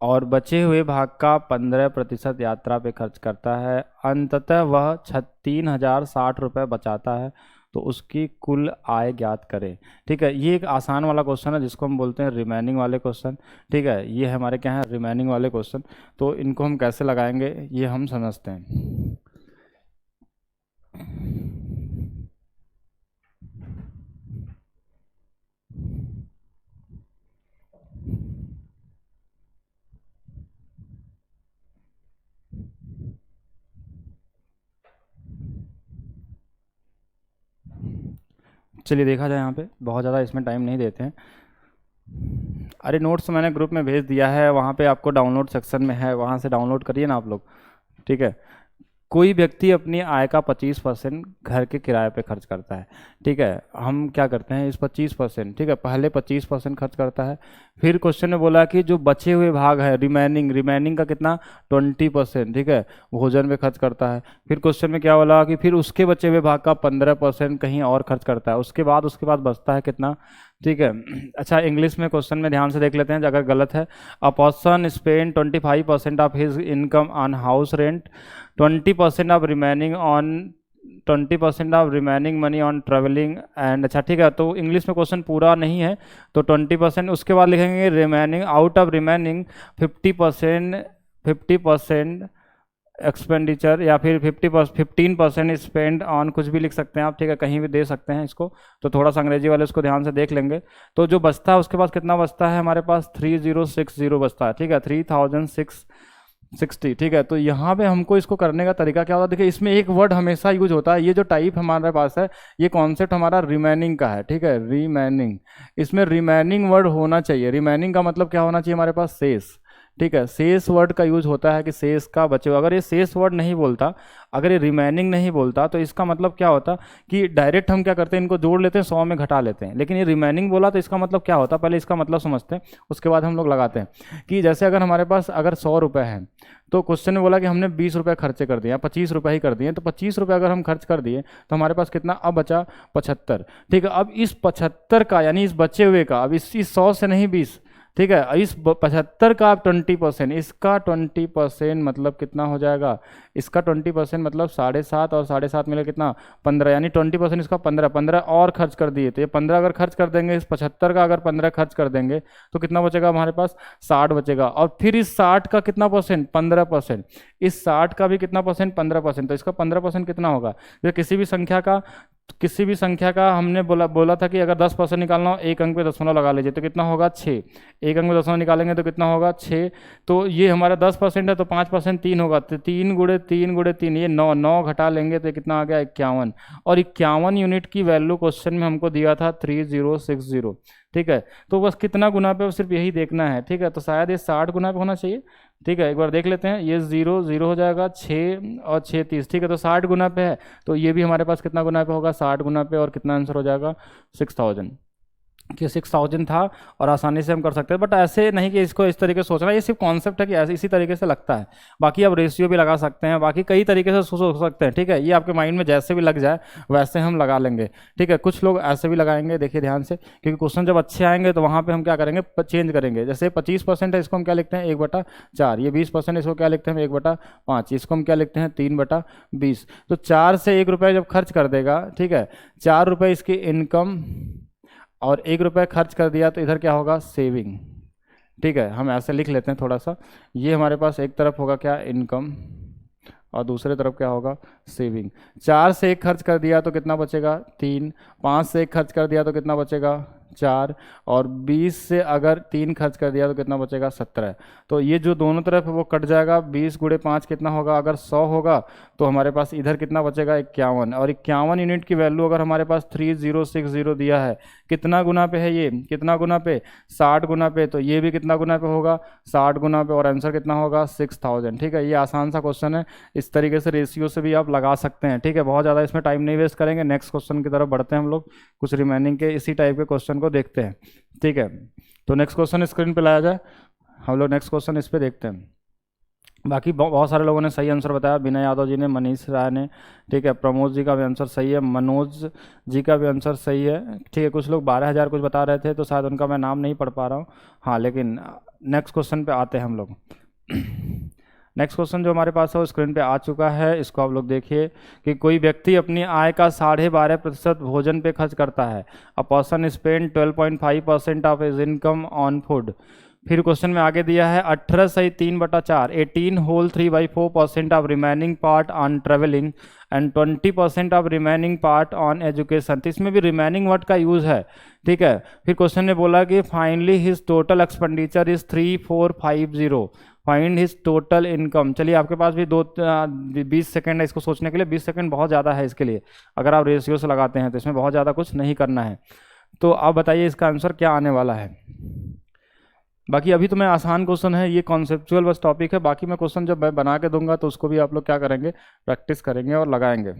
और बचे हुए भाग का 15% यात्रा पे खर्च करता है। अंततः वह 3060 रुपये बचाता है, तो उसकी कुल आय ज्ञात करें, ठीक है। ये एक आसान वाला क्वेश्चन है जिसको हम बोलते हैं रिमेनिंग वाले क्वेश्चन, ठीक है। ये हमारे क्या है, रिमेनिंग वाले क्वेश्चन। तो इनको हम कैसे लगाएंगे ये हम समझते हैं। चलिए देखा जाए, यहाँ पे बहुत ज़्यादा इसमें टाइम नहीं देते हैं। अरे नोट्स मैंने ग्रुप में भेज दिया है, वहाँ पे आपको डाउनलोड सेक्शन में है, वहाँ से डाउनलोड करिए ना आप लोग, ठीक है। कोई व्यक्ति अपनी आय का 25% घर के किराए पे खर्च करता है, ठीक है। हम क्या करते हैं, इस 25%, ठीक है, पहले 25% खर्च करता है। फिर क्वेश्चन में बोला कि जो बचे हुए भाग है, रिमेनिंग का कितना, 20%, ठीक है, भोजन पे खर्च करता है। फिर क्वेश्चन में क्या बोला कि फिर उसके बचे हुए भाग का 15% कहीं और खर्च करता है। उसके बाद बचता है कितना, ठीक है। अच्छा, इंग्लिश में क्वेश्चन में ध्यान से देख लेते हैं अगर गलत है। A person spend 25% of his income on house rent, 20% of remaining money on travelling and, अच्छा ठीक है। तो इंग्लिश में क्वेश्चन पूरा नहीं है, तो 20%, उसके बाद लिखेंगे remaining, out of remaining 50% expenditure, या फिर 15% स्पेंड ऑन, कुछ भी लिख सकते हैं आप, ठीक है, कहीं भी दे सकते हैं इसको। तो थोड़ा सा अंग्रेजी वाले उसको ध्यान से देख लेंगे। तो जो बचता है उसके पास कितना बचता है, हमारे पास 3060 बचता है, ठीक है, 3660, ठीक है। तो यहाँ पे हमको इसको करने का तरीका क्या होता है, देखिए इसमें एक वर्ड हमेशा यूज होता है, ये जो टाइप हमारे पास है, ये कॉन्सेप्ट हमारा रिमेनिंग का है, ठीक है, रिमेनिंग। इसमें रिमेनिंग वर्ड होना चाहिए। रिमेनिंग का मतलब क्या होना चाहिए हमारे पास, शेष, ठीक है, शेष वर्ड का यूज होता है कि शेष का बचे हुए। अगर ये शेष वर्ड नहीं बोलता, अगर ये रिमेनिंग नहीं बोलता, तो इसका मतलब क्या होता कि डायरेक्ट हम क्या करते हैं, इनको जोड़ लेते हैं, 100 में घटा लेते हैं। लेकिन ये रिमेनिंग बोला तो इसका मतलब क्या होता, पहले इसका मतलब समझते हैं, उसके बाद हम लोग लगाते हैं। कि जैसे अगर हमारे पास अगर 100 रुपये है, तो क्वेश्चन में बोला कि हमने 20 रुपये खर्चे कर दिए, 25 रुपये ही कर दिए, तो 25 रुपये अगर हम खर्च कर दिए तो हमारे पास कितना अब बचा, 75। ठीक है, अब इस 75 का, यानी इस बचे हुए का, अब इस 100 से नहीं 20, ठीक है, इस 75 का आप 20%, इसका 20% मतलब कितना हो जाएगा, इसका 20% मतलब 7.5 और 7.5 मिले कितना, 15, यानी 20% इसका 15 और खर्च कर दिए। तो ये 15 अगर खर्च कर देंगे, इस 75 का अगर 15 खर्च कर देंगे तो कितना बचेगा हमारे पास, 60 बचेगा। और फिर इस 60 का कितना परसेंट, 15%, इस 60 का भी कितना परसेंट, 15%, तो इसका 15% कितना होगा। तो किसी भी संख्या का हमने बोला था कि अगर 10% निकालना हो, एक अंक पे दशमलव लगा लीजिए, तो कितना होगा 6, एक अंक में दशमलव निकालेंगे तो कितना होगा 6। तो ये हमारा 10% है, तो 5% 3 होगा, तो 3 गुणे 3 गुणे 3, ये 9 घटा लेंगे तो कितना आ गया 51। और 51 यूनिट की वैल्यू क्वेश्चन में हमको दिया था 3060। ठीक है, तो बस कितना गुना पे सिर्फ यही देखना है। ठीक है, तो शायद ये 60 गुना पे होना चाहिए। ठीक है, एक बार देख लेते हैं, ये 0 0 हो जाएगा, 6 और 6 30। ठीक है, तो 60 गुना पे है, तो ये भी हमारे पास कितना गुना पे होगा, 60 गुना पे, और कितना आंसर हो जाएगा 6000, कि 6000 था। और आसानी से हम कर सकते हैं, बट ऐसे नहीं कि इसको इस तरीके से सोचना, ये सिर्फ कॉन्सेप्ट है कि ऐसे इसी तरीके से लगता है। बाकी आप रेशियो भी लगा सकते हैं, बाकी कई तरीके से सोच सकते हैं। ठीक है, ये आपके माइंड में जैसे भी लग जाए वैसे हम लगा लेंगे। ठीक है, कुछ लोग ऐसे भी लगाएंगे, देखिए ध्यान से, क्योंकि क्वेश्चन जब अच्छे आएंगे तो वहाँ पर हम क्या करेंगे, चेंज करेंगे। जैसे 25% है, इसको हम क्या लिखते हैं 1/4, ये 20% इसको क्या लिखते हैं 1/5, इसको हम क्या लिखते हैं 3/20। तो 4 से 1 रुपये जब खर्च कर देगा, ठीक है, 4 रुपये इसकी इनकम और 1 रुपये खर्च कर दिया, तो इधर क्या होगा सेविंग। ठीक है, हम ऐसे लिख लेते हैं थोड़ा सा, ये हमारे पास एक तरफ होगा क्या इनकम और दूसरे तरफ क्या होगा सेविंग। 4 से 1 खर्च कर दिया तो कितना बचेगा 3, 5 से 1 खर्च कर दिया तो कितना बचेगा 4, और 20 से अगर 3 खर्च कर दिया तो कितना बचेगा 17। तो ये जो दोनों तरफ है वो कट जाएगा, 20 गुणे 5 कितना होगा, अगर 100 होगा तो हमारे पास इधर कितना बचेगा 51। और 51 यूनिट की वैल्यू अगर हमारे पास 3060 दिया है, कितना गुना पे है, ये कितना गुना पे 60 गुना पे, तो ये भी कितना गुना पे होगा 60 गुना पे, और आंसर कितना होगा 6000। ठीक है, ये आसान सा क्वेश्चन है, इस तरीके से रेशियो से भी आप लगा सकते हैं। ठीक है, बहुत ज़्यादा इसमें टाइम नहीं वेस्ट करेंगे, नेक्स्ट क्वेश्चन की तरफ बढ़ते हैं हम लोग, कुछ रिमेनिंग के इसी टाइप के क्वेश्चन को देखते हैं। ठीक है, तो नेक्स्ट क्वेश्चन स्क्रीन पे लाया जाए, हम लोग नेक्स्ट क्वेश्चन इस पे देखते हैं। बाकी बहुत सारे लोगों ने सही आंसर बताया, विनय यादव जी ने, मनीष राय ने, ठीक है, प्रमोद जी का भी आंसर सही है, मनोज जी का भी आंसर सही है। ठीक है, कुछ लोग 12,000 कुछ बता रहे थे, तो शायद उनका मैं नाम नहीं पढ़ पा रहा हूँ। हाँ, लेकिन नेक्स्ट क्वेश्चन पे आते हैं हम लोग। नेक्स्ट क्वेश्चन जो हमारे पास है वो स्क्रीन पे आ चुका है, इसको आप लोग देखिए कि कोई व्यक्ति अपनी आय का 12.5% भोजन पे खर्च करता है। A person spend 12.5% of his income on food. फिर क्वेश्चन में आगे दिया है 18 सही 3/4, 18 whole 3/4% of remaining part on travelling and 20% of remaining part on education. तो इसमें भी रिमेनिंग वर्ड का यूज है। ठीक है, फिर क्वेश्चन ने बोला कि finally his total expenditure is 3450, find his total income. चलिए, आपके पास भी 20 सेकंड है इसको सोचने के लिए, 20 सेकंड बहुत ज़्यादा है इसके लिए, अगर आप रेशियो से लगाते हैं तो इसमें बहुत ज़्यादा कुछ नहीं करना है। तो आप बताइए इसका आंसर क्या आने वाला है। बाकी अभी तो मैं आसान क्वेश्चन है, ये कॉन्सेप्चुअल बस टॉपिक है, बाकी मैं क्वेश्चन जब मैं बना के दूंगा तो उसको भी आप लोग क्या करेंगे, प्रैक्टिस करेंगे और लगाएंगे।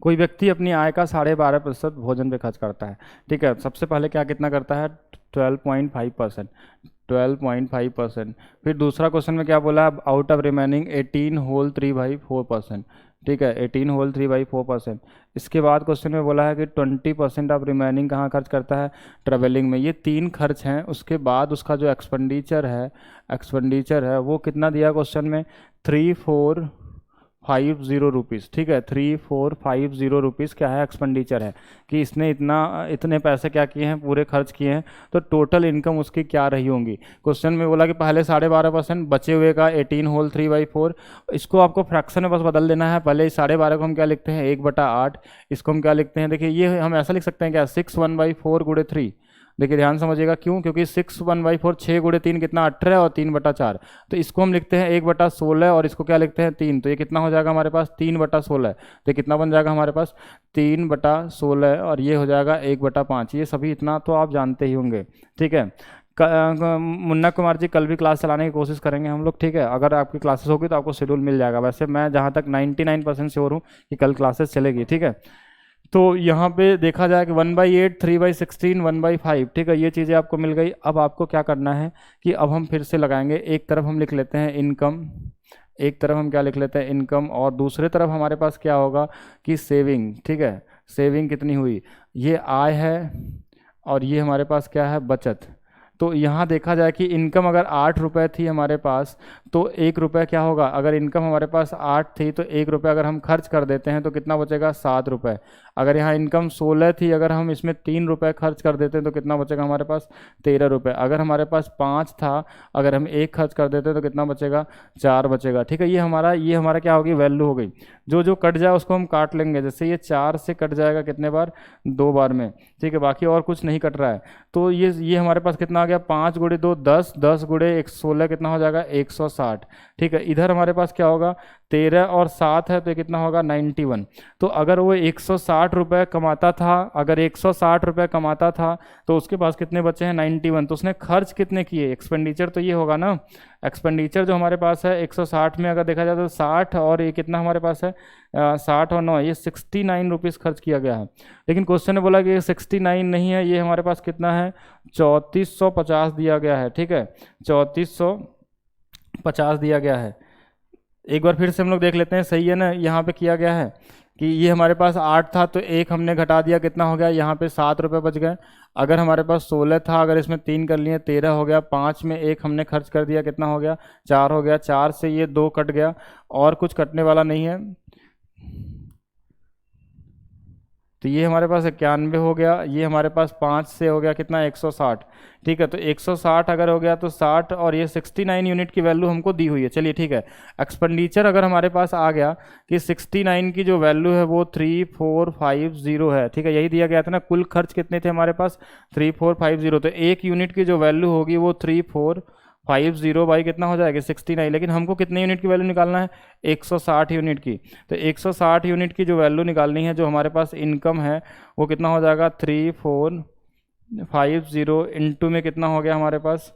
कोई व्यक्ति अपनी आय का 12.5% भोजन पे खर्च करता है। ठीक है, सबसे पहले क्या कितना करता है 12.5%, 12.5%। फिर दूसरा क्वेश्चन में क्या बोला, आउट ऑफ रिमेनिंग 18 होल 3/4%। ठीक है, 18 होल 3/4%। इसके बाद क्वेश्चन में बोला है कि 20% ऑफ रिमेनिंग कहाँ खर्च करता है, ट्रेवलिंग में। ये 3 खर्च हैं, उसके बाद उसका जो एक्सपेंडिचर है वो कितना दिया क्वेश्चन में 3450 रुपीज़। ठीक है, 3450 रुपीज़ क्या है एक्सपेंडिचर है, कि इसने इतने पैसे क्या किए हैं, पूरे खर्च किए हैं, तो टोटल इनकम उसकी क्या रही होंगी। क्वेश्चन में बोला कि पहले 12.5%, बचे हुए का 18 होल 3/4। इसको आपको फ्रैक्शन में बस बदल देना है। पहले 12.5 को हम क्या लिखते हैं 1/8, इसको हम क्या लिखते हैं, देखिए ये हम ऐसा लिख सकते हैं क्या 6 1/4 गुणे 3, देखिए ध्यान समझिएगा क्यों, क्योंकि 6 1/4 6 गुणे 3 कितना 18 और 3/4, तो इसको हम लिखते हैं 1/16 और इसको क्या लिखते हैं 3, तो ये कितना हो जाएगा हमारे पास 3/16, तो कितना बन जाएगा हमारे पास 3/16 और ये हो जाएगा 1/5। ये सभी इतना तो आप जानते ही होंगे, ठीक है। मुन्ना कुमार जी कल भी क्लास चलाने की कोशिश करेंगे हम लोग, ठीक है। अगर आपकी क्लासेस होगी तो आपको शेड्यूल मिल जाएगा, वैसे मैं जहाँ तक 99% श्योर हूँ कि कल क्लासेस चलेगी, ठीक है। तो यहाँ पे देखा जाए कि 1/8 3/16 1/5, ठीक है, ये चीज़ें आपको मिल गई। अब आपको क्या करना है कि अब हम फिर से लगाएंगे, एक तरफ हम लिख लेते हैं इनकम, एक तरफ हम क्या लिख लेते हैं इनकम, और दूसरे तरफ हमारे पास क्या होगा कि सेविंग, ठीक है। सेविंग कितनी हुई, ये आय है और ये हमारे पास क्या है बचत। तो यहाँ देखा जाए कि इनकम अगर 8 रुपये थी हमारे पास, तो 1 रुपये क्या होगा, अगर इनकम हमारे पास 8 थी तो 1 रुपये अगर हम खर्च कर देते हैं तो कितना बचेगा 7 रुपये। अगर यहाँ इनकम 16 थी, अगर हम इसमें 3 रुपये खर्च कर देते हैं तो कितना बचेगा हमारे पास 13 रुपये। अगर हमारे पास 5 था, अगर हम 1 खर्च कर देते तो कितना बचेगा 4 बचेगा, ठीक है। ये हमारा क्या होगी वैल्यू हो गई। जो जो कट जाए उसको हम काट लेंगे, जैसे ये 4 से कट जाएगा कितने बार 2 बार में, ठीक है, बाकी और कुछ नहीं कट रहा है। तो ये हमारे पास कितना आ गया 5 गुणे 2 10, 10 गुणे 16 कितना हो जाएगा 160, ठीक है। इधर हमारे पास क्या होगा 13 और 7 है तो कितना होगा 91। तो अगर वो 160 रुपये कमाता था, अगर 160 रुपये कमाता था तो उसके पास कितने बचे हैं 91, तो उसने खर्च कितने किए, एक्सपेंडिचर तो ये होगा ना। एक्सपेंडिचर जो हमारे पास है 160 में अगर देखा जाए तो 60 और ये कितना हमारे पास है 60 और 9 ये 69 रुपीज़ खर्च किया गया है। लेकिन क्वेश्चन ने बोला कि ये 69 नहीं है, ये हमारे पास कितना है 3450 दिया गया है, ठीक है, 3450 दिया गया है। एक बार फिर से हम लोग देख लेते हैं, सही है ना। यहाँ पे किया गया है कि ये हमारे पास 8 था तो 1 हमने घटा दिया, कितना हो गया यहाँ पे 7 रुपये बच गए। अगर हमारे पास 16 था, अगर इसमें 3 कर लिए 13 हो गया, 5 में 1 हमने खर्च कर दिया, कितना हो गया 4 हो गया, 4 से ये 2 कट गया और कुछ कटने वाला नहीं है, तो ये हमारे पास 91 हो गया। ये हमारे पास 5 से हो गया कितना 160, ठीक है। तो 160 अगर हो गया तो 60 और ये 69 यूनिट की वैल्यू हमको दी हुई है, चलिए ठीक है। एक्सपेंडिचर अगर हमारे पास आ गया कि 69 की जो वैल्यू है वो 3450 है, ठीक है, यही दिया गया था ना। कुल खर्च कितने थे हमारे पास 3450, तो 1 यूनिट की जो वैल्यू होगी वो 3450 बाई कितना हो जाएगा 69। लेकिन हमको कितने यूनिट की वैल्यू निकालना है 160 यूनिट की, तो 160 यूनिट की जो वैल्यू निकालनी है, जो हमारे पास इनकम है वो कितना हो जाएगा 3450 इंटू में कितना हो गया हमारे पास,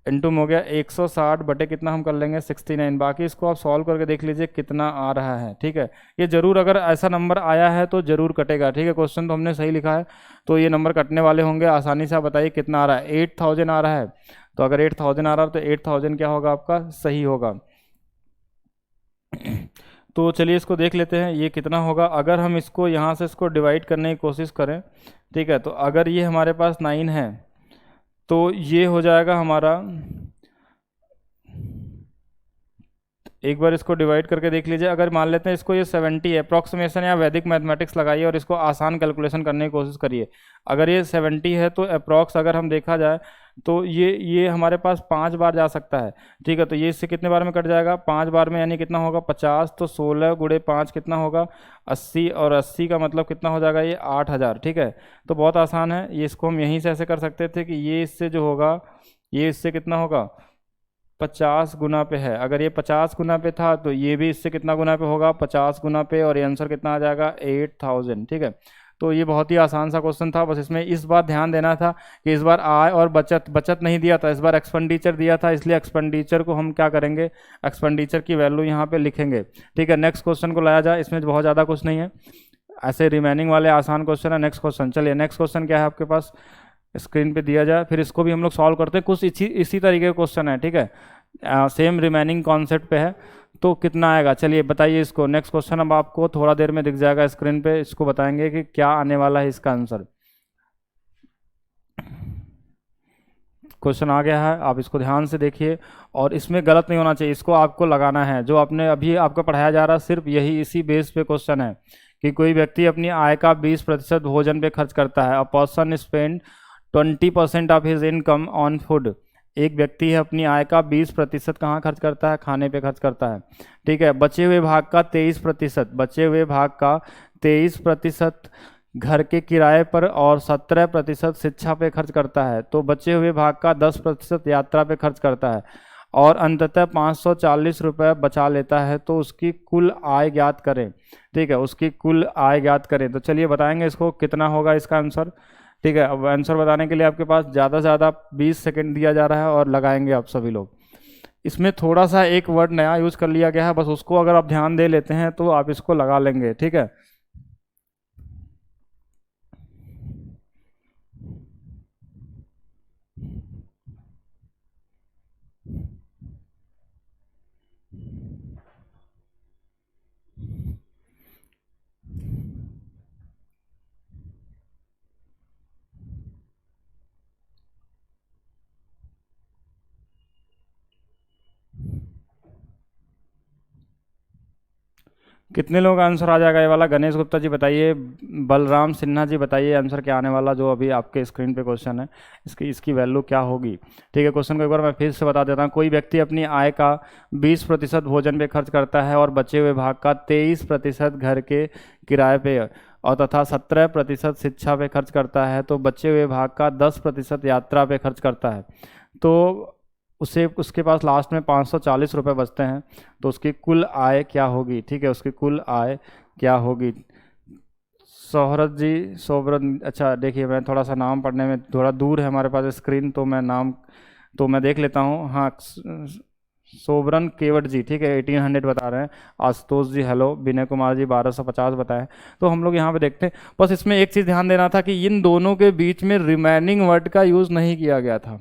इंटू में हो गया 160 बटे कितना हम कर लेंगे 69। बाकी इसको आप सॉल्व करके देख लीजिए कितना आ रहा है, ठीक है। ये जरूर अगर ऐसा नंबर आया है तो जरूर कटेगा, ठीक है। क्वेश्चन तो हमने सही लिखा है तो ये नंबर कटने वाले होंगे। आसानी से आप बताइए कितना आ रहा है, 8000 आ रहा है। तो अगर 8000 आ रहा है तो 8000 क्या होगा आपका सही होगा। तो चलिए इसको देख लेते हैं ये कितना होगा। अगर हम इसको यहाँ से इसको डिवाइड करने की कोशिश करें, ठीक है, तो अगर ये हमारे पास 9 है तो ये हो जाएगा हमारा, एक बार इसको डिवाइड करके देख लीजिए। अगर मान लेते हैं इसको ये 70 है, अप्रॉक्सीमेशन या वैदिक मैथमेटिक्स लगाइए और इसको आसान कैलकुलेशन करने की कोशिश करिए। अगर ये 70 है तो अप्रॉक्स अगर हम देखा जाए तो ये हमारे पास 5 बार जा सकता है, ठीक है। तो ये इससे कितने बार में कट जाएगा 5 बार में, यानी कितना होगा 50, तो 16 गुणे 5 कितना होगा 80, और 80 का मतलब कितना हो जाएगा ये 8000, ठीक है। तो बहुत आसान है ये, इसको हम यहीं से ऐसे कर सकते थे कि ये इससे जो होगा ये इससे कितना होगा 50 गुना पे है। अगर ये 50 गुना पे था तो ये भी इससे कितना गुना पे होगा 50 गुना पे, और ये आंसर कितना आ जाएगा 8000, ठीक है। तो ये बहुत ही आसान सा क्वेश्चन था। बस इसमें इस बार ध्यान देना था कि इस बार आय और बचत नहीं दिया था, इस बार एक्सपेंडिचर दिया था, इसलिए एक्सपेंडिचर को हम क्या करेंगे एक्सपेंडिचर की वैल्यू यहाँ पे लिखेंगे, ठीक है। नेक्स्ट क्वेश्चन को लाया जाए, इसमें बहुत ज़्यादा कुछ नहीं है, ऐसे रिमेनिंग वाले आसान क्वेश्चन है। नेक्स्ट क्वेश्चन, चलिए नेक्स्ट क्वेश्चन क्या है आपके पास स्क्रीन पे दिया जाए, फिर इसको भी हम लोग सॉल्व करते हैं। कुछ इसी तरीके के क्वेश्चन है, ठीक है, सेम रिमेनिंग कॉन्सेप्ट पे है। तो कितना आएगा चलिए बताइए इसको। नेक्स्ट क्वेश्चन अब आपको थोड़ा देर में दिख जाएगा स्क्रीन पे, इसको बताएंगे कि क्या आने वाला है इसका आंसर। क्वेश्चन आ गया है, आप इसको ध्यान से देखिए और इसमें गलत नहीं होना चाहिए, इसको आपको लगाना है। जो आपने अभी आपको पढ़ाया जा रहा है सिर्फ यही इसी बेस पे क्वेश्चन है कि कोई व्यक्ति अपनी आय का 20% भोजन पे खर्च करता है। A person spend 20% of his income on food. एक व्यक्ति है अपनी आय का 20% कहाँ खर्च करता है, खाने पे खर्च करता है, ठीक है। बचे हुए भाग का 23%, बचे हुए भाग का 23% घर के किराए पर और 17% शिक्षा पे खर्च करता है, तो बचे हुए भाग का 10% यात्रा पे खर्च करता है और अंततः 540 रुपये बचा लेता है, तो उसकी कुल आय ज्ञात करें। ठीक है, उसकी कुल आय ज्ञात करें। तो चलिए बताएंगे इसको कितना होगा इसका आंसर। ठीक है, अब आंसर बताने के लिए आपके पास ज़्यादा से ज़्यादा 20 सेकंड दिया जा रहा है और लगाएंगे आप सभी लोग। इसमें थोड़ा सा एक वर्ड नया यूज़ कर लिया गया है, बस उसको अगर आप ध्यान दे लेते हैं तो आप इसको लगा लेंगे। ठीक है, कितने लोग आंसर आ जाएगा ये वाला? गणेश गुप्ता जी बताइए, बलराम सिन्हा जी बताइए आंसर क्या आने वाला, जो अभी आपके स्क्रीन पे क्वेश्चन है इसकी वैल्यू क्या होगी। ठीक है, क्वेश्चन को एक बार मैं फिर से बता देता हूँ। कोई व्यक्ति अपनी आय का 20% भोजन पे खर्च करता है और बचे हुए भाग का 23% घर के किराए पे और तथा 17% शिक्षा पे खर्च करता है, तो बचे हुए भाग का 10% यात्रा पे खर्च करता है, तो उसे उसके पास लास्ट में 540 रुपये बचते हैं, तो उसकी कुल आय क्या होगी। ठीक है, उसकी कुल आय क्या होगी। सोहरत जी, सोबरत, अच्छा देखिए मैं थोड़ा सा नाम पढ़ने में थोड़ा दूर है हमारे पास स्क्रीन, तो मैं नाम तो मैं देख लेता हूँ। हाँ, सोबरन केवट जी, ठीक है 1800 बता रहे हैं। आशुतोष जी हेलो, विनय कुमार जी 1250 बताएं। तो हम लोग यहाँ पे देखते हैं, बस इसमें एक चीज़ ध्यान देना था कि इन दोनों के बीच में रिमेनिंग वर्ड का यूज़ नहीं किया गया था।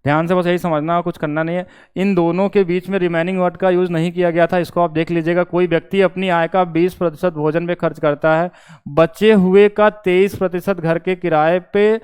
ध्यान से बस यही समझना, कुछ करना नहीं है। इन दोनों के बीच में रिमेनिंग वर्ड का यूज नहीं किया गया था, इसको आप देख लीजिएगा। कोई व्यक्ति अपनी आय का 20% भोजन पे खर्च करता है, बचे हुए का 23% घर के किराए पे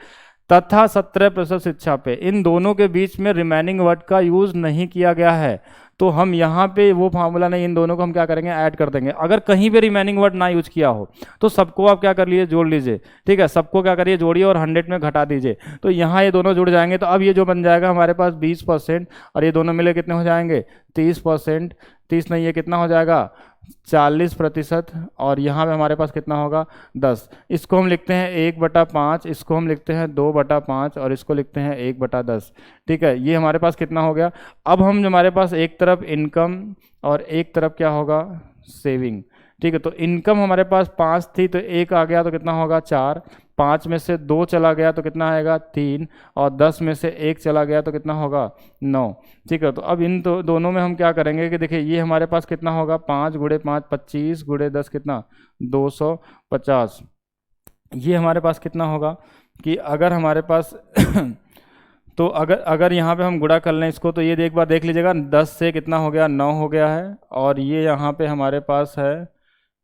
तथा 17% शिक्षा पे। इन दोनों के बीच में रिमेनिंग वर्ड का यूज नहीं किया गया है, तो हम यहाँ पे वो फार्मूला नहीं, इन दोनों को हम क्या करेंगे, ऐड कर देंगे। अगर कहीं पे रिमेनिंग वर्ड ना यूज किया हो तो सबको आप क्या कर लीजिए, जोड़ लीजिए। ठीक है, सबको क्या करिए, जोड़िए और 100 में घटा दीजिए, तो यहाँ ये दोनों जुड़ जाएंगे। तो अब ये जो बन जाएगा हमारे पास 20% और ये दोनों मिले कितने हो जाएंगे, 30%, 30 नहीं, ये कितना हो जाएगा 40%, और यहाँ पे हमारे पास कितना होगा 10। इसको हम लिखते हैं 1/5, इसको हम लिखते हैं 2/5 और इसको लिखते हैं 1/10। ठीक है, ये हमारे पास कितना हो गया। अब हम हमारे पास एक तरफ इनकम और एक तरफ क्या होगा, सेविंग। ठीक है, तो इनकम हमारे पास 5 थी, तो 1 आ गया तो कितना होगा 4, 5 में से 2 चला गया तो कितना आएगा 3, और 10 में से 1 चला गया तो कितना होगा 9। ठीक है, तो अब इन दोनों में हम क्या करेंगे कि देखिए ये हमारे पास कितना होगा, 5 गुणे 5 25 गुणे 10 कितना 250। ये हमारे पास कितना होगा कि अगर हमारे पास तो अगर अगर यहाँ पे हम गुणा कर लें इसको, तो ये एक बार देख लीजिएगा, 10 से कितना हो गया 9 हो गया है, और ये यहाँ पे हमारे पास है।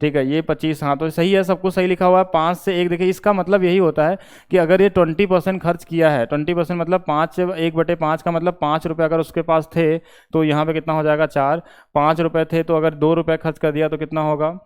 ठीक है, ये 25, हाँ तो सही है, सब कुछ सही लिखा हुआ है। 5 से 1, देखिए इसका मतलब यही होता है कि अगर ये 20% खर्च किया है, 20% मतलब 5 से 1/5 का मतलब 5 रुपये अगर उसके पास थे, तो यहाँ पे कितना हो जाएगा 4। 5 रुपये थे तो अगर 2 रुपये खर्च कर दिया तो कितना होगा,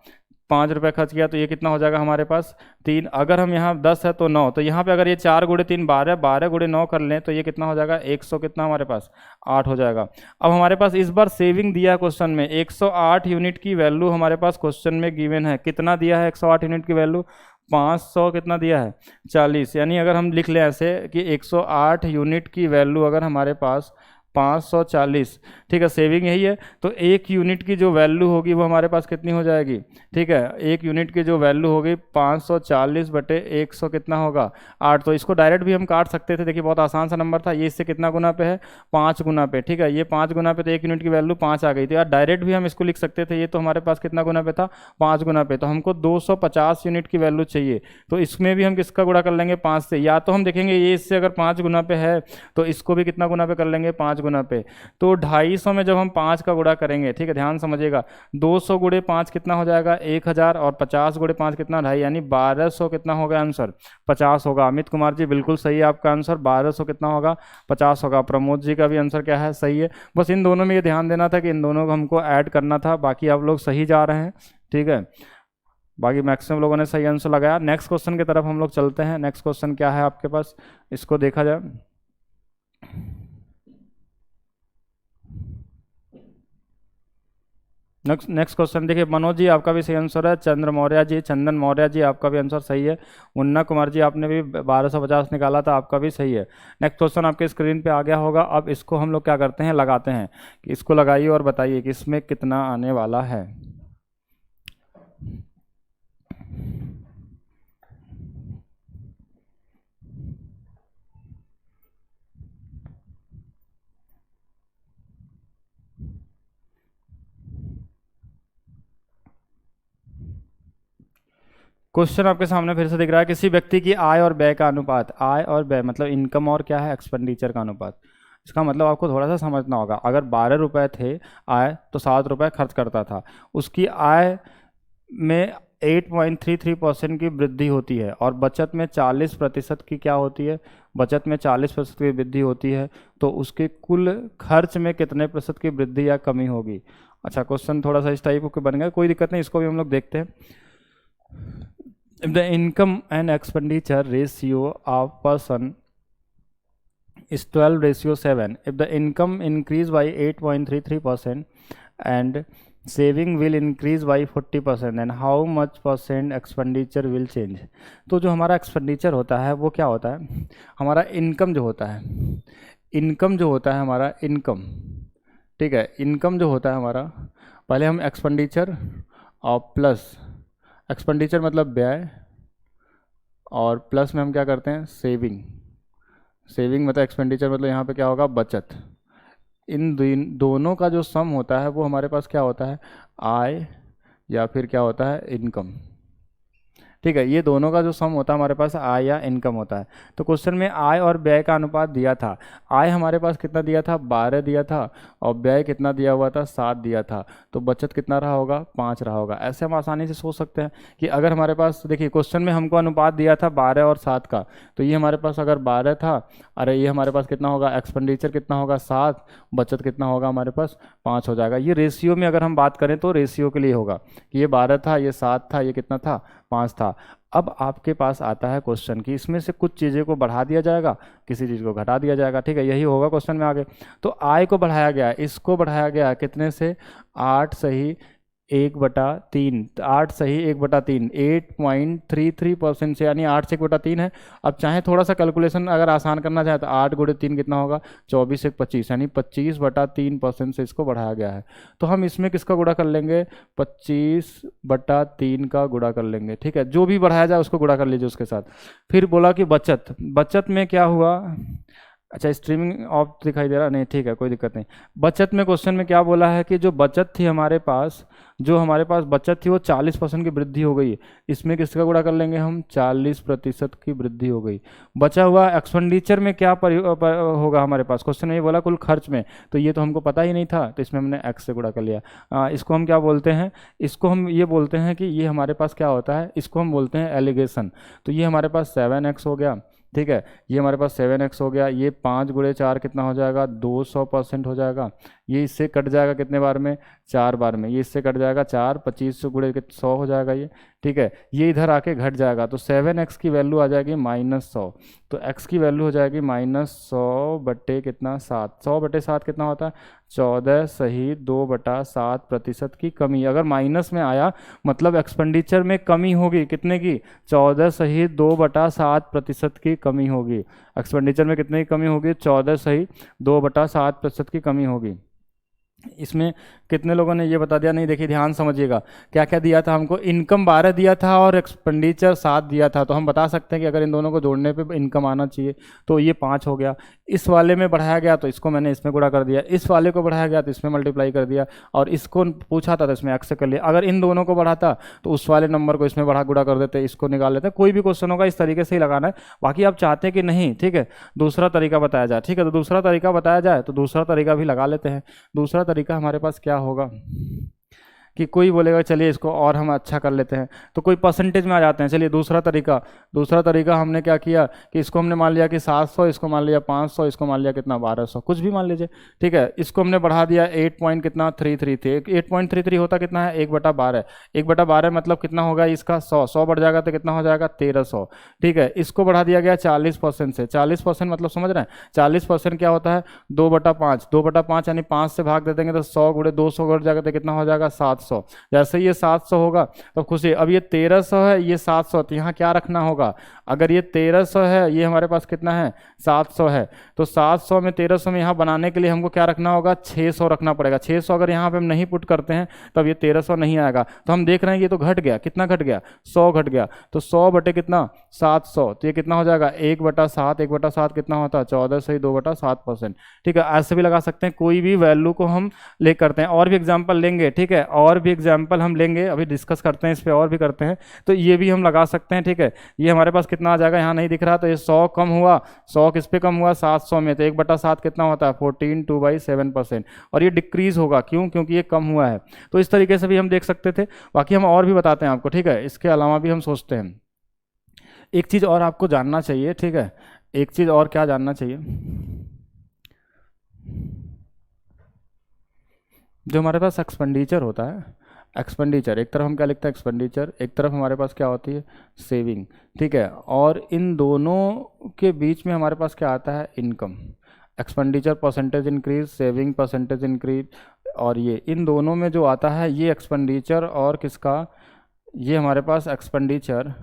5 रुपये खर्च किया तो ये कितना हो जाएगा हमारे पास 3। अगर हम यहाँ 10 है तो 9, तो यहाँ पे अगर ये 4 गुणे 3 12, 12 गुणे 9 कर लें तो ये कितना हो जाएगा 100, कितना हमारे पास 8 हो जाएगा। अब हमारे पास इस बार सेविंग दिया है क्वेश्चन में, 108 यूनिट की वैल्यू हमारे पास क्वेश्चन में गिवन है। कितना दिया है 108 यूनिट की वैल्यू, 500 कितना दिया है 40। यानी अगर हम लिख लें ऐसे कि 108 यूनिट की वैल्यू अगर हमारे पास 540, ठीक है, सेविंग यही है, तो 1 यूनिट की जो वैल्यू होगी वो हमारे पास कितनी हो जाएगी। ठीक है, 1 यूनिट की जो वैल्यू होगी 540 बटे 100 कितना होगा 8। तो इसको डायरेक्ट भी हम काट सकते थे, देखिए बहुत आसान सा नंबर था ये। इससे कितना गुना पे है, 5 गुना पे। ठीक है, ये 5 गुना पे, तो 1 यूनिट की वैल्यू 5 आ गई थी यार। डायरेक्ट भी हम इसको लिख सकते थे, ये तो हमारे पास कितना गुना पे था 5 गुना पे, तो हमको 250 यूनिट की वैल्यू चाहिए। तो इसमें भी हम किसका गुणा कर लेंगे 5 से, या तो हम देखेंगे ये इससे अगर 5 गुना पे है तो इसको भी कितना गुना पे कर लेंगे 5 गुना पे। तो 250 में जब हम 5 का गुणा करेंगे, ठीक है ध्यान समझिएगा, 200 गुणे 5 कितना हो जाएगा 1000, और 50 गुणे 5 कितना 2.5, यानी 1200 कितना होगा आंसर 50 होगा। अमित कुमार जी बिल्कुल सही है आपका आंसर, 1200 कितना होगा 50 होगा। प्रमोद जी का भी आंसर क्या है, सही है। बस इन दोनों में ये ध्यान देना था कि इन दोनों को हमको ऐड करना था, बाकी आप लोग सही जा रहे हैं। ठीक है, बाकी मैक्सिमम लोगों ने सही आंसर लगाया। नेक्स्ट क्वेश्चन की तरफ हम लोग चलते हैं। नेक्स्ट क्वेश्चन क्या है आपके पास, इसको देखा जाए। नेक्स्ट क्वेश्चन देखिए, मनोज जी आपका भी सही आंसर है, चंद्र मौर्य जी, चंदन मौर्य जी आपका भी आंसर सही है, मुन्ना कुमार जी आपने भी 1250 निकाला था, आपका भी सही है। नेक्स्ट क्वेश्चन आपके स्क्रीन पे आ गया होगा। अब इसको हम लोग क्या करते हैं, लगाते हैं, कि इसको लगाइए और बताइए कि इसमें कितना आने वाला है। क्वेश्चन आपके सामने फिर से दिख रहा है, किसी व्यक्ति की आय और व्यय का अनुपात, आय और व्यय मतलब इनकम और क्या है, एक्सपेंडिचर का अनुपात। इसका मतलब आपको थोड़ा सा समझना होगा, अगर 12 रुपये थे आय तो 7 रुपये खर्च करता था, उसकी आय में 8.33% की वृद्धि होती है और बचत में 40% की क्या होती है, बचत में 40% की वृद्धि होती है, तो उसके कुल खर्च में कितने प्रतिशत की वृद्धि या कमी होगी। अच्छा, क्वेश्चन थोड़ा सा इस टाइप के बन गया, कोई दिक्कत नहीं, इसको भी हम लोग देखते हैं। If the income and expenditure ratio of person is 12:7, if the income increase by 8.33% and saving will increase by 40%, then how much percent expenditure will change। तो जो हमारा एक्सपेंडिचर होता है वो क्या होता है, हमारा इनकम जो होता है, इनकम जो होता है हमारा इनकम, ठीक है, इनकम जो होता है हमारा, पहले हम एक्सपेंडिचर और प्लस, एक्सपेंडिचर मतलब व्यय, और प्लस में हम क्या करते हैं, सेविंग, सेविंग मतलब एक्सपेंडिचर मतलब यहाँ पे क्या होगा, बचत। इन दोनों का जो सम होता है वो हमारे पास क्या होता है, आय या फिर क्या होता है, इनकम। ठीक है, ये दोनों का जो सम होता है हमारे पास आय या इनकम होता है। तो क्वेश्चन में आय और व्यय का अनुपात दिया था, आय हमारे पास कितना दिया था, 12 दिया था, और व्यय कितना दिया हुआ था, 7 दिया था, तो बचत कितना रहा होगा, 5 रहा होगा। ऐसे हम आसानी से सोच सकते हैं कि अगर हमारे पास, देखिए क्वेश्चन में हमको अनुपात दिया था 12 और 7 का, तो ये हमारे पास अगर 12 था, अरे ये हमारे पास कितना होगा, एक्सपेंडिचर कितना होगा 7, बचत कितना होगा हमारे पास 5 हो जाएगा। ये रेशियो में अगर हम बात करें तो रेशियो के लिए होगा कि ये 12 था, ये 7 था, ये कितना था, 5 था। अब आपके पास आता है क्वेश्चन कि इसमें से कुछ चीज़ें को बढ़ा दिया जाएगा, किसी चीज़ को घटा दिया जाएगा, ठीक है, यही होगा क्वेश्चन में आगे। तो आय को बढ़ाया गया, इसको बढ़ाया गया कितने से, 8 सही 1/3, 8 सही 1/3, 8.33% से, यानी 8 से 1/3 है। अब चाहे थोड़ा सा कैलकुलेशन अगर आसान करना चाहे तो 8 × 3 कितना होगा, 24 1 25, यानी 25/3% से इसको बढ़ाया गया है। तो हम इसमें किसका गुणा कर लेंगे, 25/3 का गुणा कर लेंगे, ठीक है, जो भी बढ़ाया जाए उसको गुणा कर लीजिए उसके साथ। फिर बोला कि बचत, बचत में क्या हुआ, अच्छा स्ट्रीमिंग ऑफ दिखाई दे रहा नहीं, ठीक है कोई दिक्कत नहीं। बचत में क्वेश्चन में क्या बोला है कि जो बचत थी हमारे पास, जो हमारे पास बचत थी वो 40% की वृद्धि हो गई, इसमें किसका गुणा कर लेंगे हम, 40% की वृद्धि हो गई। बचा हुआ एक्सपेंडिचर में क्या होगा हमारे पास, क्वेश्चन में ये बोला कुल खर्च में, तो ये तो हमको पता ही नहीं था, तो इसमें हमने एक्स से गुणा कर लिया। इसको हम क्या बोलते हैं, इसको हम ये बोलते हैं कि ये हमारे पास क्या होता है, इसको हम बोलते हैं एलिगेशन। तो ये हमारे पास 7x हो गया, ठीक है, ये हमारे पास 7x हो गया, ये 5 × 4 कितना हो जाएगा, 200% हो जाएगा। ये इससे कट जाएगा कितने बार में, 4 बार में, ये इससे कट जाएगा 4, 25 से × 100 हो जाएगा ये, ठीक है, ये इधर आके घट जाएगा, तो 7x की वैल्यू आ जाएगी -100, तो x की वैल्यू हो जाएगी -100 बटे कितना, 7, 100 बटे 7 कितना होता है, 14 सही 2/7% की कमी। अगर माइनस में आया मतलब एक्सपेंडिचर में कमी होगी, कितने की, 14 सही 2/7% की कमी होगी। एक्सपेंडिचर में कितने की कमी होगी, 14 सही 2/7% की कमी होगी। इसमें कितने लोगों ने ये बता दिया, नहीं देखिए ध्यान समझिएगा, क्या क्या दिया था हमको, इनकम 12 दिया था और एक्सपेंडिचर 7 दिया था, तो हम बता सकते हैं कि अगर इन दोनों को जोड़ने पे इनकम आना चाहिए, तो ये 5 हो गया। इस वाले में बढ़ाया गया तो इसको मैंने इसमें गुणा कर दिया, इस वाले को बढ़ाया गया तो इसमें मल्टीप्लाई कर दिया, और इसको पूछा था तो इसमें एक्स से कर लिया। अगर इन दोनों को बढ़ाता तो उस वाले नंबर को इसमें बढ़ा गुणा कर देते, इसको निकाल लेते। कोई भी क्वेश्चन होगा इस तरीके से ही लगाना है, बाकी आप चाहते हैं कि नहीं, ठीक है, दूसरा तरीका बताया जाए, ठीक है, तो दूसरा तरीका बताया जाए तो दूसरा तरीका भी लगा लेते हैं। दूसरा तरीका हमारे पास क्या होगा कि कोई बोलेगा चलिए इसको और हम अच्छा कर लेते हैं, तो कोई परसेंटेज में आ जाते हैं। चलिए दूसरा तरीका हमने क्या किया कि इसको हमने मान लिया कि 700, इसको मान लिया 500, इसको मान लिया कितना 1200, कुछ भी मान लीजिए, ठीक है। इसको हमने बढ़ा दिया 8 पॉइंट कितना 33 थे, 8.33 होता कितना है 1/12, 1/12 मतलब कितना होगा इसका 100 बढ़ जाएगा तो कितना हो जाएगा 1300, ठीक है। इसको बढ़ा दिया गया 40% से, 40% मतलब समझ रहे हैं 40% क्या होता है 2/5, 2/5 यानी 5 से भाग दे देंगे तो 100 गुणे 200 बढ़ जाएगा तो कितना हो जाएगा 700। जैसे ये 700 होगा तो खुशी, अब ये 1300 है ये 700, तो यहाँ क्या रखना होगा, अगर ये 1300 है ये हमारे पास कितना है 700 है, तो 700 में 1300 में यहाँ बनाने के लिए हमको क्या रखना होगा 600 रखना पड़ेगा। 600 अगर यहाँ पे हम नहीं पुट करते हैं तब ये 1300 नहीं आएगा, तो हम देख रहे हैं ये तो घट गया, कितना घट गया 100 घट गया, तो 100 बटे कितना 700, तो ये कितना हो जाएगा 1/7, 1/7 कितना होता है 14 से 2/7%, ठीक है। ऐसे भी लगा सकते हैं, कोई भी वैल्यू को हम ले करते हैं, और भी एग्जाम्पल लेंगे, ठीक है, और भी एग्जाम्पल हम लेंगे, अभी डिस्कस करते हैं इस पर और भी करते हैं, तो ये भी हम लगा सकते हैं, ठीक है। ये हमारे पास कितना आ जाएगा, यहाँ नहीं दिख रहा, तो ये 100 कम हुआ, 100 किस पे कम हुआ 700 में, तो 1/7 कितना होता है 14 2/7%, और ये डिक्रीज होगा, क्यों, क्योंकि ये कम हुआ है। तो इस तरीके से भी हम देख सकते थे, बाकी हम और भी बताते हैं आपको, ठीक है। इसके अलावा भी हम सोचते हैं, एक चीज और आपको जानना चाहिए, ठीक है, एक चीज और क्या जानना चाहिए, जो हमारे पास एक्सपेंडिचर होता है, एक्सपेंडिचर एक तरफ हम क्या लिखते हैं एक्सपेंडिचर, एक तरफ हमारे पास क्या होती है सेविंग, ठीक है, और इन दोनों के बीच में हमारे पास क्या आता है income. Expenditure percentage increase, saving percentage increase, और ये इन दोनों में जो आता है ये एक्सपेंडिचर और किसका, ये हमारे पास एक्सपेंडिचर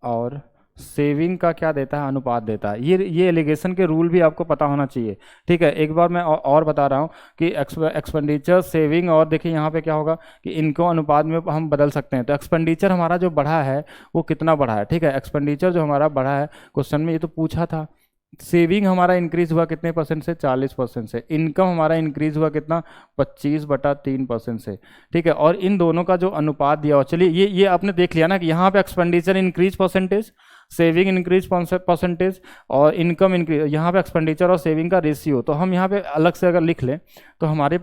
और सेविंग का क्या देता है अनुपात देता है। ये एलिगेशन के रूल भी आपको पता होना चाहिए, ठीक है। एक बार मैं और बता रहा हूँ कि एक्सपेंडिचर सेविंग और देखिए यहाँ पे क्या होगा कि इनको अनुपात में हम बदल सकते हैं। तो एक्सपेंडिचर हमारा जो बढ़ा है वो कितना बढ़ा है, ठीक है, एक्सपेंडिचर जो हमारा बढ़ा है क्वेश्चन में ये तो पूछा था। सेविंग हमारा इंक्रीज हुआ कितने परसेंट से 40% से, इनकम हमारा इंक्रीज हुआ कितना 25/3% से, ठीक है। और इन दोनों का जो अनुपात दिया हो, चलिए ये आपने देख लिया ना कि यहाँ पे expenditure increase percentage, saving increase percentage और इनकम इंक्रीज, यहाँ पे एक्सपेंडिचर और सेविंग का रेशियो। तो हम यहाँ पे अलग से अगर लिख लें तो हमारे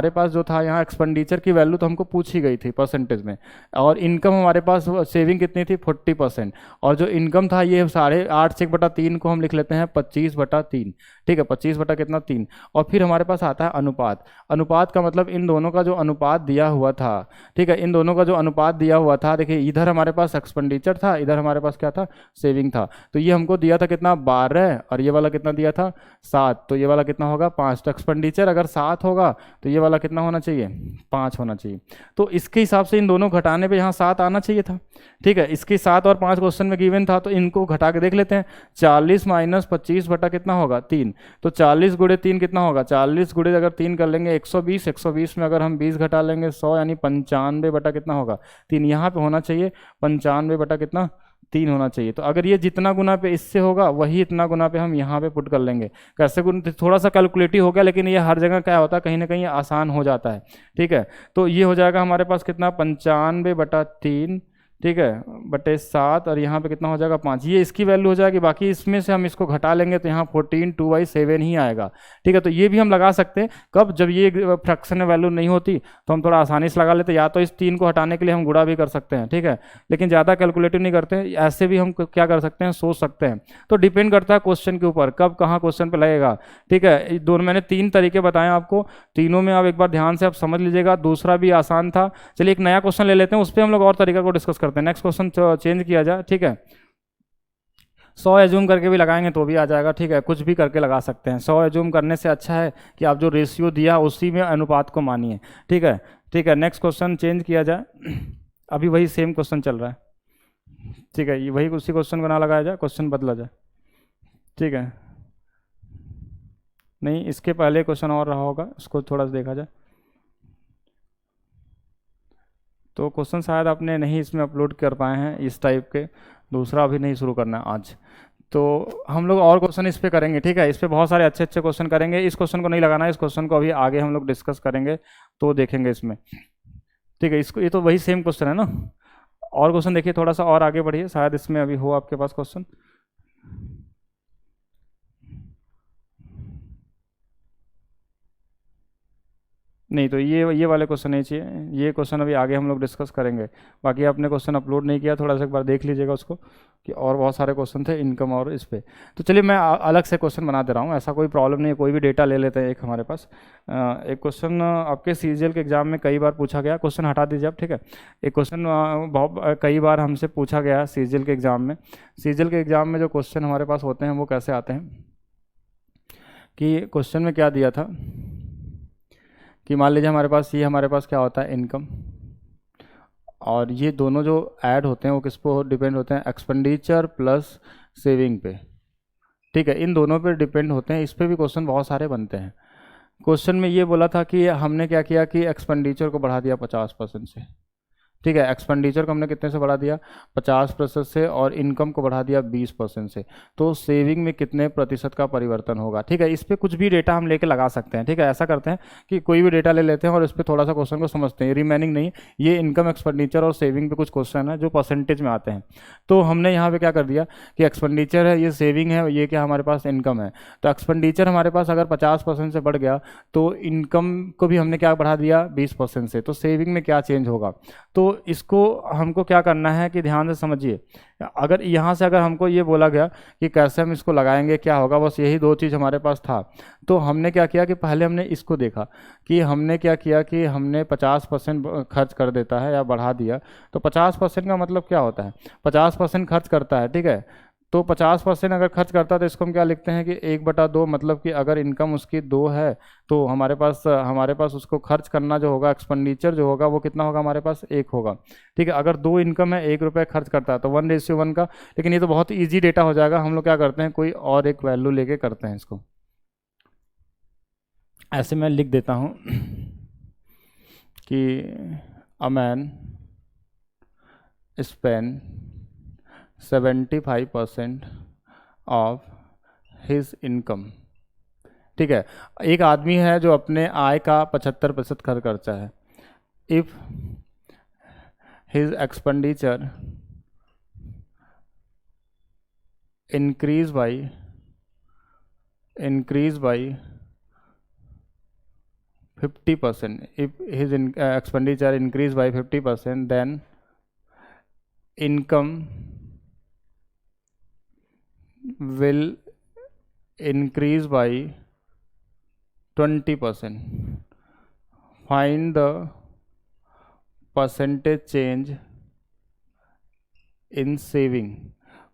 पास जो था यहाँ एक्सपेंडिचर की वैल्यू तो हमको पूछी गई थी परसेंटेज में, और इनकम हमारे पास सेविंग कितनी थी 40%, और जो इनकम था ये 8.5 को हम लिख लेते हैं 25/3, ठीक है, 25 बटा कितना 3। और फिर हमारे पास आता है अनुपात, अनुपात का मतलब इन दोनों का जो अनुपात दिया हुआ था, ठीक है, इन दोनों का जो अनुपात दिया हुआ था, देखिए इधर हमारे पास एक्सपेंडिचर था, इधर हमारे पास क्या था सेविंग था, तो ये हमको दिया था कितना 12 और ये वाला कितना दिया था 7, तो ये वाला कितना होगा 5। तो एक्सपेंडिचर अगर 7 होगा तो ये वाला कितना होना चाहिए 5 होना चाहिए। तो इसके हिसाब से इन दोनों घटाने पे यहाँ 7 आना चाहिए था, ठीक है। इसके 7 और 5 क्वेश्चन में गिवन था, तो इनको घटा के देख लेते हैं। 40 माइनस 25 बटा कितना होगा 3, तो 40 गुणे 3 कितना होगा, 40 गुणे अगर 3 कर लेंगे 120, 120 में अगर हम 20 घटा लेंगे 100, यानी 95 बटा कितना होगा 3। यहाँ पे होना चाहिए 95 बटा कितना 3 होना चाहिए। तो अगर ये जितना गुना पे इससे होगा वही इतना गुना पे हम यहाँ पे पुट कर लेंगे। कैसे गुना, थोड़ा सा कैलकुलेटिव हो गया, लेकिन ये हर जगह क्या होता है कहीं ना कहीं आसान हो जाता है, ठीक है। तो ये हो जाएगा हमारे पास कितना 95 बटा 3, ठीक है, बटे 7, और यहाँ पे कितना हो जाएगा 5, ये इसकी वैल्यू हो जाएगी। बाकी इसमें से हम इसको घटा लेंगे तो यहाँ 14 2/7 ही आएगा, ठीक है। तो ये भी हम लगा सकते हैं कब, जब ये फ्रैक्शन में वैल्यू नहीं होती तो हम थोड़ा आसानी से लगा लेते हैं, या तो इस 3 को हटाने के लिए हम गुणा भी कर सकते हैं, ठीक है, लेकिन ज़्यादा कैलकुलेटिव नहीं करते हैं, ऐसे भी हम क्या कर सकते हैं सोच सकते हैं। तो डिपेंड करता है क्वेश्चन के ऊपर कब कहाँ क्वेश्चन पर लगेगा, ठीक है। दोनों मैंने 3 तरीके बताए आपको, तीनों में आप एक बार ध्यान से आप समझ लीजिएगा। दूसरा भी आसान था। चलिए एक नया क्वेश्चन ले लेते हैं, उस पर हम लोग और तरीका को डिस्कस करते हैं। नेक्स्ट क्वेश्चन चेंज किया जाए, ठीक है। 100 एज्यूम करके भी लगाएंगे तो भी आ जाएगा, ठीक है, कुछ भी करके लगा सकते हैं। 100 एज्यूम करने से अच्छा है कि आप जो रेशियो दिया उसी में अनुपात को मानिए, ठीक है, ठीक है। नेक्स्ट क्वेश्चन चेंज किया जाए, अभी वही सेम क्वेश्चन चल रहा है, ठीक है, ये वही उसी क्वेश्चन को ना लगाया जाए, क्वेश्चन बदला जाए, ठीक है। नहीं, इसके पहले क्वेश्चन और रहा होगा, उसको थोड़ा सा देखा जाए। तो क्वेश्चन शायद आपने नहीं इसमें अपलोड कर पाए हैं इस टाइप के, दूसरा अभी नहीं शुरू करना है आज। तो हम लोग और क्वेश्चन इस पे करेंगे, ठीक है, इस पे बहुत सारे अच्छे अच्छे क्वेश्चन करेंगे। इस क्वेश्चन को नहीं लगाना है, इस क्वेश्चन को अभी आगे हम लोग डिस्कस करेंगे तो देखेंगे इसमें, ठीक है। इसको ये तो वही सेम क्वेश्चन है ना, और क्वेश्चन देखिए, थोड़ा सा और आगे बढ़िए, शायद इसमें अभी हो आपके पास क्वेश्चन। नहीं, तो ये वाले क्वेश्चन नहीं चाहिए, ये क्वेश्चन अभी आगे हम लोग डिस्कस करेंगे। बाकी आपने क्वेश्चन अपलोड नहीं किया, थोड़ा सा एक बार देख लीजिएगा उसको, कि और बहुत सारे क्वेश्चन थे इनकम और इस पे। तो चलिए मैं अलग से क्वेश्चन बना दे रहा हूँ, ऐसा कोई प्रॉब्लम नहीं है, कोई भी डेटा ले लेते हैं एक हमारे पास। एक क्वेश्चन आपके सीजीएल के एग्जाम में कई बार पूछा गया, क्वेश्चन हटा दीजिए आप, ठीक है। एक क्वेश्चन बहुत कई बार हमसे पूछा गया सीजीएल के एग्ज़ाम में। सीजीएल के एग्ज़ाम में जो क्वेश्चन हमारे पास होते हैं वो कैसे आते हैं, कि क्वेश्चन में क्या दिया था कि मान लीजिए हमारे पास क्या होता है, इनकम, और ये दोनों जो ऐड होते हैं वो किस पे डिपेंड होते हैं, एक्सपेंडिचर प्लस सेविंग पे, ठीक है, इन दोनों पे डिपेंड होते हैं। इस पे भी क्वेश्चन बहुत सारे बनते हैं। क्वेश्चन में ये बोला था कि हमने क्या किया कि एक्सपेंडिचर को बढ़ा दिया 50% से, ठीक है, एक्सपेंडिचर को हमने कितने से बढ़ा दिया, 50% से, और इनकम को बढ़ा दिया 20% से। तो सेविंग में कितने प्रतिशत का परिवर्तन होगा, ठीक है। इस पर कुछ भी डेटा हम लेके लगा सकते हैं, ठीक है। ऐसा करते हैं कि कोई भी डेटा ले लेते हैं और इस पर थोड़ा सा क्वेश्चन को समझते हैं, रिमेनिंग नहीं, ये इनकम, एक्सपेंडिचर और सेविंग पे कुछ क्वेश्चन है जो परसेंटेज में आते हैं। तो हमने यहाँ पे क्या कर दिया कि एक्सपेंडिचर है, ये सेविंग है, ये क्या हमारे पास इनकम है। तो एक्सपेंडिचर हमारे पास अगर 50% से बढ़ गया तो इनकम को भी हमने क्या बढ़ा दिया 20% से, तो सेविंग में क्या चेंज होगा। तो इसको हमको क्या करना है कि ध्यान से समझिए। अगर यहाँ से अगर हमको ये बोला गया कि कैसे हम इसको लगाएंगे, क्या होगा, बस यही दो चीज़ हमारे पास था। तो हमने क्या किया कि पहले हमने इसको देखा कि हमने क्या किया कि हमने 50% खर्च कर देता है या बढ़ा दिया। तो 50% का मतलब क्या होता है, 50% खर्च करता है, ठीक है। तो 50% अगर खर्च करता है तो इसको हम क्या लिखते हैं कि 1/2, मतलब कि अगर इनकम उसकी 2 है तो हमारे पास उसको खर्च करना जो होगा, एक्सपेंडिचर जो होगा वो कितना होगा, हमारे पास 1 होगा, ठीक है। अगर 2 इनकम है, 1 रुपये खर्च करता है तो 1:1 का। लेकिन ये तो बहुत ईजी डेटा हो जाएगा, हम लोग क्या करते हैं कोई और एक वैल्यू लेके करते हैं इसको। ऐसे मैं लिख देता हूँ कि a man spend 75% of his income, ठीक है। एक आदमी है जो अपने आय का 75% खर्च करता है। If his expenditure increase by 50%, if his expenditure increase by 50%, then income will increase by 20%. Find the percentage change in saving.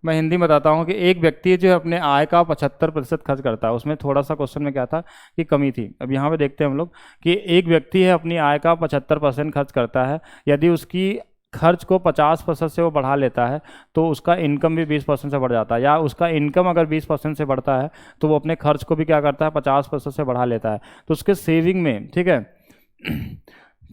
मैं हिंदी में बताता हूँ कि एक व्यक्ति जो अपने आय का 75% खर्च करता है, उसमें थोड़ा सा क्वेश्चन में क्या था कि कमी थी। अब यहाँ पे देखते हैं हम लोग कि एक व्यक्ति है अपनी आय का 75% खर्च करता है, यदि उसकी खर्च को 50% से वो बढ़ा लेता है तो उसका इनकम भी 20% से बढ़ जाता है, या उसका इनकम अगर 20% से बढ़ता है तो वो अपने खर्च को भी क्या करता है 50% से बढ़ा लेता है। तो उसके सेविंग में, ठीक है,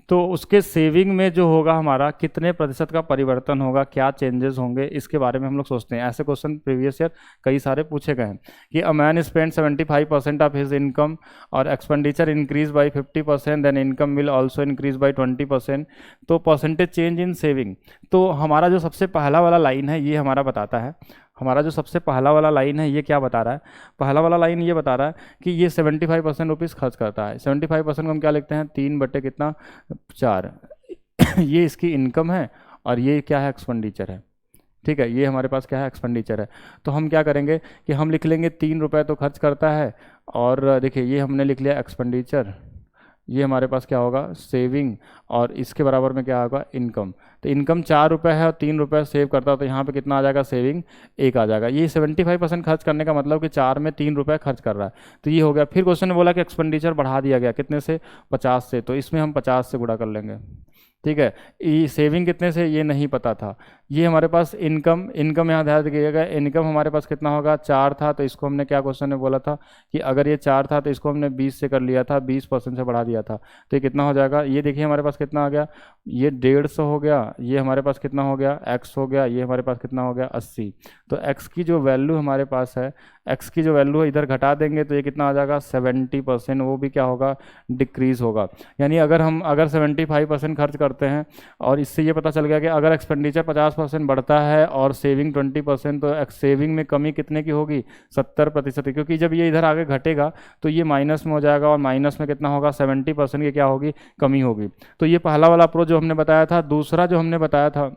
तो उसके सेविंग में जो होगा हमारा कितने प्रतिशत का परिवर्तन होगा, क्या चेंजेस होंगे, इसके बारे में हम लोग सोचते हैं। ऐसे क्वेश्चन प्रीवियस ईयर कई सारे पूछे गए हैं कि a man spend 75% of his income और expenditure increase by 50%, then income will also increase by 20%। तो परसेंटेज चेंज इन सेविंग, तो हमारा जो सबसे पहला वाला लाइन है ये हमारा बताता है, हमारा जो सबसे पहला वाला लाइन है ये क्या बता रहा है, पहला वाला लाइन ये बता रहा है कि ये 75% रुपीज़ खर्च करता है। 75% को हम क्या लिखते हैं, 3/4 ये इसकी इनकम है और ये क्या है, एक्सपेंडिचर है, ठीक है। ये हमारे पास क्या है, एक्सपेंडिचर है। तो हम क्या करेंगे कि हम लिख लेंगे 3 रुपये तो खर्च करता है, और देखिए ये हमने लिख लिया एक्सपेंडिचर, ये हमारे पास क्या होगा, सेविंग, और इसके बराबर में क्या होगा, इनकम। तो इनकम 4 रुपये है और 3 रुपये सेव करता है, तो यहाँ पे कितना आ जाएगा, सेविंग 1 आ जाएगा। ये 75% खर्च करने का मतलब कि 4 में 3 रुपये खर्च कर रहा है, तो ये हो गया। फिर क्वेश्चन ने बोला कि एक्सपेंडिचर बढ़ा दिया गया कितने से, 50 से, तो इसमें हम 50 से गुणा कर लेंगे, ठीक है। ये सेविंग कितने से ये नहीं पता था। ये हमारे पास इनकम यहाँ ध्यान दीजिएगा, इनकम हमारे पास कितना होगा, 4 था, तो इसको हमने क्या क्वेश्चन में बोला था कि अगर ये 4 था तो इसको हमने 20 से कर लिया था, 20% से बढ़ा दिया था, तो ये कितना हो जाएगा, ये देखिए हमारे पास कितना आ गया, ये 150 हो गया, ये हमारे पास कितना हो गया, x हो गया, ये हमारे पास कितना हो गया, 80। तो x की जो वैल्यू हमारे पास है, x की जो वैल्यू है इधर घटा देंगे तो ये कितना आ जाएगा, 70%, वो भी क्या होगा, डिक्रीज होगा। यानी अगर 75% खर्च करते हैं और इससे ये पता चल गया कि अगर एक्सपेंडिचर 50% बढ़ता है और सेविंग 20%, तो सेविंग में कमी कितने की होगी, 70%, क्योंकि जब ये इधर आगे घटेगा तो ये माइनस में हो जाएगा और माइनस में कितना होगा, 70% की क्या होगी, कमी होगी। तो ये पहला वाला अप्रोच जो हमने बताया था। दूसरा जो हमने बताया था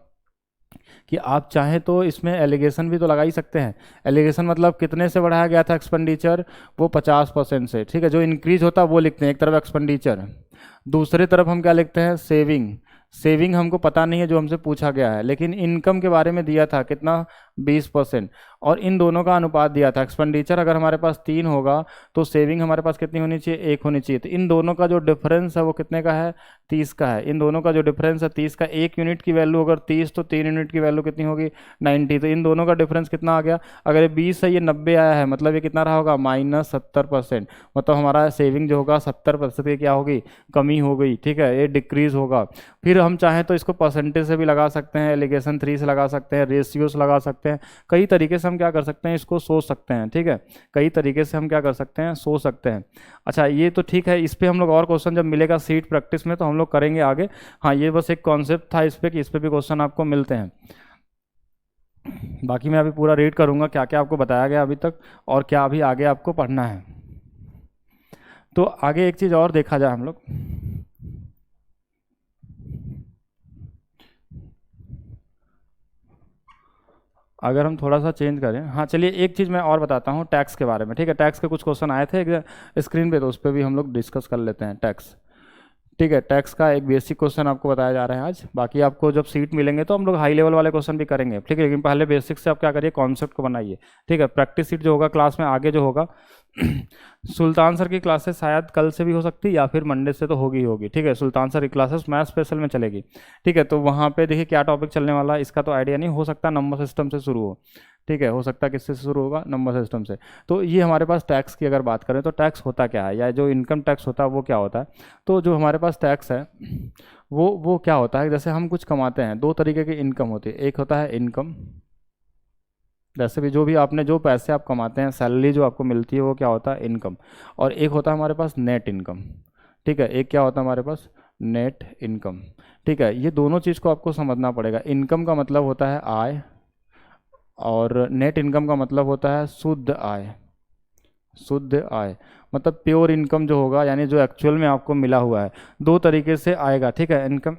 कि आप चाहें तो इसमें एलिगेशन भी तो लगा ही सकते हैं। एलिगेशन मतलब कितने से बढ़ाया गया था एक्सपेंडिचर, वो 50% से, ठीक है। जो इंक्रीज होता है वो लिखते हैं एक तरफ एक्सपेंडिचर, दूसरी तरफ हम क्या लिखते हैं, सेविंग। सेविंग हमको पता नहीं है जो हमसे पूछा गया है, लेकिन इनकम के बारे में दिया था कितना, 20%। और इन दोनों का अनुपात दिया था, एक्सपेंडिचर अगर हमारे पास 3 होगा तो सेविंग हमारे पास कितनी होनी चाहिए, 1 होनी चाहिए। तो इन दोनों का जो डिफरेंस है वो कितने का है, 30 का है। इन दोनों का जो डिफरेंस है 30 का, 1 यूनिट की वैल्यू अगर 30 तो 3 यूनिट की वैल्यू कितनी होगी, 90। तो इन दोनों का डिफरेंस कितना आ गया, अगर ये 20 है ये 90 आया है, मतलब ये कितना रहा होगा, -70%। मतलब हमारा सेविंग जो होगा 70% की क्या होगी, कमी हो गई, ठीक है, ये डिक्रीज होगा। फिर हम चाहें तो इसको परसेंटेज से भी लगा सकते हैं, एलिगेशन 3 से लगा सकते हैं, रेशियो से लगा सकते हैं, कई तरीके से हम क्या कर सकते हैं, इसको सोच सकते हैं, ठीक है। कई तरीके से हम क्या कर सकते हैं, सोच सकते हैं। अच्छा ये तो ठीक है, इस पे हम लोग और क्वेश्चन जब मिलेगा सीट प्रैक्टिस में तो हम लोग करेंगे आगे। हाँ ये बस एक कॉन्सेप्ट था इस पे कि इस पे भी क्वेश्चन आपको मिलते हैं। बाकी मैं अभी पूरा रीड करूंगा क्या क्या आपको बताया गया अभी तक और क्या अभी आगे आपको पढ़ना है। तो आगे एक चीज़ और देखा जाए हम लोग, अगर हम थोड़ा सा चेंज करें। हाँ चलिए एक चीज़ मैं और बताता हूँ टैक्स के बारे में, ठीक है। टैक्स के कुछ क्वेश्चन आए थे स्क्रीन पे, तो उस पर भी हम लोग डिस्कस कर लेते हैं टैक्स, ठीक है। टैक्स का एक बेसिक क्वेश्चन आपको बताया जा रहा है आज। बाकी आपको जब सीट मिलेंगे तो हम लोग हाई लेवल वाले क्वेश्चन भी करेंगे, ठीक है। लेकिन पहले बेसिक से आप क्या करिए, कॉन्सेप्ट को बनाइए, ठीक है। प्रैक्टिस सीट जो होगा क्लास में आगे जो होगा सुल्तान सर की क्लासेस शायद कल से भी हो सकती है या फिर मंडे से तो होगी ही होगी, ठीक है। सुल्तान सर की क्लासेस मैथ स्पेशल में चलेगी, ठीक है। तो वहाँ पे देखिए क्या टॉपिक चलने वाला है, इसका तो आइडिया नहीं, हो सकता नंबर सिस्टम से शुरू हो, ठीक है। हो सकता है किससे शुरू होगा, नंबर सिस्टम से। तो ये हमारे पास टैक्स की अगर बात करें तो टैक्स होता क्या है, या जो इनकम टैक्स होता है वो क्या होता है। तो जो हमारे पास टैक्स है वो क्या होता है, जैसे हम कुछ कमाते हैं, दो तरीके की इनकम होती है। एक होता है इनकम, जैसे भी जो भी आपने जो पैसे आप कमाते हैं, सैलरी जो आपको मिलती है वो क्या होता है, इनकम। और एक होता है हमारे पास नेट इनकम, ठीक है। एक क्या होता है हमारे पास, नेट इनकम, ठीक है। ये दोनों चीज़ को आपको समझना पड़ेगा। इनकम का मतलब होता है आय और नेट इनकम का मतलब होता है शुद्ध आय। शुद्ध आय मतलब प्योर इनकम जो होगा, यानी जो एक्चुअल में आपको मिला हुआ है। दो तरीके से आएगा, ठीक है। इनकम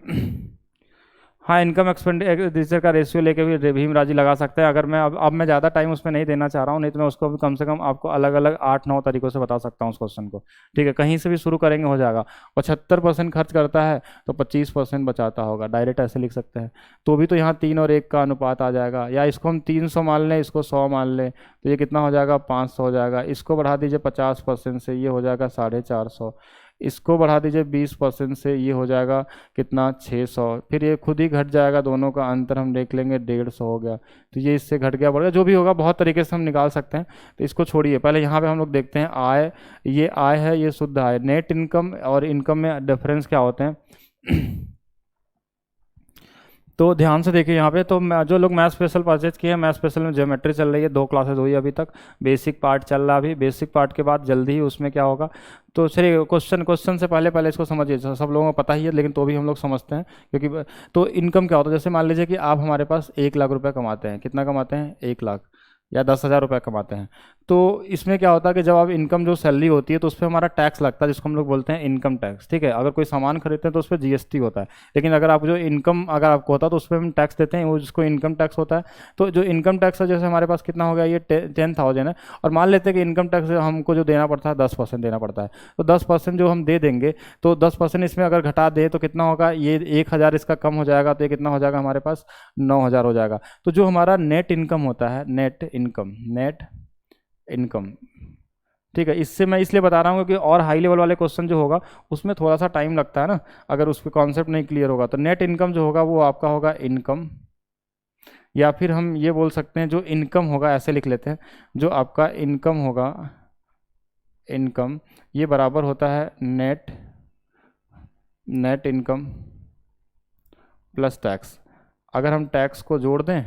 हाँ इनकम एक्सपेंडिचर का रेशियो लेके भी भीम राजी लगा सकते हैं। अगर मैं अब मैं ज़्यादा टाइम उसमें नहीं देना चाह रहा हूँ, नहीं तो मैं उसको भी कम से कम आपको अलग अलग 8-9 तरीकों से बता सकता हूँ उस क्वेश्चन को, ठीक है। कहीं से भी शुरू करेंगे हो जाएगा। 75% खर्च करता है तो 25% बचाता होगा, डायरेक्ट ऐसे लिख सकते हैं। तो भी तो यहाँ 3 और 1 का अनुपात आ जाएगा, या इसको हम 300 मान लें, इसको 100 मान लें, तो ये कितना हो जाएगा, 500 हो जाएगा। इसको बढ़ा दीजिए 50% से, ये हो जाएगा 450। इसको बढ़ा दीजिए 20% से, ये हो जाएगा कितना, 600। फिर ये खुद ही घट जाएगा, दोनों का अंतर हम देख लेंगे, 150 हो गया। तो ये इससे घट गया, बढ़ गया, जो भी होगा बहुत तरीके से हम निकाल सकते हैं। तो इसको छोड़िए, पहले यहाँ पे हम लोग देखते हैं आय। ये आय है, ये शुद्ध आय। नेट इनकम और इनकम में डिफरेंस क्या होते हैं तो ध्यान से देखिए यहाँ पे। तो जो लोग मैथ स्पेशल परचेज किए हैं, मैथ स्पेशल में ज्योमेट्री चल रही है, 2 क्लासेस हुई अभी तक, बेसिक पार्ट चल रहा है अभी। बेसिक पार्ट के बाद जल्दी ही उसमें क्या होगा, तो चलिए क्वेश्चन से पहले इसको समझिए। सब लोगों को पता ही है लेकिन तो भी हम लोग समझते हैं, क्योंकि तो इनकम क्या होता है, जैसे मान लीजिए कि आप हमारे पास 1 लाख रुपये कमाते हैं। कितना कमाते हैं, 1 लाख या 10,000 रुपये कमाते हैं। तो इसमें क्या होता है कि जब आप इनकम जो सैलरी होती है तो उस पर हमारा टैक्स लगता है, जिसको हम लोग बोलते हैं इनकम टैक्स, ठीक है। अगर कोई सामान खरीदते हैं तो उस पर जीएसटी होता है, लेकिन अगर आप जो इनकम अगर आपको होता है तो उस पर हम टैक्स देते हैं, वो जिसको इनकम टैक्स होता है। तो जो इनकम टैक्स है, जैसे हमारे पास कितना हो गया, ये 10,000 है, और मान लेते हैं कि इनकम टैक्स हमको जो देना पड़ता है 10% देना पड़ता है। तो 10% जो हम दे देंगे, तो 10% इसमें अगर घटा दे तो कितना होगा, ये 1,000 इसका कम हो जाएगा, तो ये कितना हो जाएगा हमारे पास, 9,000 हो जाएगा। तो जो हमारा नेट इनकम होता है, नेट इनकम, ठीक है। इससे मैं इसलिए बता रहा हूँ कि और हाई लेवल वाले क्वेश्चन जो होगा उसमें थोड़ा सा टाइम लगता है ना, अगर उस पर कॉन्सेप्ट नहीं क्लियर होगा। तो नेट इनकम जो होगा वो आपका होगा इनकम, या फिर हम ये बोल सकते हैं जो इनकम होगा, ऐसे लिख लेते हैं, जो आपका इनकम होगा, इनकम, ये बराबर होता है नेट इनकम प्लस टैक्स। अगर हम टैक्स को जोड़ दें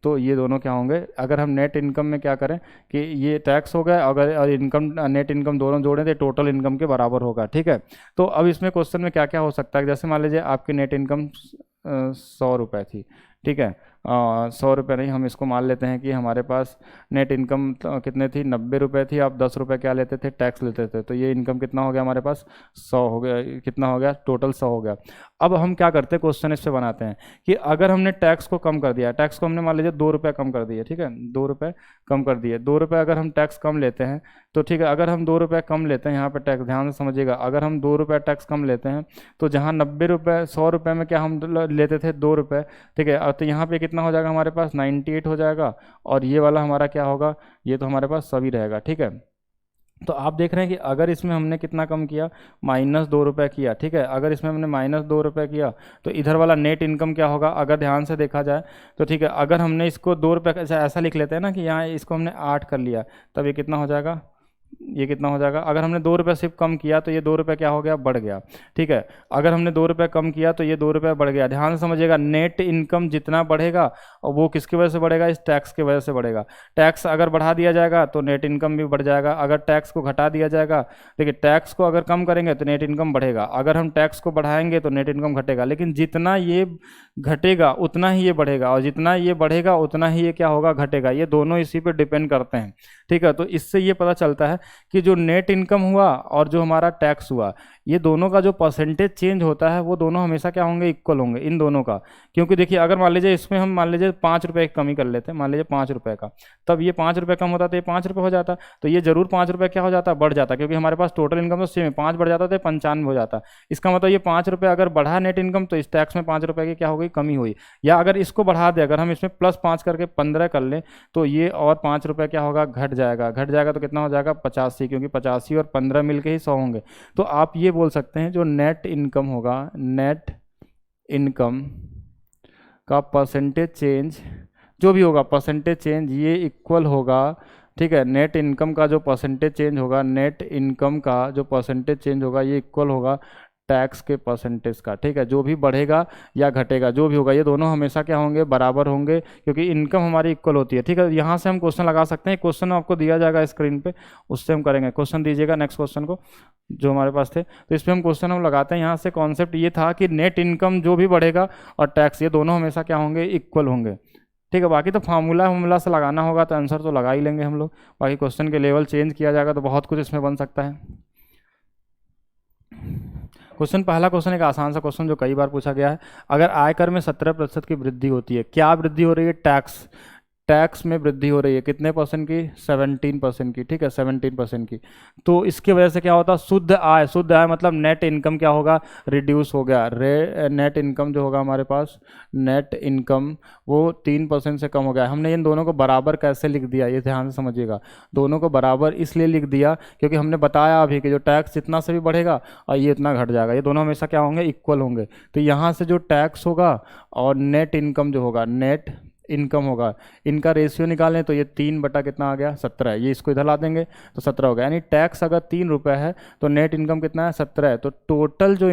तो ये दोनों क्या होंगे, अगर हम नेट इनकम में क्या करें कि ये टैक्स हो गया, अगर और इनकम नेट इनकम दोनों जोड़ें तो टोटल इनकम के बराबर होगा, ठीक है। तो अब इसमें क्वेश्चन में क्या क्या हो सकता है, जैसे मान लीजिए आपकी नेट इनकम 100 रुपये थी, ठीक है। 100 रुपये नहीं, हम इसको मान लेते हैं कि हमारे पास नेट इनकम कितने थी, 90 रुपये थी। आप 10 रुपये क्या लेते थे, टैक्स लेते थे, तो ये इनकम कितना हो गया हमारे पास, 100 हो गया। कितना हो गया, टोटल 100 हो गया। अब हम क्या करते हैं, क्वेश्चन इस पे बनाते हैं कि अगर हमने टैक्स को कम कर दिया, टैक्स को हमने मान लीजिए 2 रुपये कम कर दिए, ठीक है, 2 रुपये कम कर दिए। 2 रुपये अगर हम टैक्स कम लेते हैं तो ठीक है, अगर हम 2 रुपये कम लेते हैं, यहाँ पे टैक्स ध्यान से समझिएगा, अगर हम 2 रुपये टैक्स कम लेते हैं तो जहाँ 90 रुपये 100 रुपये में क्या हम लेते थे 2 रुपये, ठीक है, तो यहाँ पे कितना हो जाएगा हमारे पास 98 हो जाएगा। और ये वाला हमारा क्या होगा, ये तो हमारे पास सभी रहेगा, ठीक है। तो आप देख रहे हैं कि अगर इसमें हमने कितना कम किया, -2 रुपये किया, ठीक है। अगर इसमें हमने -2 रुपये किया तो इधर वाला नेट इनकम क्या होगा, अगर ध्यान से देखा जाए तो ठीक है, अगर हमने इसको 2 रुपये ऐसा लिख लेते हैं ना कि यहाँ इसको हमने 8 कर लिया, तब ये कितना हो जाएगा, ये कितना हो जाएगा। अगर हमने 2 रुपये सिर्फ कम किया तो ये 2 रुपये क्या हो गया, बढ़ गया, ठीक है। अगर हमने 2 रुपये कम किया तो ये 2 रुपये बढ़ गया। ध्यान से समझिएगा, नेट इनकम जितना बढ़ेगा और वो किसकी वजह से बढ़ेगा, इस टैक्स की वजह से बढ़ेगा। टैक्स अगर बढ़ा दिया जाएगा तो नेट इनकम भी बढ़ जाएगा, अगर टैक्स को घटा दिया जाएगा, देखिए टैक्स को अगर कम करेंगे तो नेट इनकम बढ़ेगा, अगर हम टैक्स को बढ़ाएंगे तो नेट इनकम घटेगा। लेकिन जितना ये घटेगा उतना ही ये बढ़ेगा, और जितना ये बढ़ेगा उतना ही ये क्या होगा, घटेगा। ये दोनों इसी पे डिपेंड करते हैं, ठीक है। तो इससे ये पता चलता है कि जो नेट इनकम हुआ और जो हमारा टैक्स हुआ, ये दोनों का जो परसेंटेज चेंज होता है वो दोनों हमेशा क्या होंगे, इक्वल होंगे इन दोनों का। क्योंकि देखिए अगर मान लीजिए इसमें हम मान लीजिए 5 रुपये की कमी कर लेते हैं, मान लीजिए 5 रुपये का, तब ये 5 रुपये कम होता तो ये 5 रुपये हो जाता, तो ये जरूर 5 रुपये क्या हो जाता, बढ़ जाता, क्योंकि हमारे पास टोटल इनकम तो सेम है, 5 बढ़ जाता तो 95 हो जाता। इसका मतलब ये 5 रुपये अगर बढ़ा नेट इनकम तो इस टैक्स में 5 रुपये की क्या हो गई, कमी हुई। या अगर इसको बढ़ा दे, अगर हम इसमें +5 करके 15 कर लें तो ये और 5 रुपये क्या होगा, घट जाएगा। घट जाएगा तो कितना हो जाएगा, 85, क्योंकि 85 और 15 मिलके ही 100 होंगे। तो आप ये बोल सकते हैं जो नेट इनकम होगा, नेट इनकम का परसेंटेज चेंज जो भी होगा, परसेंटेज चेंज ये इक्वल होगा, ठीक है। नेट इनकम का जो परसेंटेज चेंज होगा, नेट इनकम का जो परसेंटेज चेंज होगा ये इक्वल होगा टैक्स के परसेंटेज का, ठीक है। जो भी बढ़ेगा या घटेगा, जो भी होगा, ये दोनों हमेशा क्या होंगे, बराबर होंगे, क्योंकि इनकम हमारी इक्वल होती है, ठीक है। यहाँ से हम क्वेश्चन लगा सकते हैं, क्वेश्चन आपको दिया जाएगा स्क्रीन पे, उससे हम करेंगे। क्वेश्चन दीजिएगा नेक्स्ट क्वेश्चन को जो हमारे पास थे, तो इस पर हम क्वेश्चन हम लगाते हैं। यहाँ से कॉन्सेप्ट ये था कि नेट इनकम जो भी बढ़ेगा और टैक्स, ये दोनों हमेशा क्या होंगे, इक्वल होंगे, ठीक है। बाकी तो फार्मूला से लगाना होगा तो आंसर तो लगा ही लेंगे हम लोग। बाकी क्वेश्चन के लेवल चेंज किया जाएगा तो बहुत कुछ इसमें बन सकता है। क्वेश्चन पहला क्वेश्चन एक आसान सा क्वेश्चन जो कई बार पूछा गया है। अगर आयकर में 17% की वृद्धि होती है, क्या वृद्धि हो रही है, टैक्स में वृद्धि हो रही है, कितने परसेंट की, 17% की, ठीक है, 17% की। तो इसकी वजह से क्या होता है, शुद्ध आय मतलब नेट इनकम क्या होगा, रिड्यूस हो गया। नेट इनकम जो होगा हमारे पास, नेट इनकम वो 3% से कम हो गया। हमने इन दोनों को बराबर कैसे लिख दिया, ये ध्यान से समझिएगा। दोनों को बराबर इसलिए लिख दिया क्योंकि हमने बताया अभी कि जो टैक्स जितना से भी बढ़ेगा और ये इतना घट जाएगा, ये दोनों हमेशा क्या होंगे, इक्वल होंगे। तो यहाँ से जो टैक्स होगा और नेट इनकम जो होगा, नेट इनकम होगा, इनका रेशियो निकालें तो ये 3 बटा कितना आ गया, 17 है। ये इसको इधर ला देंगे तो 17 हो गया। यानी टैक्स अगर 3 रुपये है तो नेट इनकम कितना है, 17 है। तो टोटल जो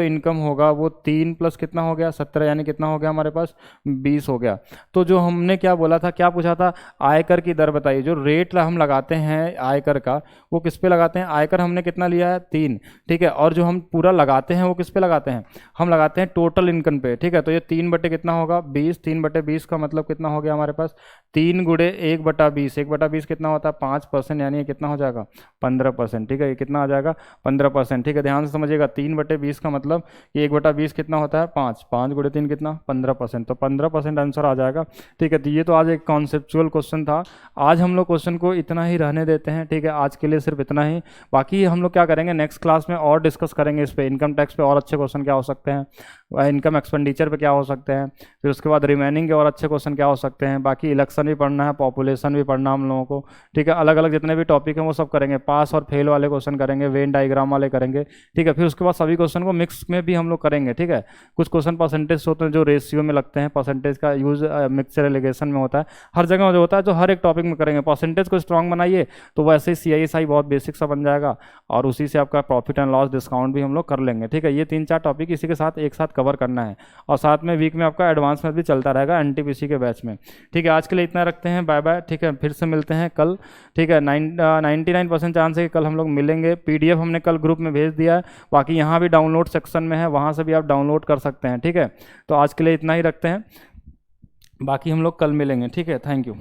इनकम होगा वो 3 प्लस कितना हो गया, 17, यानी कितना हो गया हमारे पास, 20 हो गया। तो जो हमने क्या बोला था, क्या पूछा था, आयकर की दर बताइए। जो रेट हम लगाते हैं आयकर का वो किस पे लगाते हैं, आयकर हमने कितना लिया है, 3, ठीक है। और जो हम पूरा लगाते हैं वो किस पे लगाते हैं, हम लगाते हैं टोटल इनकम पे, ठीक है। तो ये 3 बटे कितना होगा, 20, 3 बटे 20 का मतलब कितना हो गया हमारे पास, 3 गुणे 1/20, 1/20 कितना होता है, 5%, यानी ये कितना हो जाएगा, 15%, ठीक है। ये कितना आ जाएगा, 15%, ठीक है। ध्यान से समझिएगा, 3/20 का मतलब ये 1/20 कितना होता है, 5 गुणे 3 कितना, 15%, तो 15% आंसर आ जाएगा, ठीक है। तो ये तो आज एक कॉन्सेप्चुअल क्वेश्चन था। आज हम लोग क्वेश्चन को इतना ही रहने देते हैं, ठीक है। आज के लिए सिर्फ इतना ही। बाकी हम लोग क्या करेंगे, नेक्स्ट क्लास में और डिस्कस करेंगे इस पे, इनकम टैक्स पे और अच्छे क्वेश्चन क्या हो सकते हैं, इनकम एक्सपेंडिचर पे क्या हो सकते हैं, फिर उसके बाद रिमेनिंग के और अच्छे क्वेश्चन क्या हो सकते हैं। बाकी इलेक्शन भी पढ़ना है, पॉपुलेशन भी पढ़ना हम लोगों को, ठीक है। अलग अलग जितने भी टॉपिक हैं वो सब करेंगे, पास और फेल वाले क्वेश्चन करेंगे, वेन डायग्राम वाले करेंगे, ठीक है। फिर उसके बाद सभी क्वेश्चन को मिक्स में भी हम लोग करेंगे, ठीक है। कुछ क्वेश्चन परसेंटेज होते हैं जो रेशियो में लगते हैं, परसेंटेज का यूज मिक्सचर एलिगेशन में होता है, हर जगह जो होता है, जो हर एक टॉपिक में करेंगे। परसेंटेज को स्ट्रांग बनाइए तो वैसे ही CISI बहुत बेसिक सा बन जाएगा और उसी से आपका प्रॉफिट एंड लॉस डिस्काउंट भी हम लोग कर लेंगे, ठीक है। ये 3-4 टॉपिक इसी के साथ एक साथ कवर कवर करना है। और साथ में वीक में आपका एडवांस में भी चलता रहेगा एनटीपीसी के बैच में। ठीक है, आज के लिए इतना रखते हैं, बाय बाय। ठीक है, फिर से मिलते हैं कल। ठीक है, 99% चांस है कि कल हम लोग मिलेंगे। PDF हमने कल ग्रुप में भेज दिया है, बाकी यहाँ भी डाउनलोड सेक्शन में है, वहाँ से भी आप डाउनलोड कर सकते हैं। ठीक है, तो आज के लिए इतना ही रखते हैं, बाकी हम लोग कल मिलेंगे। ठीक है, थैंक यू।